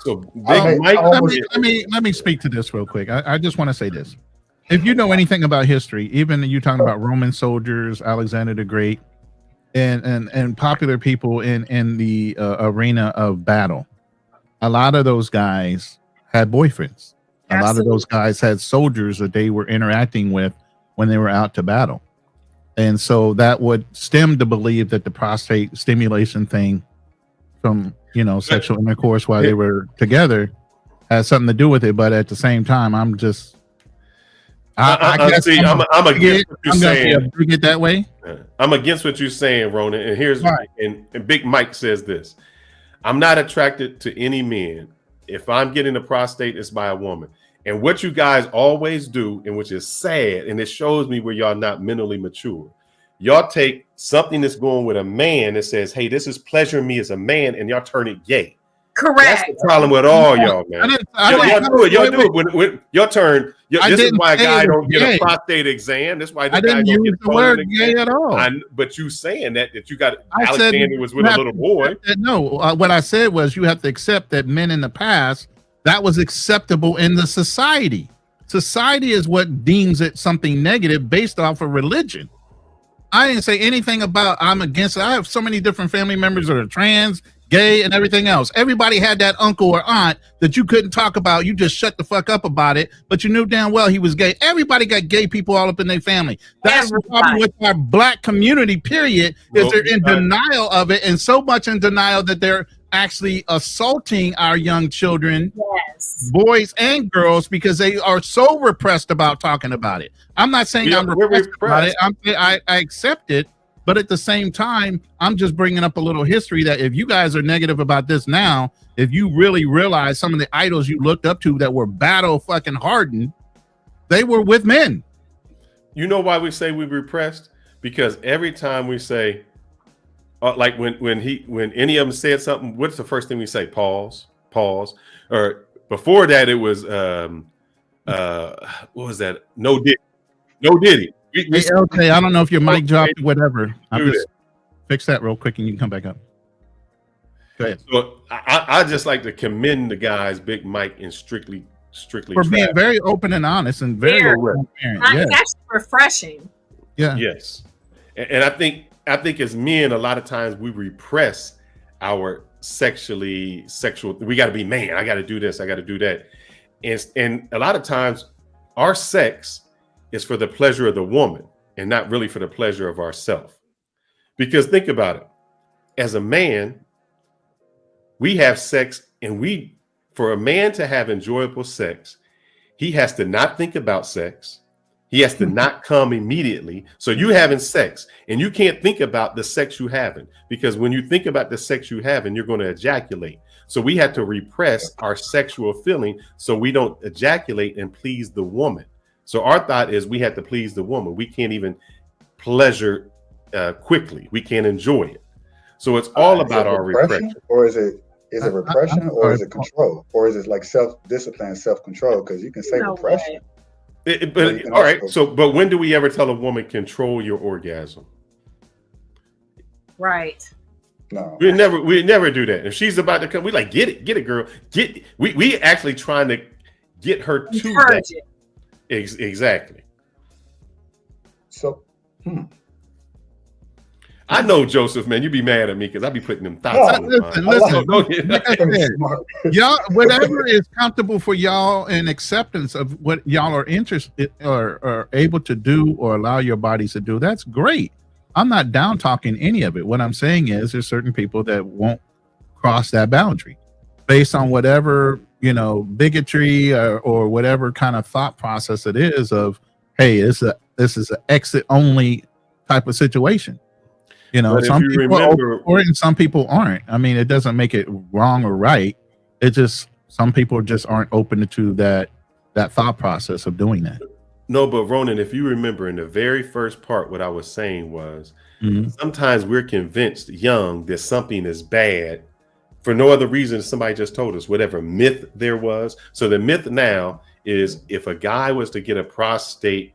So let me speak to this real quick. I just want to say this. If you know anything about history, even you talking about Roman soldiers, Alexander the Great, and popular people in the arena of battle, a lot of those guys had boyfriends. A lot of those guys had soldiers that they were interacting with when they were out to battle. And so that would stem to believe that the prostate stimulation thing from, sexual intercourse while they were together has something to do with it. But at the same time, I'm just, I guess I'm against what you're saying. Bring it that way. I'm against what you're saying, Ronan. And here's and Big Mike says this: I'm not attracted to any men. If I'm getting a prostate, it's by a woman. And what you guys always do, and which is sad, and it shows me where y'all not mentally mature. Y'all take something that's going with a man that says, "Hey, this is pleasuring me as a man," and y'all turn it gay. Correct. That's the problem with all y'all, man. Y'all do it. When your turn. This is why a guy don't get a prostate exam. That's why this guy don't get the word gay at all. But you saying that you got Alexander was with a little boy. No, what I said was you have to accept that men in the past, that was acceptable in the society. Society is what deems it something negative based off of religion. I didn't say anything about I'm against it. I have so many different family members that are trans, gay, and everything else. Everybody had that uncle or aunt that you couldn't talk about. You just shut the fuck up about it, but you knew damn well he was gay. Everybody got gay people all up in their family. That's the problem with our black community, period, is they're in denial of it, and so much in denial that they're actually assaulting our young children, boys and girls, because they are so repressed about talking about it. I'm not saying I'm repressed about it. I accept it. But at the same time, I'm just bringing up a little history that if you guys are negative about this now, if you really realize some of the idols you looked up to that were battle fucking hardened, they were with men. You know why we say we repressed? Because every time we say, like when any of them said something, what's the first thing we say? Pause. Or before that, it was what was that? No Diddy. Hey, LJ, I don't know if your mic dropped or whatever. I'll just fix that real quick and you can come back up. Go ahead. So I just like to commend the guys, Big Mike and Strictly for being very open and honest and very transparent. It's actually refreshing. Yeah. Yes. And I think as men, a lot of times we repress our sexual. We got to be man. I got to do this. I got to do that. And a lot of times our sex is for the pleasure of the woman and not really for the pleasure of ourselves. Because think about it. As a man, we have sex, and for a man to have enjoyable sex, he has to not think about sex. He has to not come immediately. So you having sex and you can't think about the sex you having, because when you think about the sex you having, you're going to ejaculate. So we have to repress our sexual feeling so we don't ejaculate and please the woman. So our thought is we have to please the woman. We can't even pleasure quickly. We can't enjoy it. So it's all about our repression. Or is it repression or is it control? Or is it like self-discipline, self-control? Because you can say repression. All right. But when do we ever tell a woman control your orgasm? Right. No. We never do that. If she's about to come, we like, get it, girl. We actually trying to get her to that. Encourage it. Exactly. So, I know, Joseph, man, you be mad at me because I be putting them thoughts. Listen. Like I said, y'all, whatever is comfortable for y'all and acceptance of what y'all are interested or able to do or allow your bodies to do, that's great. I'm not down talking any of it. What I'm saying is there's certain people that won't cross that boundary based on whatever, bigotry or whatever kind of thought process it is of, hey, this is an exit only type of situation. Some people are open for it and some people aren't. I mean, it doesn't make it wrong or right. It just, some people just aren't open to that thought process of doing that. No, but Ronan, if you remember in the very first part, what I was saying was sometimes we're convinced young that something is bad for no other reason. Somebody just told us whatever myth there was. So the myth now is if a guy was to get a prostate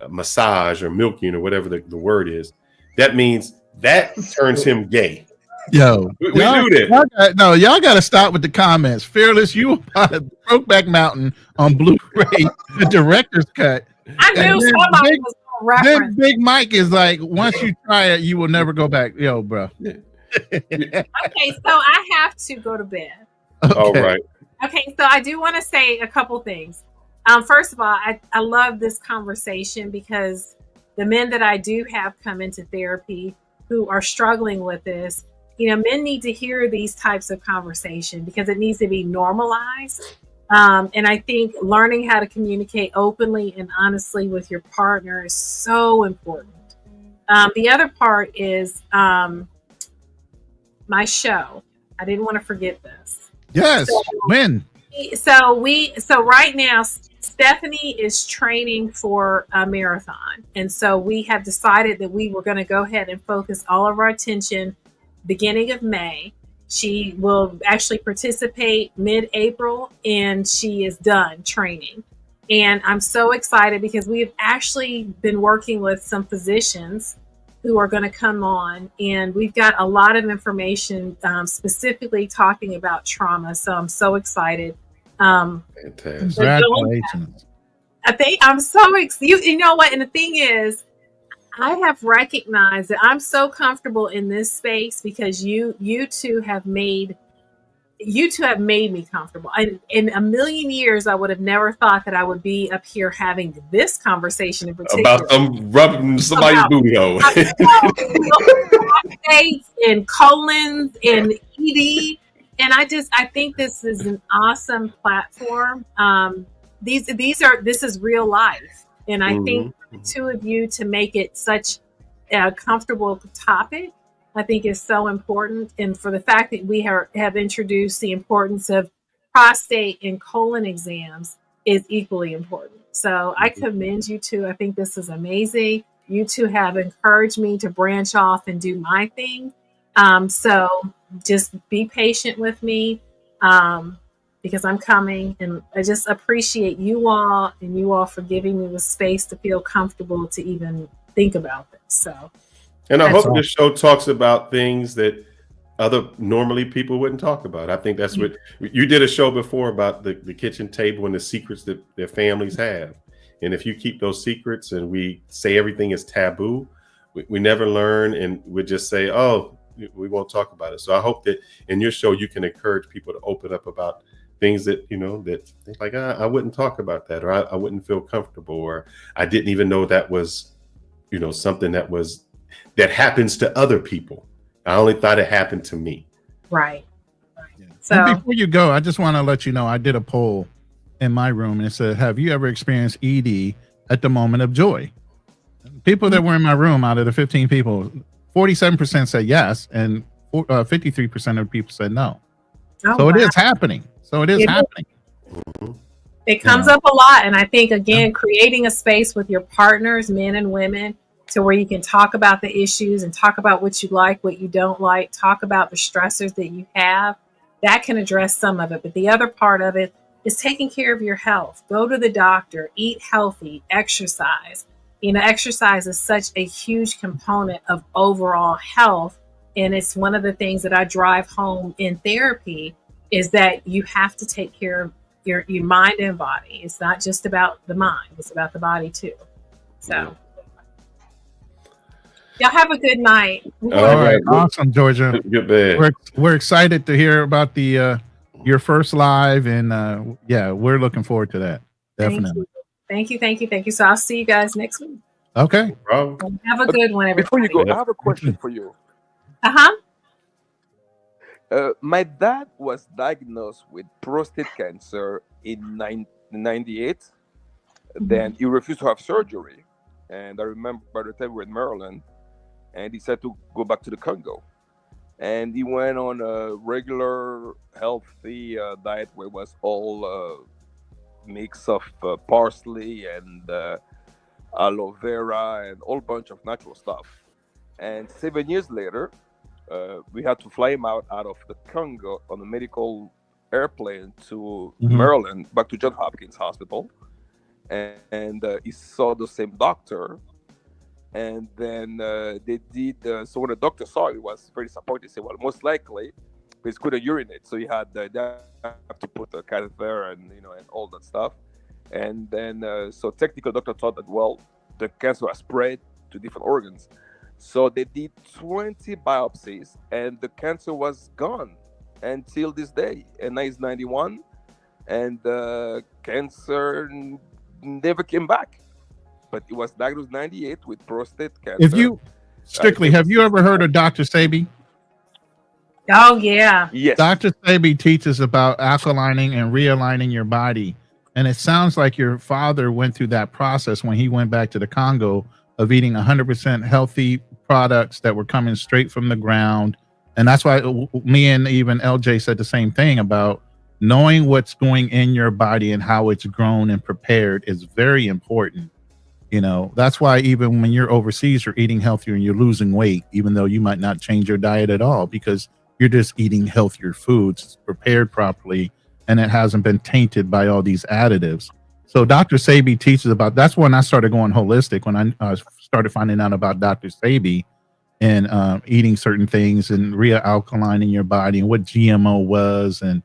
massage or milking or whatever the word is, that means that turns him gay. Yo, we do that. Y'all got to stop with the comments. Fearless, you about Brokeback Mountain on Blu-ray, the director's cut. I knew somebody was going to reference. Then Big Mike is like, once you try it, you will never go back. Yo, bro. Okay, so I have to go to bed. Okay. All right. Okay, so I do want to say a couple things. First of all, I love this conversation because the men that I do have come into therapy who are struggling with this, men need to hear these types of conversation because it needs to be normalized. And I think learning how to communicate openly and honestly with your partner is so important. The other part is my show. I didn't want to forget this. Yes. When? So right now, Stephanie is training for a marathon. And so we have decided that we were going to go ahead and focus all of our attention beginning of May. She will actually participate mid-April and she is done training. And I'm so excited because we've actually been working with some physicians who are going to come on, and we've got a lot of information specifically talking about trauma. So I'm so excited. Fantastic. Congratulations. I'm so excited. You know what? And the thing is, I have recognized that I'm so comfortable in this space because you two have made me comfortable. In a million years, I would have never thought that I would be up here having this conversation in particular about rubbing somebody's booty hole. And colons and ED. And I think this is an awesome platform. This is real life. And I think for the two of you to make it such a comfortable topic, I think is so important. And for the fact that we have introduced the importance of prostate and colon exams is equally important. So I commend you two. I think this is amazing. You two have encouraged me to branch off and do my thing. So just be patient with me because I'm coming, and I just appreciate you all and you all for giving me the space to feel comfortable to even think about this. So, and I hope this show talks about things that other normally people wouldn't talk about. I think that's what you did a show before about the kitchen table and the secrets that their families have. And if you keep those secrets and we say everything is taboo, we never learn, and we just say, oh, we won't talk about it. So I hope that in your show, you can encourage people to open up about things that, that like, I wouldn't talk about that, or I wouldn't feel comfortable, or I didn't even know that was, something that happens to other people. I only thought it happened to me. Right. So and before you go, I just want to let you know, I did a poll in my room and it said, have you ever experienced ED at the moment of joy? People that were in my room, out of the 15 people, 47% said yes, and 53% of people said no. Oh, so it is happening. So it is happening. It comes up a lot. And I think, again, creating a space with your partners, men and women, to where you can talk about the issues and talk about what you like, what you don't like, talk about the stressors that you have, that can address some of it. But the other part of it is taking care of your health. Go to the doctor, eat healthy, exercise. Exercise is such a huge component of overall health And it's one of the things that I drive home in therapy is that you have to take care of your mind and body. It's not just about the mind, it's about the body too. So y'all have a good night. All right, awesome, Georgia. Good day. We're excited to hear about the your first live, and yeah, we're looking forward to that. Definitely. Thank you. So I'll see you guys next week. Okay. Have a good one, everybody. Before you go, I have a question for you. My dad was diagnosed with prostate cancer in 1998. Then he refused to have surgery. And I remember by the time we were in Maryland, and he said to go back to the Congo. And he went on a regular, healthy diet where it was all mix of parsley and aloe vera and a whole bunch of natural stuff. And 7 years later, we had to fly him out of the Congo on a medical airplane to Maryland, back to Johns Hopkins Hospital. And he saw the same doctor. And then they did, so when the doctor saw it, he was very disappointed. He said, well, most likely, he couldn't urinate. So he had they have to put a catheter and, and all that stuff. And then, so technical doctor thought that, well, the cancer was spread to different organs. So they did 20 biopsies and the cancer was gone until this day. And now he's 91 and the cancer never came back. But it was diagnosed 98 with prostate cancer. If you, strictly, have you ever heard of Dr. Sabi? Oh, yeah. Yes. Dr. Sabi teaches about alkalining and realigning your body. And it sounds like your father went through that process when he went back to the Congo of eating 100% healthy products that were coming straight from the ground. And that's why me and even LJ said the same thing about knowing what's going in your body and how it's grown and prepared is very important. That's why even when you're overseas, you're eating healthier and you're losing weight, even though you might not change your diet at all, because you're just eating healthier foods. It's prepared properly and it hasn't been tainted by all these additives. So Dr. Sabi teaches about, that's when I started going holistic, when I started finding out about Dr. Sabi and eating certain things and realkalining your body and what GMO was. And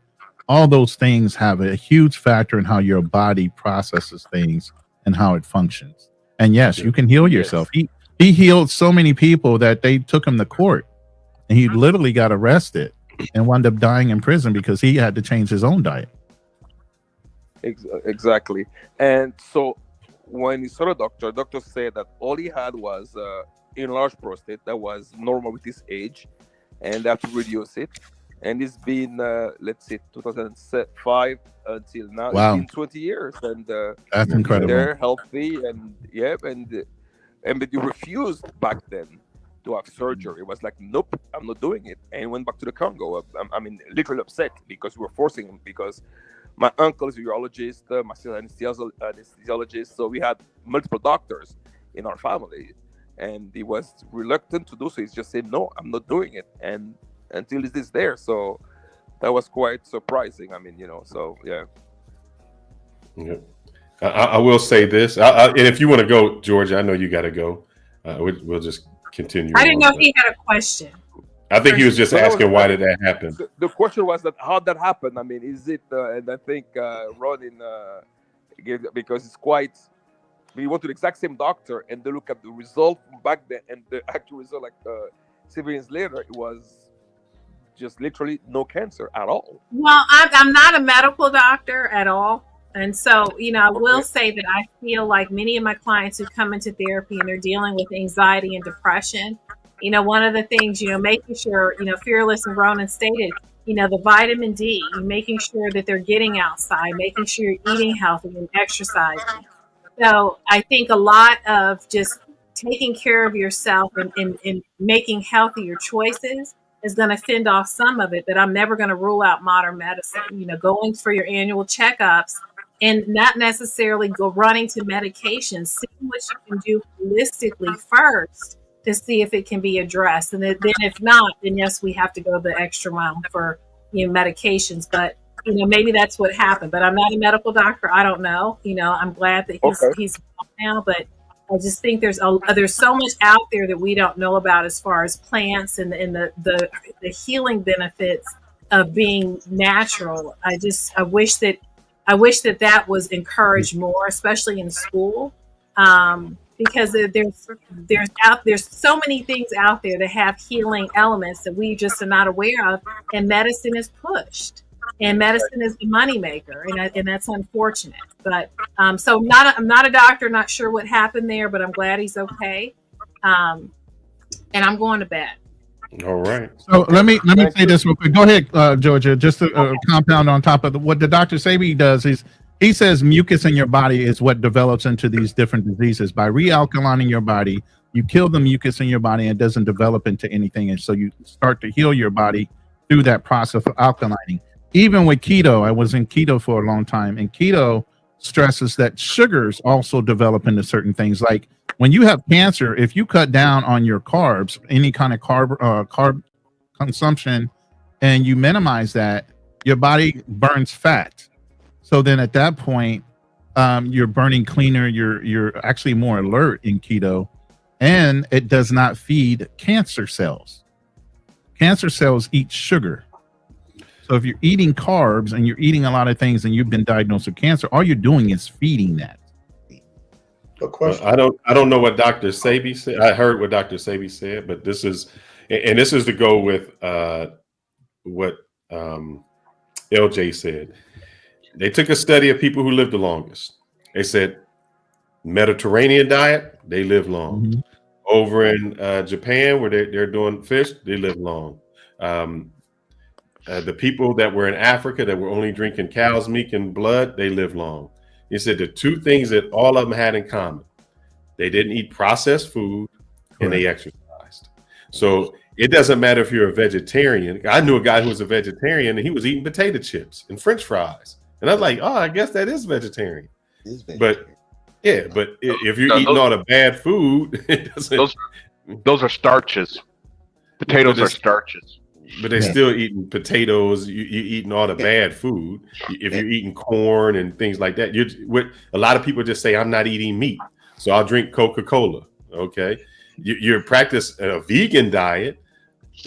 all those things have a huge factor in how your body processes things and how it functions. And yes, you can heal yourself. He healed so many people that they took him to court and he literally got arrested and wound up dying in prison because he had to change his own diet. Exactly. And so when he saw the doctor said that all he had was enlarged prostate that was normal with his age and they had to reduce it. And it's been, let's say, 2005 until now. Wow. It's been 20 years. And that's incredible. They're healthy and but he refused back then to have surgery. It was like, nope, I'm not doing it. And he went back to the Congo. I mean, literally upset because we were forcing him because my uncle is a urologist, my sister is anesthesiologist. So we had multiple doctors in our family. And he was reluctant to do so. He's just saying, no, I'm not doing it. And until it is there. So that was quite surprising. I mean, so yeah. Yeah. I will say this. And if you want to go, Georgia, I know you got to go. We'll just continue. I didn't know if he had a question. I think he was just asking why did that happen. The question was that how that happened. I mean, is it? And I think Ronin gave because it's quite. We went to the exact same doctor and they look at the result from back then and the actual result 7 years later it was just literally no cancer at all. Well, I'm not a medical doctor at all. And so, I will say that I feel like many of my clients who come into therapy and they're dealing with anxiety and depression, one of the things, making sure, Fearless and Ronan stated, the vitamin D, making sure that they're getting outside, making sure you're eating healthy and exercising. So I think a lot of just taking care of yourself and making healthier choices is going to fend off some of it, but I'm never going to rule out modern medicine, going for your annual checkups and not necessarily go running to medications, seeing what you can do holistically first to see if it can be addressed. And then if not, then yes, we have to go the extra mile for, medications, but maybe that's what happened, but I'm not a medical doctor. I don't know, I'm glad that he's gone now, but I just think there's so much out there that we don't know about as far as plants and the healing benefits of being natural. I wish that that was encouraged more, especially in school, because there's so many things out there that have healing elements that we just are not aware of, and medicine is pushed, and medicine is the moneymaker, and that's unfortunate. But so I'm not a doctor, not sure what happened there, but I'm glad he's okay. And I'm going to bed. All right. So let me say this real quick. Go ahead, Georgia. Just to compound on top of what the Dr. Sebi does is he says mucus in your body is what develops into these different diseases. By realkalining your body, you kill the mucus in your body and it doesn't develop into anything. And so you start to heal your body through that process of alkalining. Even with keto, I was in keto for a long time, and keto stresses that sugars also develop into certain things. Like when you have cancer, if you cut down on your carbs, any kind of carb consumption, and you minimize that, your body burns fat. So then at that point, you're burning cleaner. You're actually more alert in keto, and it does not feed cancer cells. Cancer cells eat sugar. So if you're eating carbs and you're eating a lot of things and you've been diagnosed with cancer, all you're doing is feeding that. I don't know what Dr. Sebi said. I heard what Dr. Sebi said, but this is to go with what LJ said. They took a study of people who lived the longest. They said Mediterranean diet, they live long. Mm-hmm. Over in Japan, where they're doing fish, they live long. The people that were in Africa that were only drinking cow's milk and blood, they live long. He said the two things that all of them had in common: they didn't eat processed food and they exercised. So it doesn't matter if you're a vegetarian. I knew a guy who was a vegetarian and he was eating potato chips and French fries. And I was like, oh, I guess that is vegetarian. But yeah, but if you're eating all the bad food, it doesn't. Those are starches. Potatoes are starches. But they're still eating potatoes. You're eating all the bad food. If you're eating corn and things like that, a lot of people just say, I'm not eating meat, so I'll drink Coca-Cola. Okay. You're practicing a vegan diet,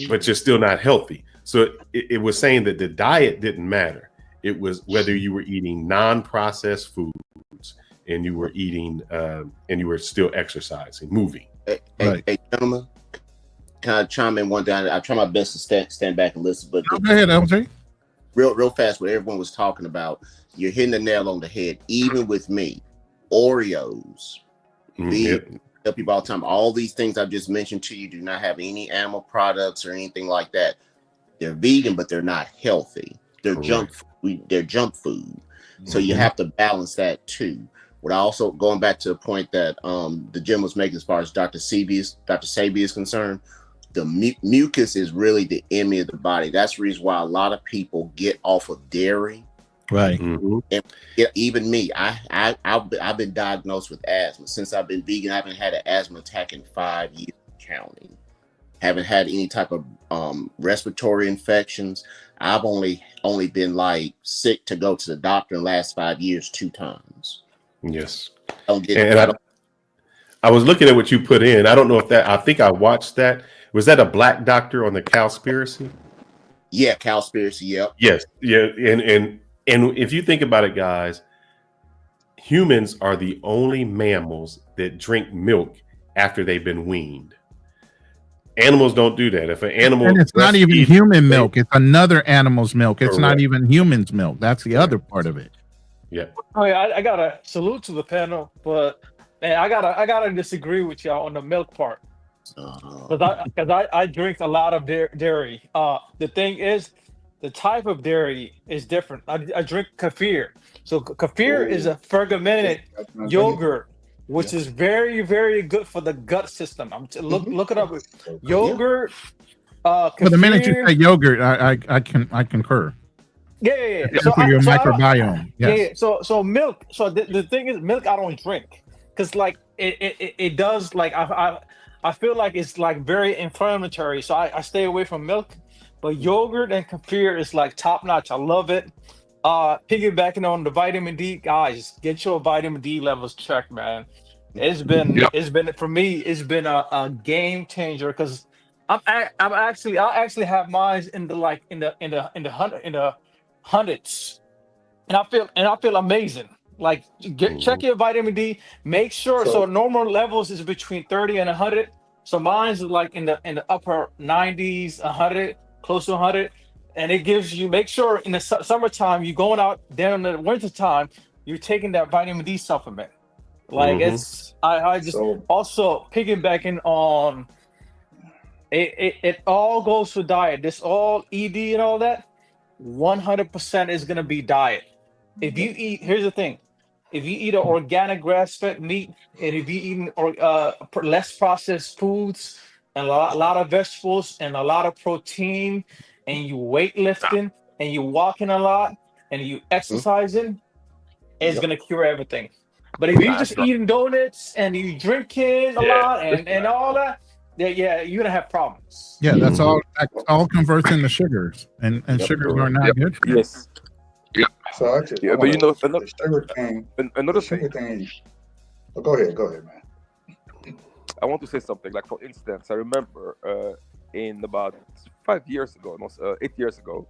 but you're still not healthy. So it was saying that the diet didn't matter. It was whether you were eating non-processed foods and you were eating and you were still exercising, moving. Hey, gentlemen, can I chime in one down? I try my best to stand back and listen, but go ahead, LJ. Real fast, what everyone was talking about, you're hitting the nail on the head. Even with me, Oreos, tell people all the time, all these things I've just mentioned to you do not have any animal products or anything like that. They're vegan, but they're not healthy. They're junk food. They're junk food. So you have to balance that too. What I also, going back to the point that the gym was making as far as Dr. Sebi is concerned, the mucus is really the enemy of the body. That's the reason why a lot of people get off of dairy. Right. And even me, I've been diagnosed with asthma. Since I've been vegan, I haven't had an asthma attack in 5 years counting. Haven't had any type of respiratory infections. I've only been like sick to go to the doctor in the last 5 years 2 times. Yes. I was looking at what you put in. I don't know if I think I watched that. Was that a black doctor on the Cowspiracy? Yeah, Cowspiracy. Yep. Yes. Yeah. And if you think about it, guys, humans are the only mammals that drink milk after they've been weaned. Animals don't do that. If an animal, and it's not even human milk, it's another animal's milk. It's not even human's milk. That's the other part of it. Yeah. Oh yeah, I gotta salute to the panel, but man, I gotta disagree with y'all on the milk part. Because I drink a lot of dairy. The thing is, the type of dairy is different. I drink kefir. So kefir is a fermented yogurt, which is very, very good for the gut system. Look it up. Yogurt. But the minute you say yogurt, I concur. Yeah. So for your microbiome. Yes. Yeah. So milk. So the thing is, milk I don't drink because like it does like I feel like it's like very inflammatory. So I stay away from milk. But yogurt and kefir is like top notch. I love it. Piggybacking on the vitamin D, guys, get your vitamin D levels checked, man. it's been for me. It's been a game changer because I actually have mine in the like in the hundreds, and I feel amazing. Like check your vitamin D. Make sure so So normal levels is between 30 and 100. So mine's like in the upper 90s, 100, close to 100, and it gives you. Make sure in the summertime you going out there in the wintertime, you're taking that vitamin D supplement. Like it's I just so also piggybacking on it all goes for diet. This all ED and all that 100% is gonna be diet. If you eat, here's the thing: if you eat an organic grass-fed meat, and if you eat less processed foods, and a lot of vegetables, and a lot of protein, and you weightlifting, and you walking a lot, and you exercising, it's gonna cure everything. But if you just eating donuts and you drinking a lot and all that, yeah, you're gonna have problems. Yeah, that's all. That all converts into sugars, and sugars are not good for you. Yes. Yep. So I just, Yeah, but you know, the sugar thing. another The sugar thing. thing. Oh, go ahead, man. I want to say something. Like for instance, I remember in about 5 years ago, almost 8 years ago,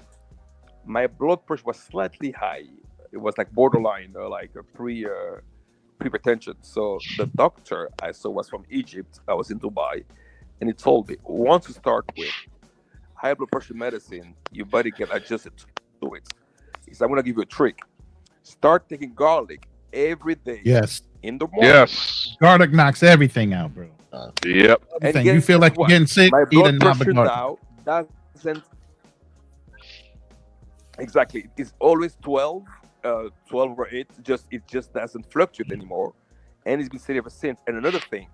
my blood pressure was slightly high. It was like borderline, like a pre-hypertension. So the doctor I saw was from Egypt. I was in Dubai, and he told me once you start with high blood pressure medicine, your body get adjusted to it. He said, I'm gonna give you a trick. Start taking garlic every day. Yes. In the morning. Yes. Garlic knocks everything out, bro. Yep. Everything. You feel like you're getting sick, My eat a blood knob of pressure garlic. now doesn't exactly. It's always 12, 12 over 8. It just doesn't fluctuate anymore, and it's been steady ever since. And another thing,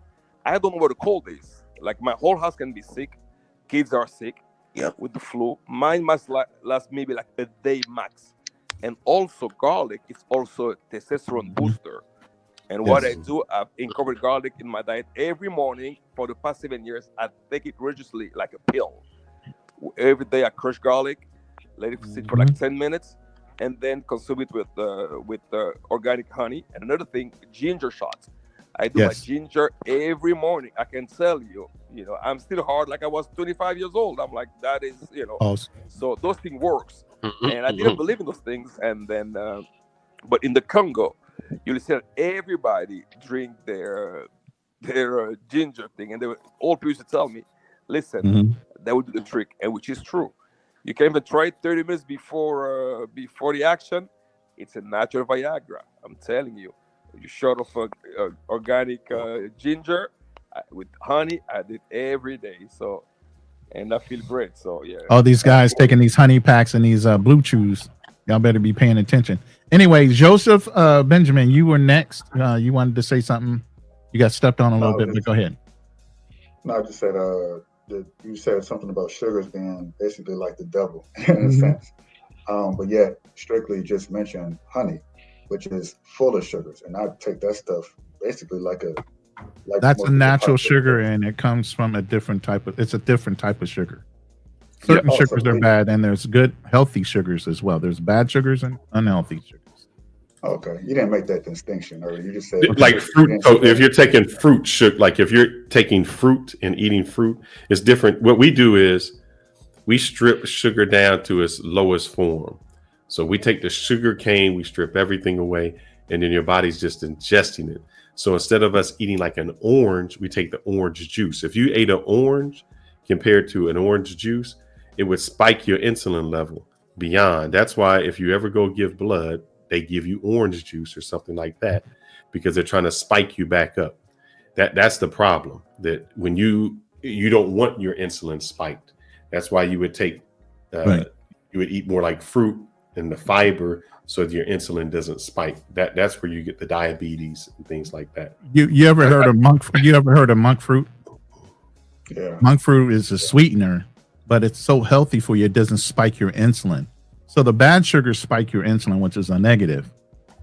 I don't know what the cold is. Like my whole house can be sick. Kids are sick. With the flu. Mine must last maybe like a day max. And also garlic is also a testosterone booster. And what I do, I've incorporated garlic in my diet every morning for the past 7 years. I take it religiously like a pill. Every day I crush garlic, let it sit for like 10 minutes, and then consume it with organic honey. And another thing, ginger shots. I do my ginger every morning. I can tell you, I'm still hard like I was 25 years old. I'm like, that is, Awesome. So those things works. And I didn't believe in those things. And then, but in the Congo, you'll see that everybody drink their ginger thing. And all people used to tell me, listen, that would do the trick, and which is true. You can even try it 30 minutes before the action. It's a natural Viagra. I'm telling you. You shot of organic ginger with honey. I did every day, so and I feel great. So yeah. All these guys taking these honey packs and these blue chews. Y'all better be paying attention. Anyway, Joseph Benjamin, you were next. You wanted to say something. You got stepped on a little bit, but go ahead. No, I just said that you said something about sugars being basically like the devil in a sense. But yet strictly just mentioned honey, which is full of sugars, and I take that stuff basically like that's a natural sugar, and it comes from a different type of. It's a different type of sugar. Certain sugars are bad, and there's good, healthy sugars as well. There's bad sugars and unhealthy sugars. Okay, you didn't make that distinction, or you just said like fruit. So if you're taking fruit sugar, like if you're taking fruit and eating fruit, it's different. What we do is we strip sugar down to its lowest form. So we take the sugar cane, we strip everything away, and then your body's just ingesting it. So instead of us eating like an orange, we take the orange juice. If you ate an orange compared to an orange juice, it would spike your insulin level beyond. That's why if you ever go give blood, they give you orange juice or something like that, because they're trying to spike you back up. That's the problem, that when you don't want your insulin spiked. That's why you would take, you would eat more like fruit and the fiber, so that your insulin doesn't spike. That's where you get the diabetes and things like that. You ever heard of monk? You ever heard of monk fruit? Yeah. Monk fruit is a sweetener, but it's so healthy for you, it doesn't spike your insulin. So the bad sugars spike your insulin, which is a negative.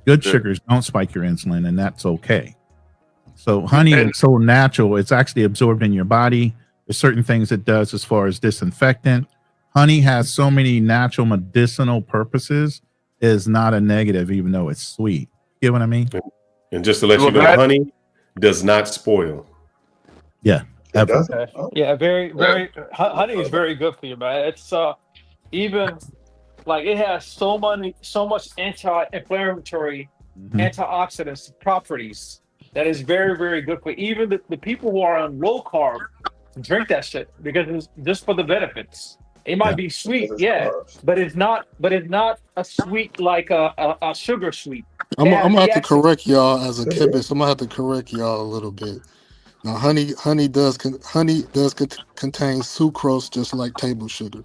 Good sugars don't spike your insulin, and that's okay. So honey is so natural; it's actually absorbed in your body. There's certain things it does as far as disinfectant. Honey has so many natural medicinal purposes. Is not a negative, even though it's sweet. You know what I mean? And just to let you know, honey does not spoil. Yeah. Ever. Okay. Yeah, very. Honey is very good for you, man. It's even like it has so much anti-inflammatory, antioxidants properties that is very good for even the people who are on low carb. Drink that shit because it's just for the benefits. It might be sweet, yeah, but it's not. But it's not a sweet like a sugar sweet. I'm gonna have to Actually, correct y'all as a chemist. I'm gonna have to correct y'all a little bit. Now, honey does contain sucrose just like table sugar.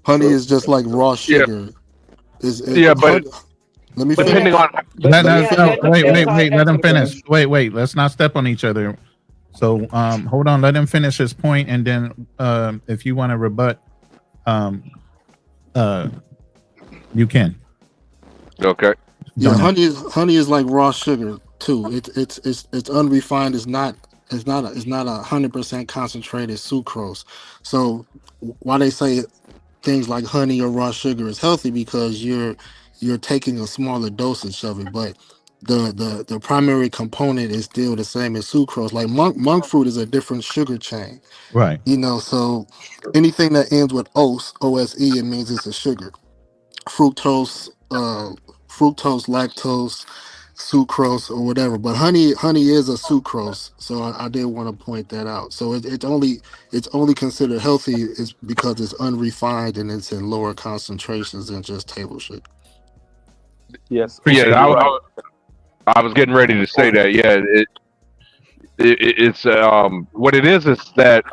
Honey is just like raw sugar. But let me depending finish. Wait. Let him finish. Wait. Let's not step on each other. So, hold on. Let him finish his point, and then, if you want to rebut, you can. Okay. Yeah, honey is like raw sugar too. It's unrefined. It's not 100% concentrated sucrose. So why they say things like honey or raw sugar is healthy because you're taking a smaller dosage of it, but the primary component is still the same as sucrose. Like monk fruit is a different sugar chain, right? So anything that ends with ose, it means it's a sugar. Fructose, lactose, sucrose, or whatever. But honey is a sucrose, so I did want to point that out. So it's only considered healthy is because it's unrefined and it's in lower concentrations than just table sugar. Yes. I was getting ready to say that. Yeah, it's what it is that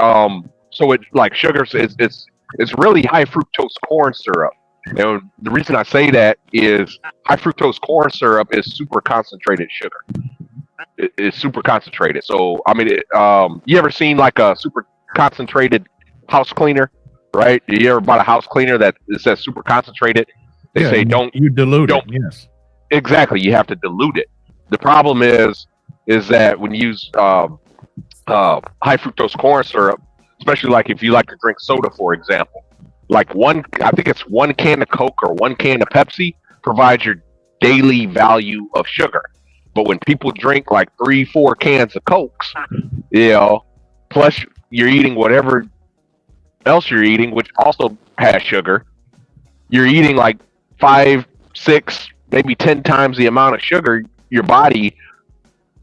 so it like sugar. It's really high fructose corn syrup. And the reason I say that is high fructose corn syrup is super concentrated sugar. It's super concentrated. So I mean, you ever seen like a super concentrated house cleaner, right? You ever bought a house cleaner that says super concentrated? They say don't dilute it. Yes, exactly. You have to dilute it. The problem is that when you use high fructose corn syrup, especially like if you like to drink soda, for example. Like I think it's one can of Coke or one can of Pepsi provides your daily value of sugar. But when people drink like 3-4 cans of Cokes, plus you're eating whatever else you're eating, which also has sugar, you're eating like 5, 6, maybe 10 times the amount of sugar your body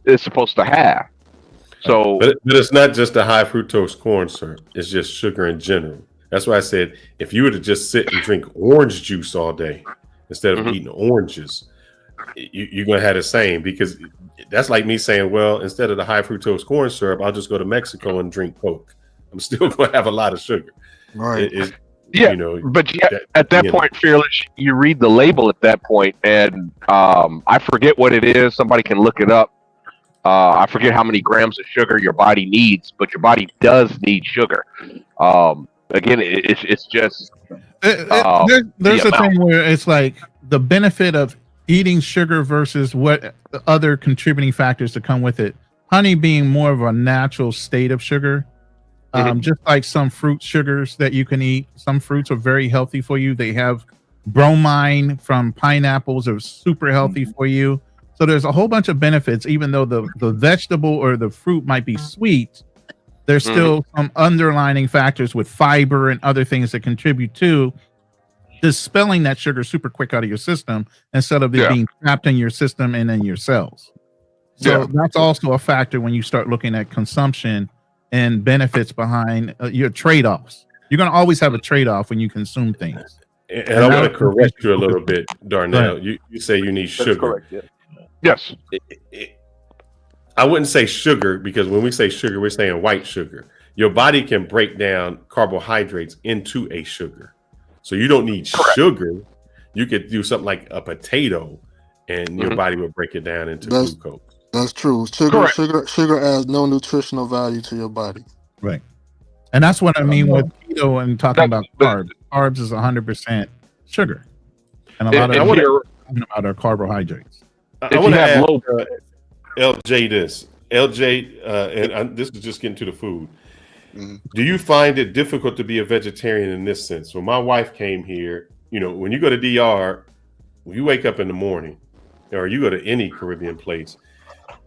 is supposed to have. So, but it's not just the high fructose corn syrup; it's just sugar in general. That's why I said if you were to just sit and drink orange juice all day instead of eating oranges, you're going to have the same, because that's like me saying, well, instead of the high fructose corn syrup, I'll just go to Mexico and drink Coke. I'm still going to have a lot of sugar. Right. But at that point, Fearless, you read the label at that point, and I forget what it is. Somebody can look it up. I forget how many grams of sugar your body needs, but your body does need sugar. Again, it's just there's a thing where it's like the benefit of eating sugar versus what other contributing factors to come with it. Honey being more of a natural state of sugar, just like some fruit sugars that you can eat. Some fruits are very healthy for you. They have bromine from pineapples are super healthy for you. So there's a whole bunch of benefits, even though the vegetable or the fruit might be sweet. There's still some underlining factors with fiber and other things that contribute to dispelling that sugar super quick out of your system instead of it being trapped in your system and in your cells. So that's also a factor when you start looking at consumption and benefits behind your trade-offs. You're going to always have a trade-off when you consume things. And I want to correct you a little bit, Darnell. Right. You say you need sugar. Correct, yeah. Yes. I wouldn't say sugar, because when we say sugar, we're saying white sugar. Your body can break down carbohydrates into a sugar. So you don't need sugar. You could do something like a potato and your body will break it down into glucose. That's true. Sugar adds no nutritional value to your body. Right. And that's what I mean with keto and talking about carbs. Carbs is 100% sugar. And a lot of talking about our carbohydrates. I want to add LJ this. LJ, and this is just getting to the food. Do you find it difficult to be a vegetarian in this sense? When my wife came here, when you go to DR, when you wake up in the morning, or you go to any Caribbean place,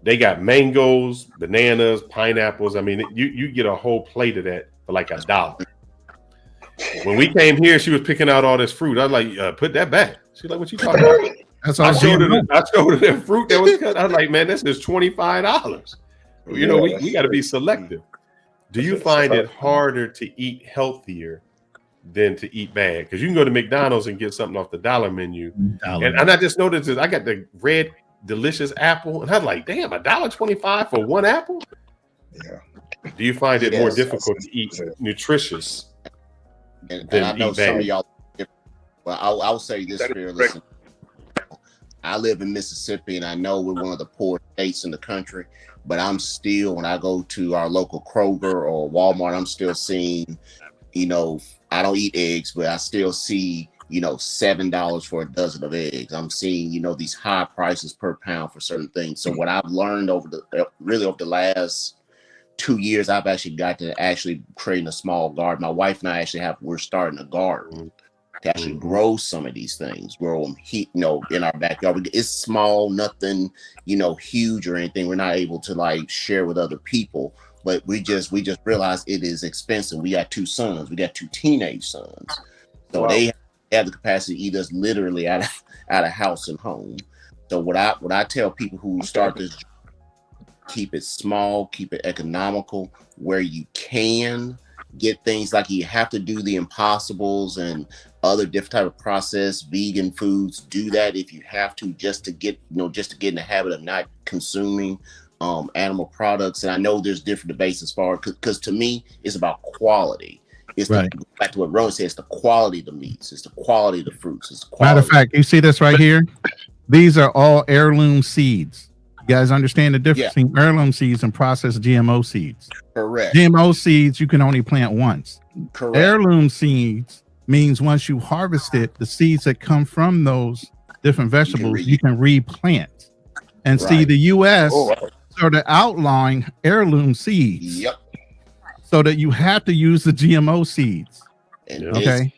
They got mangoes, bananas, pineapples. I mean, you get a whole plate of that for like $1. When we came here, she was picking out all this fruit. I was like, put that back. She's like, what you talking about? That's all I showed her the fruit that was cut. I was like, man, this is $25. You know, we got to be selective. Do you find it harder to eat healthier than to eat bad? Because you can go to McDonald's and get something off the dollar menu. And I just noticed this. I got the red delicious apple, and I was like, damn, $1.25 for one apple? Yeah. Do you find it more difficult to eat nutritious and than I know eat some bad? of y'all, well, I'll say this fearless. I live in Mississippi, and I know we're one of the poor states in the country, but I'm still, when I go to our local Kroger or Walmart, I'm still seeing, you know, I don't eat eggs, but I still see, you know, $7 for a dozen of eggs. I'm seeing, you know, these high prices per pound for certain things. So what I've learned over the last 2 years, I've actually got to actually creating a small garden. My wife and I actually we're starting a garden to actually grow some of these things, grow them, you know, in our backyard. It's small, nothing, you know, huge or anything. We're not able to like share with other people, but we just realized it is expensive. We got 2 sons. We got 2 teenage sons. So they have the capacity to eat us literally out of house and home. So what I tell people who start this, keep it small, keep it economical, where you can get things like you have to do the impossibles and other different type of processed vegan foods. Do that if you have to, just to get in the habit of not consuming animal products. And I know there's different debates as far, because to me it's about quality. It's back to what Rowan says, the quality of the meats, it's the quality of the fruits, it's the quality. Matter of fact, you see this right here? These are all heirloom seeds. You guys understand the difference between heirloom seeds and processed GMO seeds? Correct. GMO seeds you can only plant once. Correct. Heirloom seeds means once you harvest it, the seeds that come from those different vegetables you can replant. And see, the U.S. started outlawing heirloom seeds. Yep. So that you have to use the GMO seeds. Okay.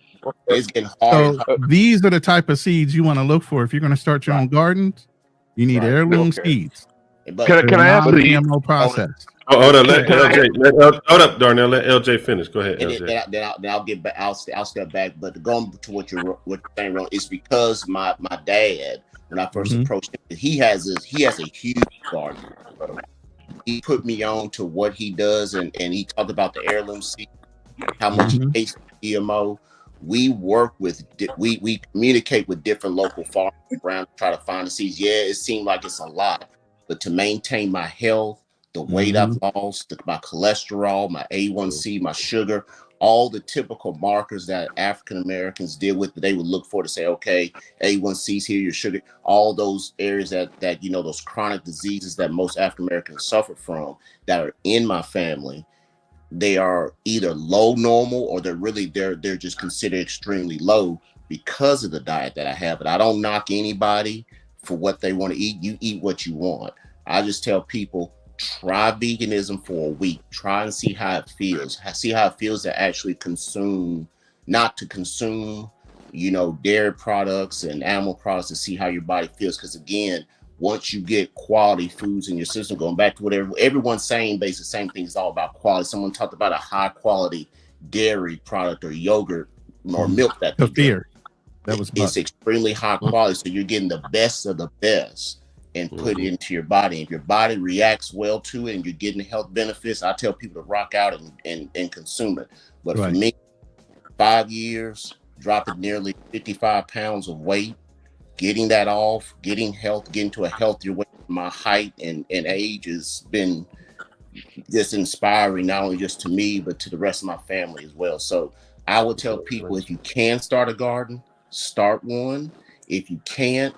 It's getting hard. So these are the type of seeds you want to look for if you're going to start your own gardens. You need heirloom seeds. Can I ask the GMO process? Hold on, let LJ. Hold up, Darnell. Let LJ finish. Go ahead, LJ. Then I'll get back. I'll step back. But going to what you're saying, Ron, is because my dad, when I first approached him, he has a huge garden. He put me on to what he does, and he talked about the heirloom seed, how much he pays GMO. We work with, we communicate with different local farmers around to try to find the seeds. Yeah, it seemed like it's a lot, but to maintain my health, the weight I've lost, my cholesterol, my A1C, my sugar, all the typical markers that African Americans deal with, that they would look for to say, okay, A1C's here, your sugar, all those areas that you know, those chronic diseases that most African Americans suffer from that are in my family, they are either low normal or they're just considered extremely low because of the diet that I have. But I don't knock anybody for what they want to eat. You eat what you want. I just tell people, try veganism for a week. Try and see how it feels. See how it feels to actually not to consume, you know, dairy products and animal products, to see how your body feels. Because again, once you get quality foods in your system, going back to whatever everyone's saying, basically the same thing, is all about quality. Someone talked about a high quality dairy product or yogurt or milk that it's extremely high quality. So you're getting the best of the best and put it into your body. If your body reacts well to it and you're getting health benefits, I tell people to rock out and consume it. But for me, 5 years, dropping nearly 55 pounds of weight, getting that off, getting to a healthier weight. My height and age has been just inspiring, not only just to me, but to the rest of my family as well. So I would tell people, if you can start a garden, start one. If you can't,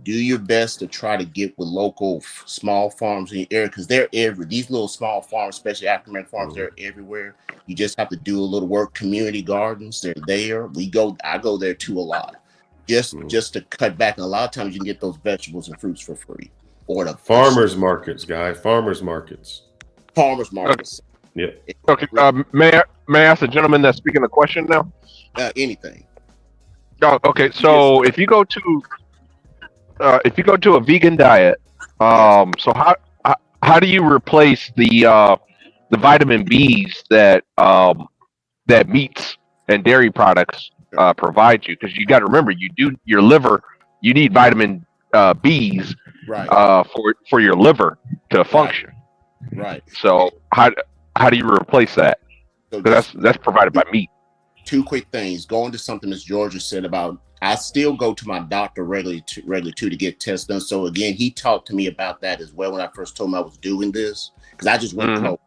do your best to try to get with local small farms in your area, because they're these little small farms, especially African American farms, they're everywhere. You just have to do a little work. Community gardens, they're there. I go there too a lot. Just to cut back. And a lot of times you can get those vegetables and fruits for free. Or the farmers markets, guys. Farmers markets. Yeah. Okay. May I ask the gentleman that's speaking a question now? Anything. Oh, okay. So if you go to a vegan diet, so how do you replace the vitamin B's that that meats and dairy products provide you? Because you got to remember, your liver, you need vitamin B's Right. For your liver to function. Right. So how do you replace that? So That's provided by meat. Two quick things. Going to something Ms. Georgia said about, I still go to my doctor regularly to get tests done. So again, he talked to me about that as well when I first told him I was doing this, because I just went cold.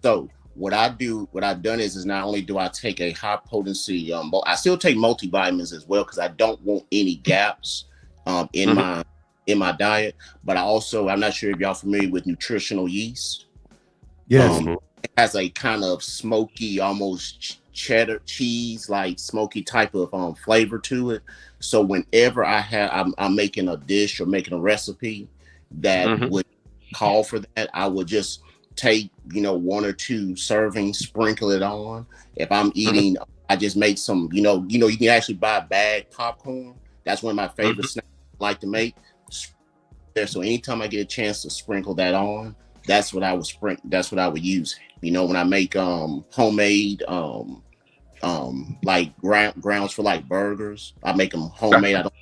So what I've done is not only do I take a high potency, I still take multivitamins as well, because I don't want any gaps in my diet. But I'm not sure if y'all familiar with nutritional yeast. Yes. It has a kind of smoky, almost cheddar cheese, like smoky type of flavor to it. So whenever I'm making a dish or making a recipe that would call for that, I would just take 1 or 2 servings, sprinkle it on. If I'm eating, I just make some, you can actually buy bagged popcorn. That's one of my favorite snacks I like to make there. So anytime I get a chance to sprinkle that on, that's what I would use. When I make homemade like grounds for like burgers, I make them homemade. I don't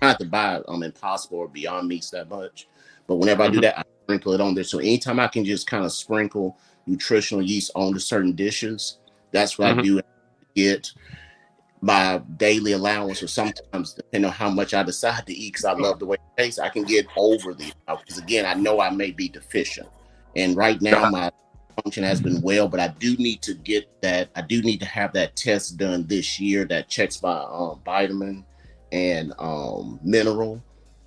have to buy Impossible or Beyond Meats that much, but whenever I do that, I sprinkle it on there. So anytime I can just kind of sprinkle nutritional yeast onto certain dishes, that's what I do. Get my daily allowance, or sometimes depending on how much I decide to eat, because I love the way it tastes, I can get over the, because again, I know I may be deficient, and right now my function has been well, but I do need to get that. I do need to have that test done this year that checks my vitamin and mineral,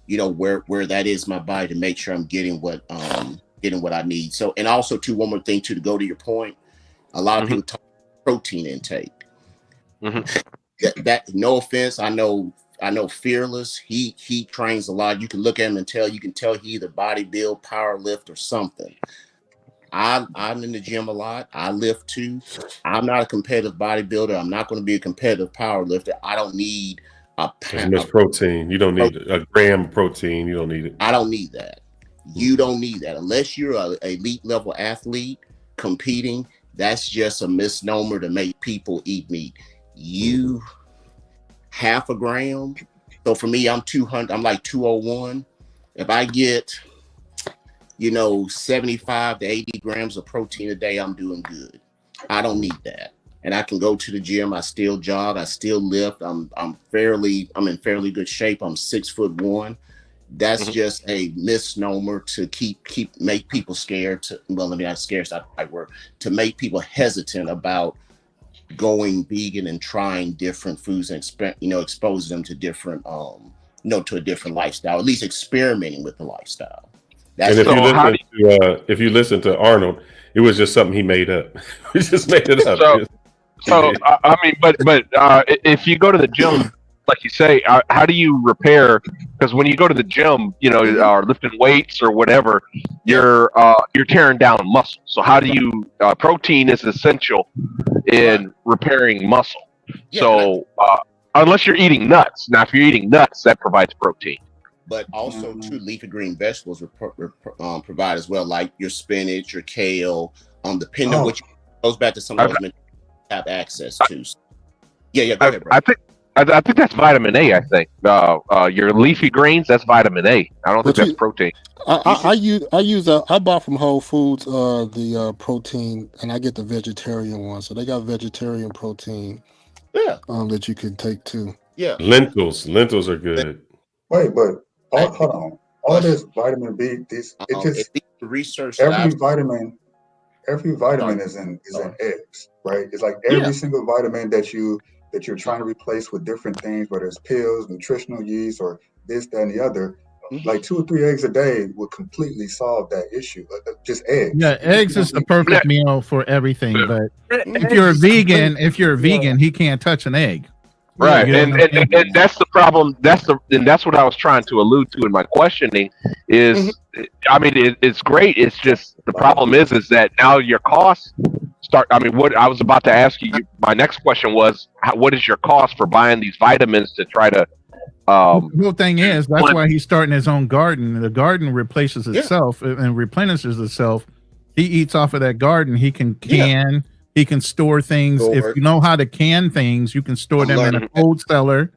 where that is my body, to make sure I'm getting what I need. So, and also too, one more thing too, to go to your point, a lot of people talk protein intake. That no offense, I know Fearless, he trains a lot. You can look at him and you can tell he either bodybuild, power lift, or something. I'm in the gym a lot. I lift too. I'm not a competitive bodybuilder. I'm not going to be a competitive power lifter. I don't need as much protein. You don't need a gram of protein. You don't need it. I don't need that. You don't need that unless you're an elite level athlete competing. That's just a misnomer to make people eat meat. You half a gram. So for me, I'm 200. I'm like 201. If I get 75 to 80 grams of protein a day, I'm doing good. I don't need that. And I can go to the gym. I still jog. I still lift. I'm in fairly good shape. I'm 6'1". That's just a misnomer to make people scared to, well, let me not scared, it's not the right word, to make people hesitant about going vegan and trying different foods and expose them to different to a different lifestyle, at least experimenting with the lifestyle. And if you listen to Arnold, it was just something he made up. He just made it up. But if you go to the gym, like you say, how do you repair? Because when you go to the gym, or lifting weights or whatever, you're tearing down muscle. So how do you? Protein is essential in repairing muscle. Yeah, so unless you're eating nuts, now if you're eating nuts, that provides protein. But also, too, leafy green vegetables provide as well, like your spinach, your kale. Depending on which goes back to some of those have access to. Yeah. Go ahead, bro. I think that's vitamin A. I think your leafy greens, that's vitamin A. I don't think that's protein. I bought from Whole Foods the protein, and I get the vegetarian one. So they got vegetarian protein. Yeah. That you can take too. Yeah. Lentils are good. Wait, but hold on. All this vitamin B, research. Every vitamin is in eggs, right? It's like every single vitamin that you're trying to replace with different things, whether it's pills, nutritional yeast, or this, that, and the other. Like 2 or 3 eggs a day would completely solve that issue. Just eggs. Yeah, eggs is the perfect meal for everything. But if you're a vegan, he can't touch an egg. Right, and that's the problem. That's what I was trying to allude to in my questioning. Is it's great. It's just the problem is that now your costs start. What I was about to ask you. My next question was, what is your cost for buying these vitamins to try to The whole thing is that's But- why he's starting his own garden. The garden replaces itself and replenishes itself. He eats off of that garden. He can he can store things. If you know how to can things, you can store them in a cold cellar.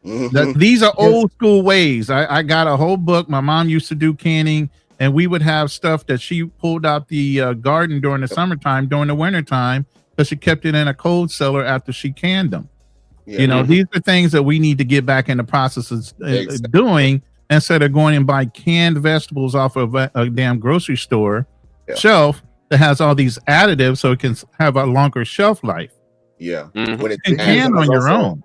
These are old school ways. I got a whole book. My mom used to do canning, and we would have stuff that she pulled out the garden during the summertime, during the wintertime, because she kept it in a cold cellar after she canned them. You know, these are things that we need to get back in the process of doing instead of going and buy canned vegetables off of a damn grocery store shelf that has all these additives so it can have a longer shelf life. When you can can on your own.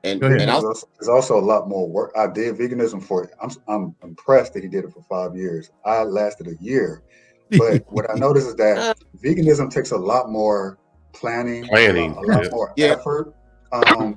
And there's also a lot more work. I did veganism for I'm impressed that he did it for 5 years. I lasted a year. But what I noticed is that veganism takes a lot more planning. A lot more effort. And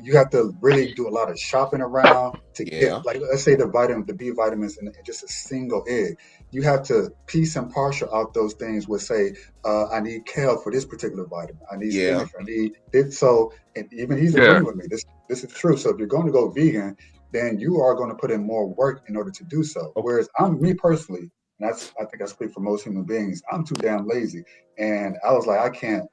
you have to really do a lot of shopping around to get, like, let's say the B vitamins in just a single egg. You have to piece and partial out those things with, say, I need kale for this particular vitamin. I need spinach. I need it. So, and even he's agreeing with me. This is true. So if you're going to go vegan, then you are going to put in more work in order to do so. Whereas me personally, and I think I speak for most human beings, I'm too damn lazy. And I was like, I can't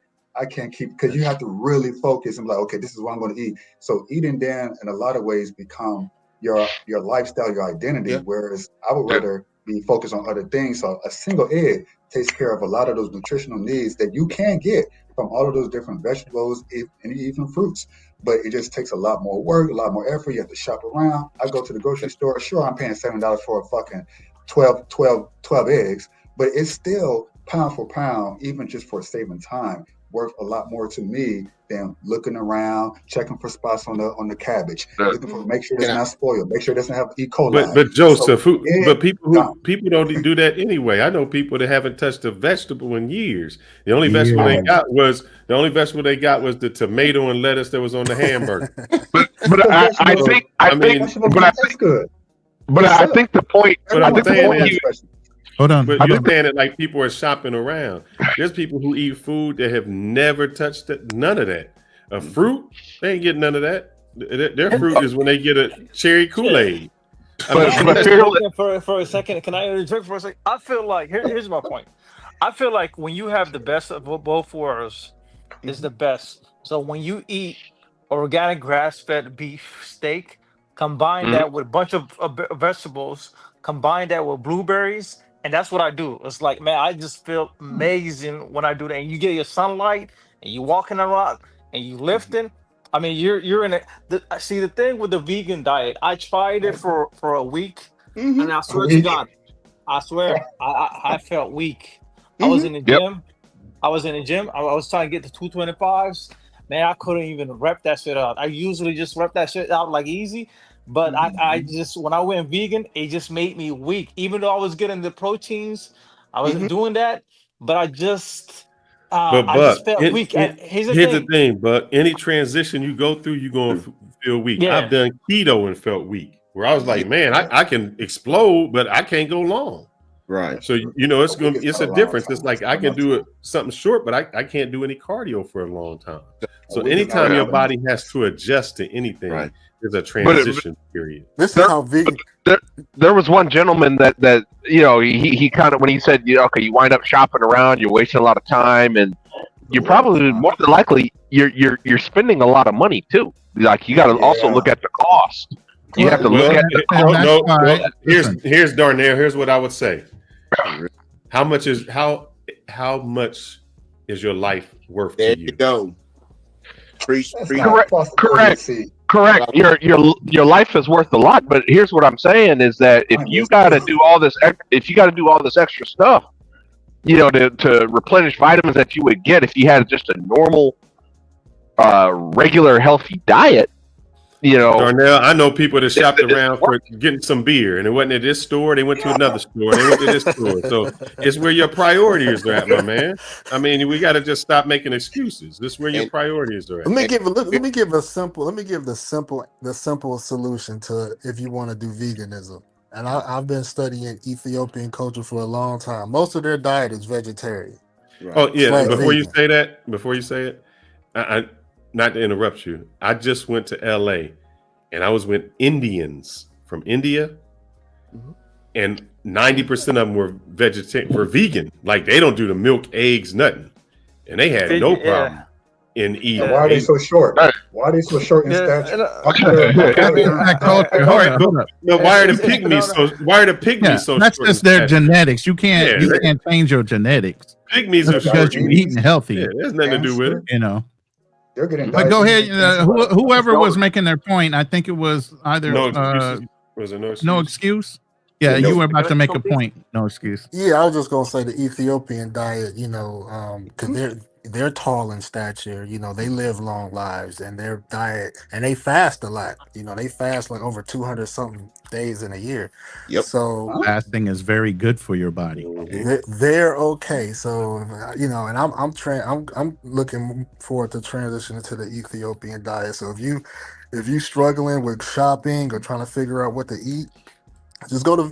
keep, because you have to really focus and be like, okay, this is what I'm going to eat. So eating then in a lot of ways become your lifestyle, your identity, whereas I would rather be focused on other things. So a single egg takes care of a lot of those nutritional needs that you can get from all of those different vegetables and even fruits. But it just takes a lot more work, a lot more effort. You have to shop around. I go to the grocery store. Sure, I'm paying $7 for a fucking 12 eggs, but it's still pound for pound, even just for saving time, worth a lot more to me than looking around, checking for spots on the cabbage, looking for, make sure it's not spoiled, make sure it doesn't have E. coli. But Joseph, but people don't do that anyway. I know people that haven't touched a vegetable in years. The only vegetable they got was the tomato and lettuce that was on the hamburger. But I think the point. But I'm saying is, hold on. But you're saying it like people are shopping around. There's people who eat food that have never touched none of that. A fruit, they ain't getting none of that. Their fruit is when they get a cherry Kool-Aid. For a second, can I interject for a second? I feel like here's my point. I feel like when you have the best of both worlds, is the best. So when you eat organic grass-fed beef steak, combine that with a bunch of vegetables, combine that with blueberries, and that's what I do. It's like, man, I just feel amazing when I do that. And you get your sunlight, and you walking around, and you lifting. I mean, you're in see, the thing with the vegan diet, I tried it for a week, and I swear to God, I felt weak. I was in the gym. I was trying to get the 225s. Man, I couldn't even rep that shit out. I usually just rep that shit out like easy. But I just, when I went vegan, it just made me weak. Even though I was getting the proteins, I wasn't doing that. But I just, I just felt weak. Here's the thing, but any transition you go through, you're going to feel weak. Yeah. I've done keto and felt weak, where I was like, man, I can explode, but I can't go long. Right. So, it's a difference. It's like I can do something short, but I can't do any cardio for a long time. So anytime your body has to adjust to anything, there's a transition period. This is how vegan. There was one gentleman that he kind of, when he said, okay, you wind up shopping around, you're wasting a lot of time, and you're probably more than likely you're spending a lot of money too. Like you got to also look at the cost. You have to look at the cost. Here's Darnell. Here's what I would say. How much is your life worth to you? Go. Correct. Your life is worth a lot, but here's what I'm saying is that if you got to do all this extra stuff, to replenish vitamins that you would get if you had just a normal, regular, healthy diet. Darnell, I know people that shopped around for getting some beer, and it wasn't at this store. They went to another store. They went to this store. So it's where your priorities are at, my man. I mean, we got to just stop making excuses. This is where your priorities are at. Let me give the simple solution to if you want to do veganism. And I've been studying Ethiopian culture for a long time. Most of their diet is vegetarian. Right. Oh yeah. Before you say it, I not to interrupt you. I just went to LA and I was with Indians from India, and 90% of them were vegan. Like they don't do the milk, eggs, nothing, and they had no problem in eating. Why are they so short? Why are they so short in stature? But why are the pygmies so? Why are the pygmies so? That's short just in their stature? genetics. You can't change your genetics. Pygmies Just are because short. you're eating healthy. Yeah, there's nothing to do with it. You know. They're getting. But go ahead. Whoever was making. making their point, I think it was either No excuses. Was it no excuse? no excuse. Yeah, you were about to make a point. No excuse. Yeah, I was just gonna say the Ethiopian diet, because they're tall in stature, they live long lives, and their diet, and they fast a lot. They fast like over 200 something days in a year. Yep. So Fasting is very good for your body. they're okay. So and I'm looking forward to transitioning to the Ethiopian diet. So if you struggling with shopping or trying to figure out what to eat, just go to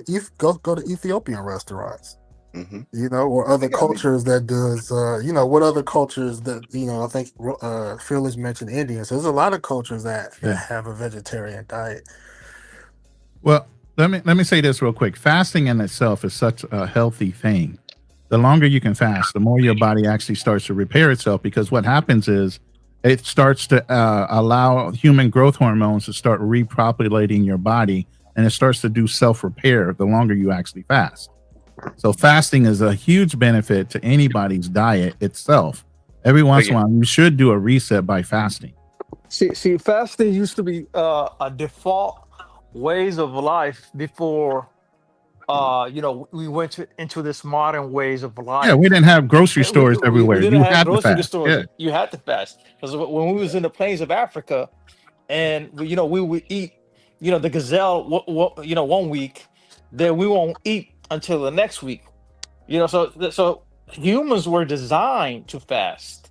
Ethiopian restaurants, or other cultures that does, what other cultures that, I think Phyllis mentioned Indians. So there's a lot of cultures that have a vegetarian diet. Well, let me say this real quick. Fasting in itself is such a healthy thing. The longer you can fast, the more your body actually starts to repair itself, because what happens is it starts to allow human growth hormones to start repopulating your body, and it starts to do self-repair the longer you actually fast. So fasting is a huge benefit to anybody's diet itself. Every once in a while, you should do a reset by fasting. See, fasting used to be a default ways of life before, we went into this modern ways of life. Yeah, we didn't have grocery stores everywhere. We didn't You have had to grocery fast. stores. Yeah. You had to fast, because when we was in the plains of Africa, and we would eat, the gazelle, 1 week, then we won't eat until the next week. So humans were designed to fast.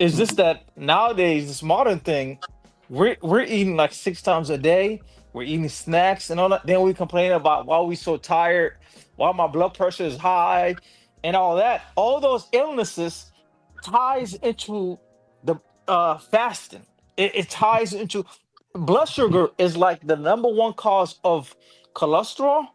It's just that nowadays, this modern thing, we're eating like 6 times a day. We're eating snacks and all that. Then we complain about why we so tired, why my blood pressure is high, and all that. All those illnesses ties into the fasting. It ties into blood sugar is like the number one cause of cholesterol,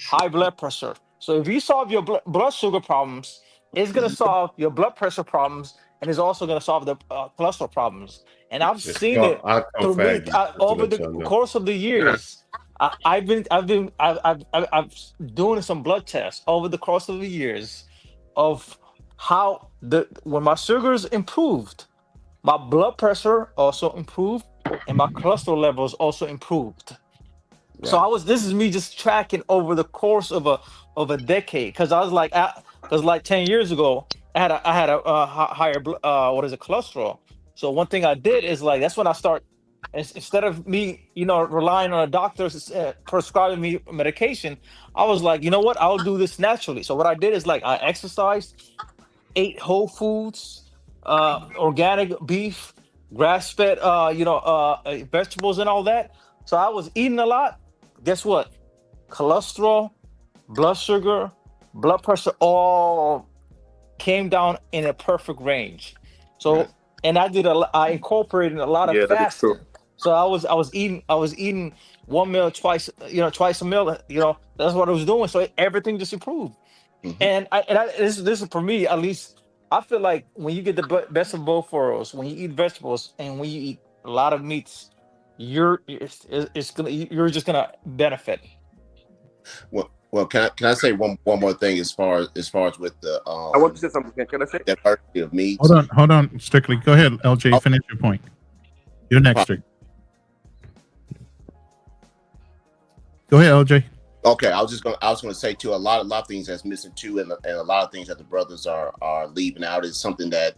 high blood pressure. So if you solve your blood sugar problems, it's going to solve your blood pressure problems, and it's also going to solve the cholesterol problems. And I've seen it through me over the course of the years. I've doing some blood tests over the course of the years of how when my sugars improved, my blood pressure also improved, and my cholesterol levels also improved. Right. So this is me just tracking over the course of a decade, because I was like, 10 years ago, I had a higher cholesterol. So one thing I did is that's when I start, instead of me relying on a doctor prescribing me medication, I was like, you know what, I'll do this naturally. So what I did is I exercised, ate whole foods, organic beef, grass-fed vegetables and all that. So I was eating a lot. Guess what? Cholesterol, blood sugar, blood pressure all came down in a perfect range. So and I incorporated a lot of fasting. So I was eating one meal twice a meal. That's what I was doing. So everything just improved. And this is for me, at least. I feel like when you get the best of both worlds, when you eat vegetables and when you eat a lot of meats, you're just gonna benefit. Well, can I say one more thing as far as with the I want to say something. Can I say diversity of meats? Hold on, Strictly. Go ahead, LJ. Finish your point. You're next, Strictly. Go ahead, LJ. Okay, I was gonna say too, a lot of things that's missing too, and a lot of things that the brothers are leaving out is something that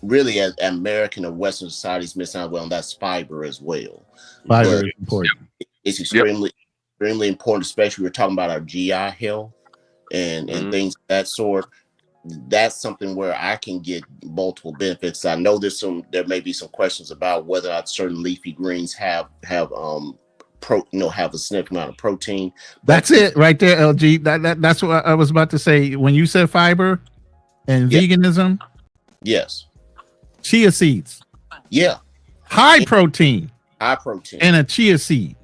really as American or Western societies missing out well, and that's fiber as well. Fiber is important. It's extremely important, especially we're talking about our GI health and things of that sort. That's something where I can get multiple benefits. I know there may be some questions about whether or not certain leafy greens have have a significant amount of protein. That's it right there, LG. That's what I was about to say. When you said fiber and veganism, yes, chia seeds, high protein. high protein, and a chia seed.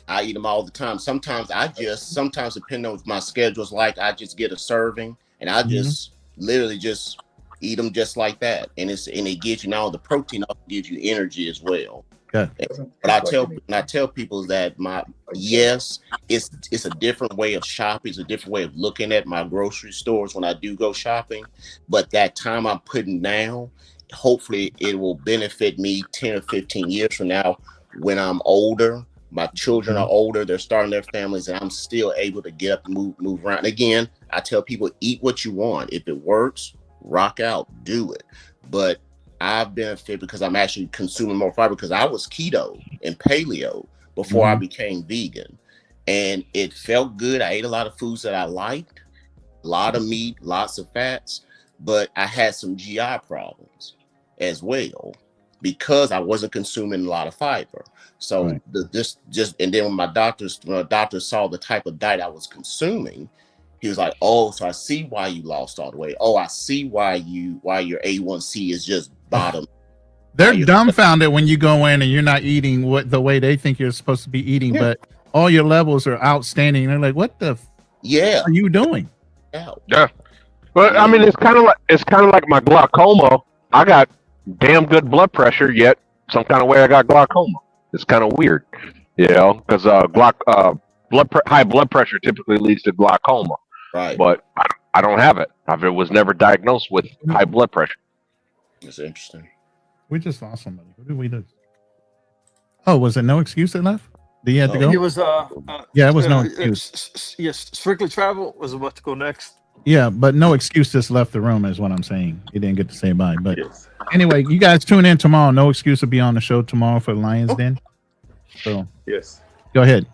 I eat them all the time. Sometimes depending on what my schedule's like, I just get a serving and I just literally just eat them just like that. And it gives you now the protein also gives you energy as well. Yeah. But I tell people that it's a different way of shopping, it's a different way of looking at my grocery stores when I do go shopping. But that time I'm putting now, hopefully it will benefit me 10 or 15 years from now when I'm older. My children are older, they're starting their families, and I'm still able to get up and move around. And again, I tell people, eat what you want. If it works, rock out, do it. But I've benefited because I'm actually consuming more fiber because I was keto and paleo before I became vegan. And it felt good. I ate a lot of foods that I liked, a lot of meat, lots of fats, but I had some GI problems as well because I wasn't consuming a lot of fiber. So and then when my doctor saw the type of diet I was consuming, he was like, "Oh, so I see why you lost all the weight. Oh, I see why your A1C is just bottom." They're dumbfounded when you go in and you're not eating the way they think you're supposed to be eating, but all your levels are outstanding. They're like, "What the are you doing?" Yeah. But I mean, it's kind of like my glaucoma. I got damn good blood pressure, yet some kind of way I got glaucoma. It's kind of weird, because high blood pressure typically leads to glaucoma. Right. But I don't have it. I was never diagnosed with high blood pressure. That's interesting. We just lost somebody. What did we do? Oh, was it No Excuse that left? Did he have to go? It was yeah, it was No Excuse. Yes, Strictly Travel was about to go next. Yeah, but No Excuse just left the room is what I'm saying. He didn't get to say bye. But anyway, you guys tune in tomorrow. No Excuse will be on the show tomorrow for Lions Den. So yes. Go ahead.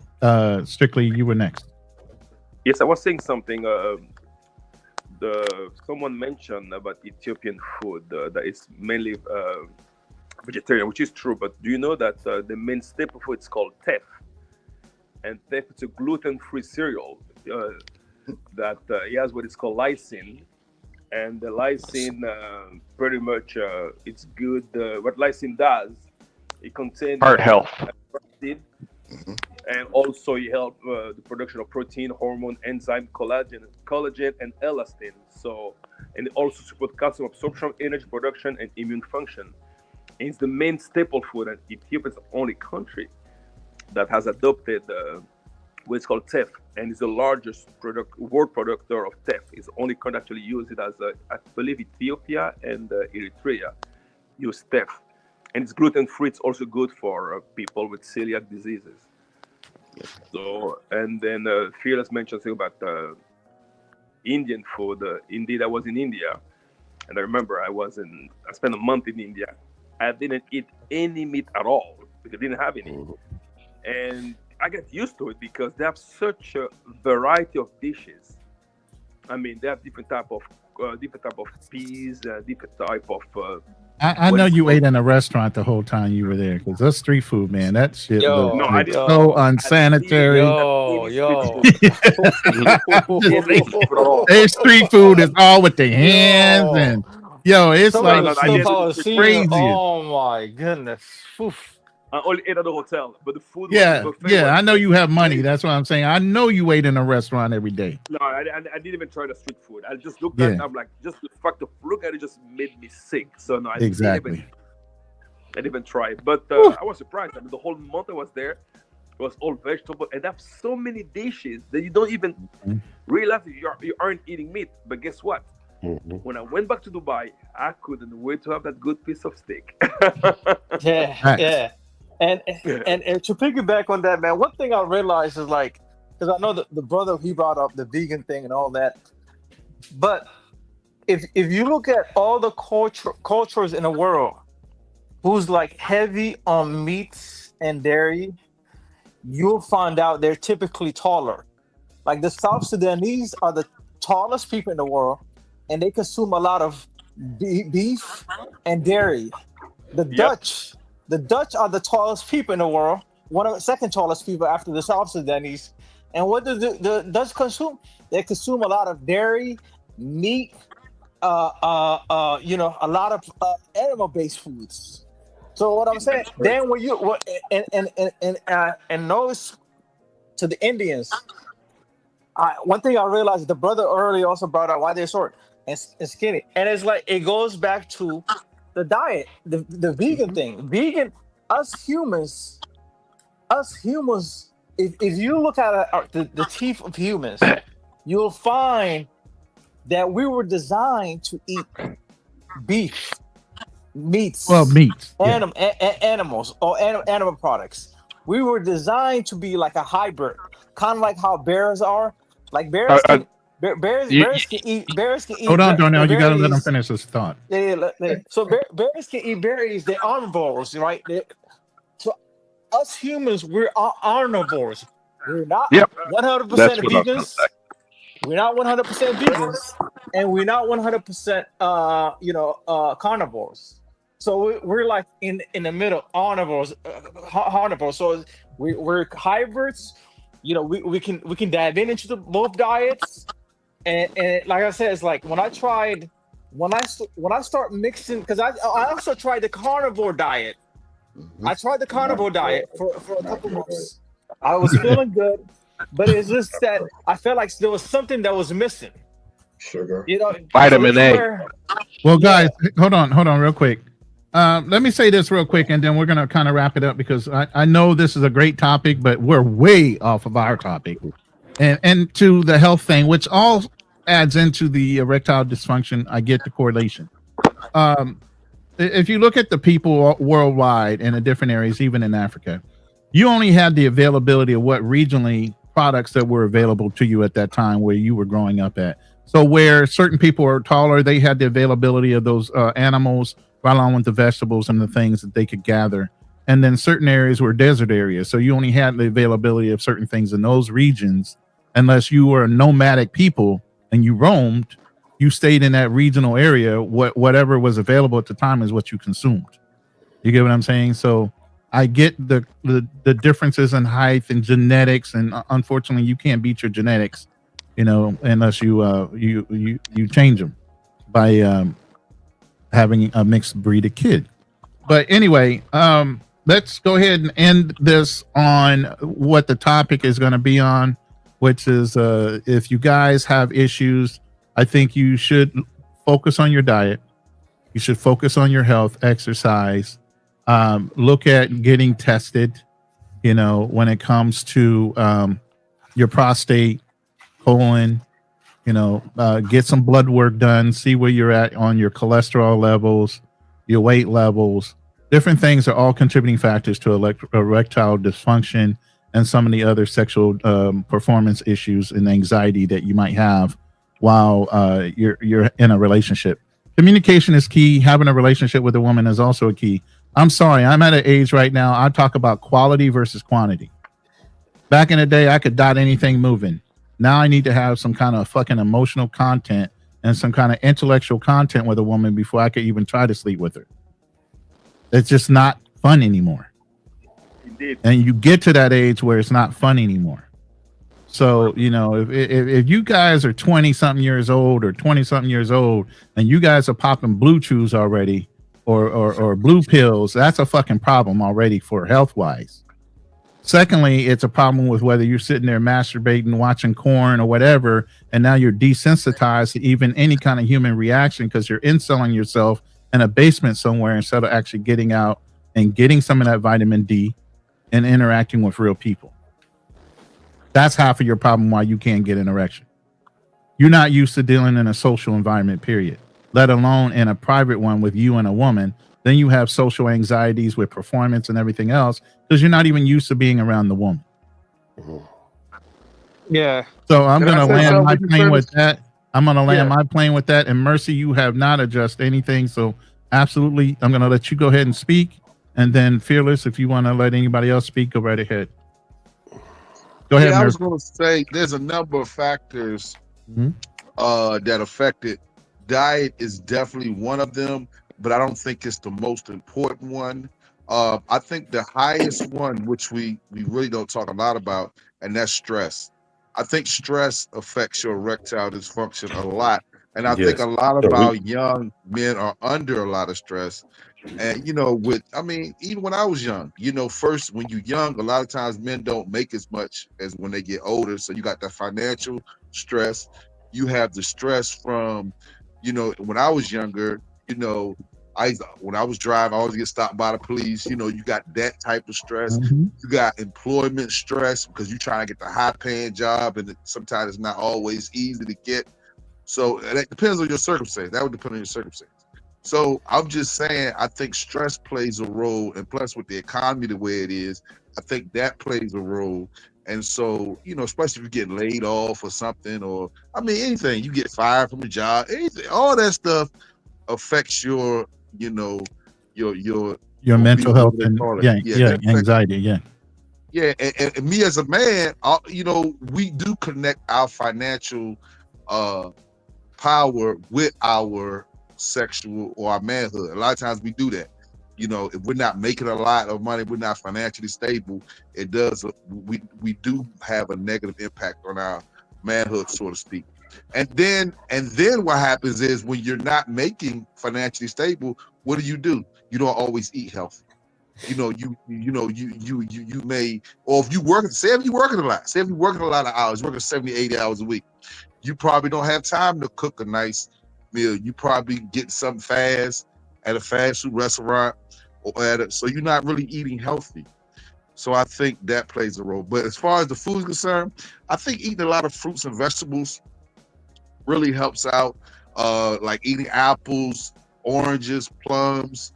Strictly, you were next. Yes, I was saying something. Someone mentioned about Ethiopian food that is mainly vegetarian, which is true. But do you know that the main staple food is called teff? And teff is a gluten-free cereal that has what is called lysine. And the lysine, pretty much, it's good. What lysine does, it contains heart health. And also it helps the production of protein, hormone, enzyme, collagen, and elastin. So, and it also supports calcium absorption, energy production, and immune function. And it's the main staple food, and Ethiopia is the only country that has adopted what's called teff, and it's the largest world producer of teff. It's the only country actually use it as I believe Ethiopia and Eritrea use teff. And it's gluten-free. It's also good for people with celiac diseases. So, and then Fearless mentioned something about Indian food. Indeed, I was in India, and I remember I spent a month in India. I didn't eat any meat at all because I didn't have any. And I got used to it because they have such a variety of dishes. I mean, they have different type of peas, different type of. I know you ate in a restaurant the whole time you were there because that's street food, man. That shit was so unsanitary. Their street food is all with the hands and it's crazy. Oh my goodness. Oof. I only ate at the hotel, but the food. Yeah. I know you have money. That's what I'm saying. I know you ate in a restaurant every day. No, I didn't even try the street food. I just looked at it. I'm like, just the fact of look at it just made me sick. So no, I didn't even try it. But I was surprised. I mean, the whole month I was there, it was all vegetable, and they have so many dishes that you don't even realize you aren't eating meat. But guess what? When I went back to Dubai, I couldn't wait to have that good piece of steak. Yeah. And to piggyback on that, man, one thing I realized is because I know the brother, he brought up the vegan thing and all that, but if you look at all the cultures in the world who's heavy on meats and dairy, you'll find out they're typically taller. Like the South Sudanese are the tallest people in the world, and they consume a lot of beef and dairy. The Dutch are the tallest people in the world, one of the second tallest people after the South Sudanese. And what do the Dutch consume? They consume a lot of dairy, meat, a lot of animal-based foods. So what I'm saying, then when you and notice to the Indians, one thing I realized, the brother earlier also brought up why they're short and skinny, and it's like it goes back to the diet, the vegan thing. Vegan, us humans, if you look at the teeth of humans, you'll find that we were designed to eat beef, meats, animals, or animal products. We were designed to be like a hybrid, kind of like how bears are. Like bears can eat. Hold on, Darnell. You got to let him berries. finish his thought. So bears can eat berries. They're omnivores, right? So us humans, we're omnivores. We're not 100% vegans. We're not 100% vegans, and we're not 100% carnivores. So we're like in the middle, omnivores. So we're hybrids. You know, we can dive into both diets, and like I said, it's like when I start mixing, because I also tried the carnivore diet. I tried the carnivore diet for a couple months. I was feeling good, but it's just that I felt like there was something that was missing. Sugar, vitamin A. Well, guys, hold on real quick. Let me say this real quick, and then we're gonna kind of wrap it up, because I know this is a great topic, but we're way off of our topic, and to the health thing, which all adds into the erectile dysfunction. I get the correlation. If you look at the people worldwide in the different areas, even in Africa, you only had the availability of what regionally products that were available to you at that time where you were growing up at. So where certain people are taller, they had the availability of those animals right along with the vegetables and the things that they could gather. And then certain areas were desert areas. So you only had the availability of certain things in those regions. Unless you were a nomadic people and you roamed, you stayed in that regional area. Whatever was available at the time is what you consumed. You get what I'm saying? So I get the differences in height and genetics, and unfortunately, you can't beat your genetics, unless you change them by having a mixed breed of kid. But anyway, let's go ahead and end this on what the topic is going to be on, which is if you guys have issues, I think you should focus on your diet. You should focus on your health, exercise. Look at getting tested, when it comes to your prostate, colon, get some blood work done, see where you're at on your cholesterol levels, your weight levels. Different things are all contributing factors to erectile dysfunction and some of the other sexual performance issues and anxiety that you might have while you're in a relationship. Communication is key. Having a relationship with a woman is also a key. I'm sorry, I'm at an age right now, I talk about quality versus quantity. Back in the day, I could dot anything moving. Now I need to have some kind of fucking emotional content and some kind of intellectual content with a woman before I could even try to sleep with her. It's just not fun anymore. Indeed. And you get to that age where it's not fun anymore. So, if you guys are 20-something years old or 20-something years old and you guys are popping blue chews already or blue pills, that's a fucking problem already for health-wise. Secondly, it's a problem with whether you're sitting there masturbating, watching porn or whatever, and now you're desensitized to even any kind of human reaction because you're insulting yourself in a basement somewhere instead of actually getting out and getting some of that vitamin D and interacting with real people. That's half of your problem why you can't get an erection. You're not used to dealing in a social environment, period, let alone in a private one with you and a woman. Then you have social anxieties with performance and everything else because you're not even used to being around the woman. Yeah. So I'm going to land my plane with that. My plane with that. And Mercy, you have not adjusted anything. So absolutely, I'm going to let you go ahead and speak. And then Fearless, if you want to let anybody else speak, go right ahead. Go ahead, I was going to say there's a number of factors that affect it. Diet is definitely one of them, but I don't think it's the most important one. I think the highest one, which we really don't talk a lot about, and that's stress. I think stress affects your erectile dysfunction a lot. And I think a lot of our young men are under a lot of stress. And even when I was young, first when you're young, a lot of times men don't make as much as when they get older. So you got that financial stress. You have the stress from, when I was younger, when I was driving, I always get stopped by the police. You got that type of stress. Mhm. You got employment stress because you're trying to get the high paying job, and sometimes it's not always easy to get. So that depends on your circumstance. That would depend on your circumstance. So I'm just saying, I think stress plays a role, and plus with the economy the way it is, I think that plays a role. And so, especially if you get laid off or something, or anything, you get fired from a job, anything, all that stuff affects your, your Your mental health what they and call it. yeah, That affects, anxiety. Yeah. and me as a man, we do connect our financial power with our sexual or our manhood. A lot of times we do that. If we're not making a lot of money, we're not financially stable, it does we do have a negative impact on our manhood, so to speak. And then what happens is when you're not making financially stable, what do? You don't always eat healthy. You may, or if you work, say if you're working a lot, say if you're working a lot of hours, working 70, 80 hours a week, you probably don't have time to cook a nice meal. You probably get something fast at a fast food restaurant, so you're not really eating healthy. So I think that plays a role. But as far as the food is concerned, I think eating a lot of fruits and vegetables really helps out. Like eating apples, oranges, plums,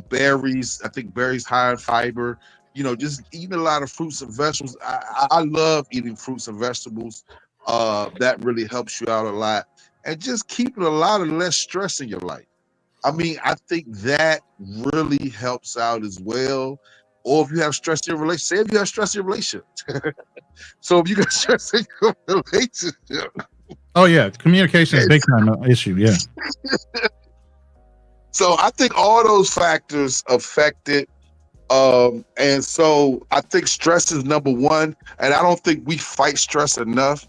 berries. I think berries high in fiber. Just eating a lot of fruits and vegetables. I love eating fruits and vegetables. That really helps you out a lot. And just keeping a lot of less stress in your life. I think that really helps out as well. Or if you have stress in your relationship, say if you have stress in your relationship. So if you got stress in your relationship, Oh yeah, communication is big time issue. Yeah. so I think all those factors affect it. And so I think stress is number one, and I don't think we fight stress enough.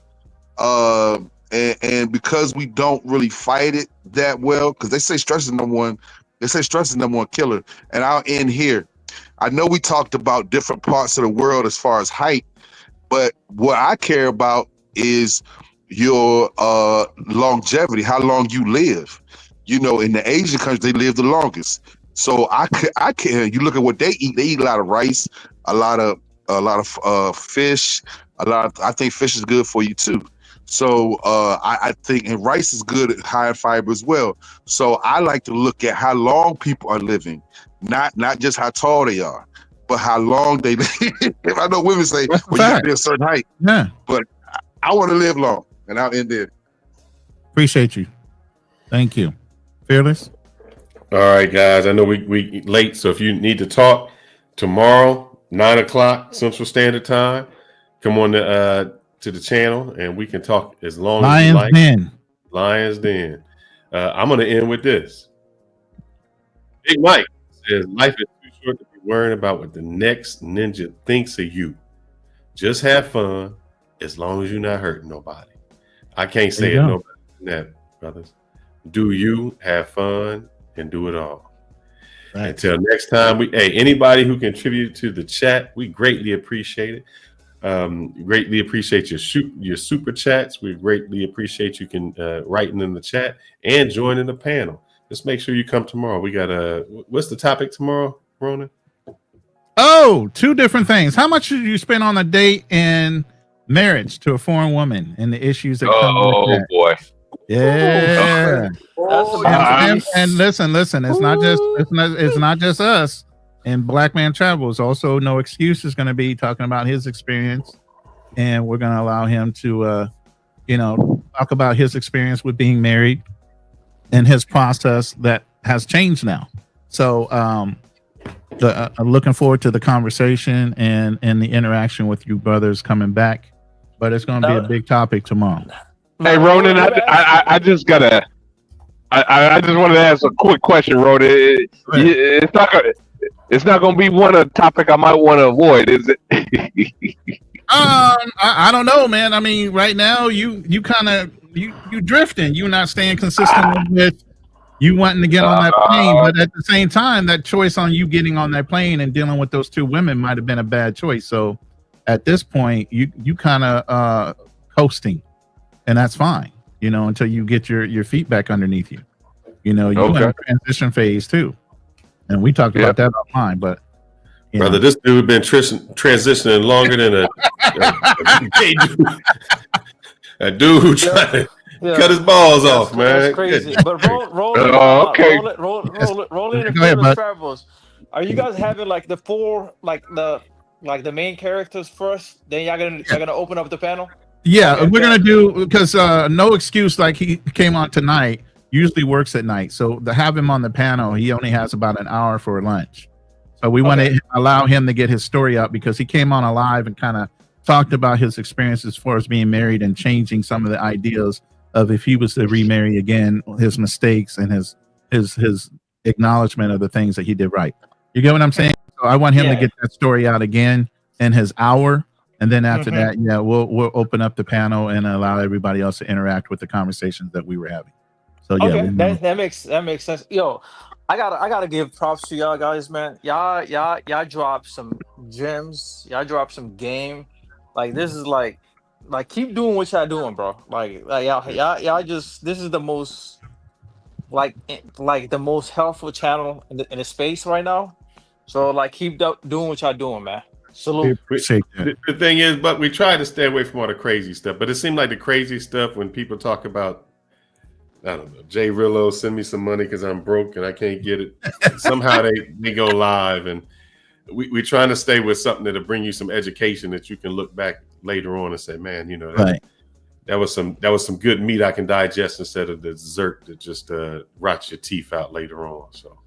And because we don't really fight it that well, because they say stress is number one. They say stress is number one killer. And I'll end here. I know we talked about different parts of the world as far as height, but what I care about is your longevity, how long you live. In the Asian countries, they live the longest. So I can. You look at what they eat. They eat a lot of rice, a lot of fish, I think fish is good for you too. So I think, and rice is good, high in fiber as well. So I like to look at how long people are living, not just how tall they are, but how long they live. I know women say, well, you got to be a certain height. Yeah. But I want to live long, and I'll end there. Appreciate you. Thank you. Fearless. All right, guys. I know we late, so if you need to talk tomorrow, 9:00 Central Standard Time, come on to the channel, and we can talk as long as you like. Lions Den. I'm going to end with this. Big Mike says, life is too short to be worrying about what the next ninja thinks of you. Just have fun as long as you're not hurting nobody. I can't say it no better than that, brothers. Do you have fun and do it all. Right. Until next time, anybody who contributed to the chat, we greatly appreciate it. Greatly appreciate your super chats. We greatly appreciate you can writing in the chat and joining the panel. Just make sure you come tomorrow. We got what's the topic tomorrow, Ronan? Oh, two different things. How much should you spend on a date and marriage to a foreign woman and the issues that come with that? Oh boy. Yeah. And listen, it's not just us. And Black Man Travels, also No Excuse, is going to be talking about his experience, and we're going to allow him to talk about his experience with being married and his process that has changed now. So I'm looking forward to the conversation and the interaction with you brothers coming back, but it's going to be a big topic tomorrow. Hey Ronan, I just gotta. I just wanted to ask a quick question, Ronan. It's not gonna be one topic I might want to avoid, is it? I don't know, man. I mean, right now you kind of you drifting. You're not staying consistent with You wanting to get on that plane, but at the same time, that choice on you getting on that plane and dealing with those two women might have been a bad choice. So at this point, you kind of coasting, and that's fine, you know, until you get your feet back underneath you. You know, you in a transition phase too, and we talked about that offline. But brother, this dude been transitioning longer than a dude who trying to cut his balls off, man. That's crazy. But rolling in Go ahead, the bud. travels. Are you guys having like the four, like the main characters first? Then y'all gonna open up the panel? Yeah, we're gonna do, because No Excuse, like he came on tonight, usually works at night. So to have him on the panel, he only has about an hour for lunch. So we want to allow him to get his story out, because he came on alive and kind of talked about his experiences as far as being married and changing some of the ideas of if he was to remarry again, his mistakes and his acknowledgement of the things that he did right. You get what I'm saying? So I want him to get that story out again in his hour. And then after that, we'll open up the panel and allow everybody else to interact with the conversations that we were having. So that makes sense. Yo, I gotta give props to y'all guys, man. Y'all dropped some gems. Y'all dropped some game. Like this is like keep doing what y'all doing, bro. Like y'all just, this is the most like the most helpful channel in the space right now. So like keep doing what y'all doing, man. Salute. The thing is, but we try to stay away from all the crazy stuff. But it seemed like the crazy stuff when people talk about, I don't know, Jay Rillo, send me some money because I'm broke and I can't get it. Somehow they go live, and we trying to stay with something that'll bring you some education that you can look back later on and say, man, you know, that was some good meat I can digest instead of the dessert that just rots your teeth out later on. So,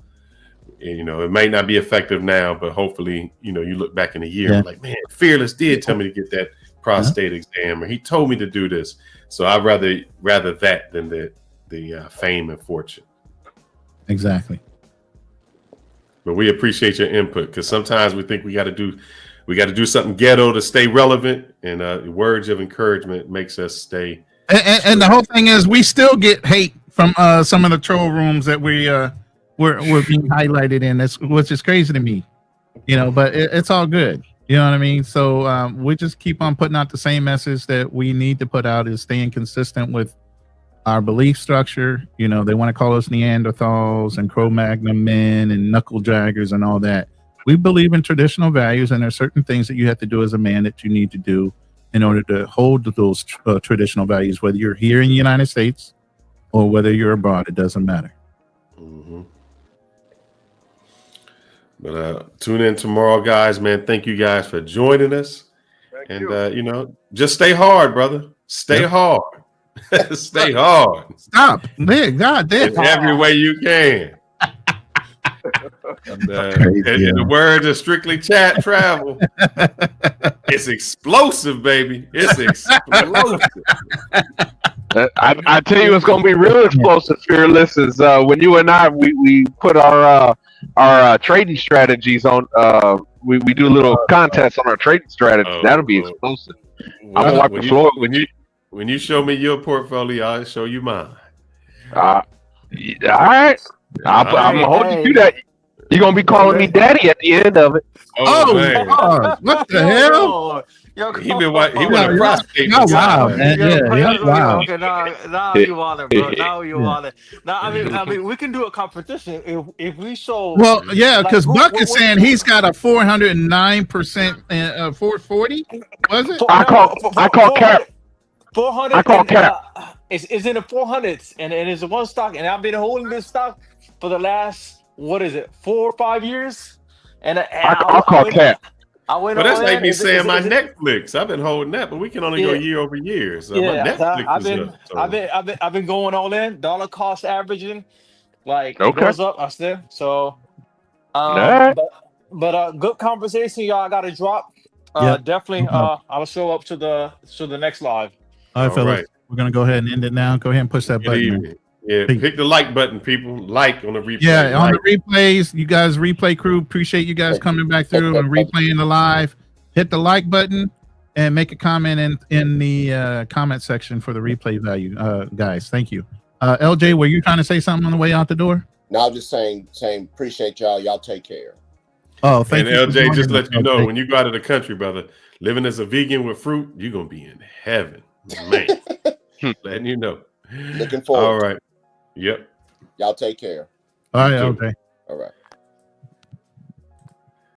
you know, it might not be effective now, but hopefully, you know, you look back in a year like, man, Fearless did tell me to get that prostate exam, or he told me to do this. So I'd rather that than the fame and fortune. Exactly. But we appreciate your input, because sometimes we think we got to do something ghetto to stay relevant, and words of encouragement makes us stay. And the whole thing is, we still get hate from some of the troll rooms that we're being highlighted in. That's which is crazy to me, you know. But it's all good, you know what I mean. So we just keep on putting out the same message that we need to put out, is staying consistent with our belief structure. You know, they want to call us Neanderthals and Cro-Magnon men and knuckle draggers and all that. We believe in traditional values, and there are certain things that you have to do as a man that you need to do in order to hold those traditional values, whether you're here in the United States or whether you're abroad. It doesn't matter. Mm-hmm. But tune in tomorrow, guys, man. Thank you guys for joining us. You know, just stay hard, brother. Stay hard. Stay hard. Stop. Man, God damn. In every way you can. And, in the words of Strictly Chat Travel, it's explosive, baby. It's explosive. I tell you, it's going to be real explosive, Fearless. Is when you and I we put our trading strategies on. We do a little contest on our trading strategies. That'll be explosive. I'm gonna wipe the floor when you show me your portfolio. I'll show you mine. All right. I'm gonna hold you to that. You're gonna be calling me daddy at the end of it. Oh man. What the hell? He went prostate. Wow, man. Yeah, wow. Okay, now you want it, bro. Now you want it. Now, I mean, we can do a competition if we show. Well, yeah, because Buck is saying he's got a 409%, 440. Was it? I call cap. 400. I call cap. It's in the 400s, and it is one stock, and I've been holding this stock for the last 4 or 5 years, and I call cap. But that's like me saying my Netflix. I've been holding that, but we can only go year over year. So my Netflix I've been going all in, dollar cost averaging, like it goes up. I still but good conversation, y'all. I got to drop. Definitely. I'll show up to the next live. All right, fellas. We're gonna go ahead and end it now. Go ahead and push that button. Yeah, hit the like button, people. Like on the replay. Yeah, on the replays, you guys, replay crew, appreciate you guys coming back through and replaying the live. Hit the like button and make a comment in the comment section for the replay value, guys. Thank you. LJ, were you trying to say something on the way out the door? No, I'm just saying, appreciate y'all. Y'all take care. Oh, thank and you. LJ, just joining let us, you know, LJ. when you go out of the country, brother, living as a vegan with fruit, you're gonna be in heaven, man. Letting you know. Looking forward. All right. Yep. Y'all take care. All right, You too. LJ. All right.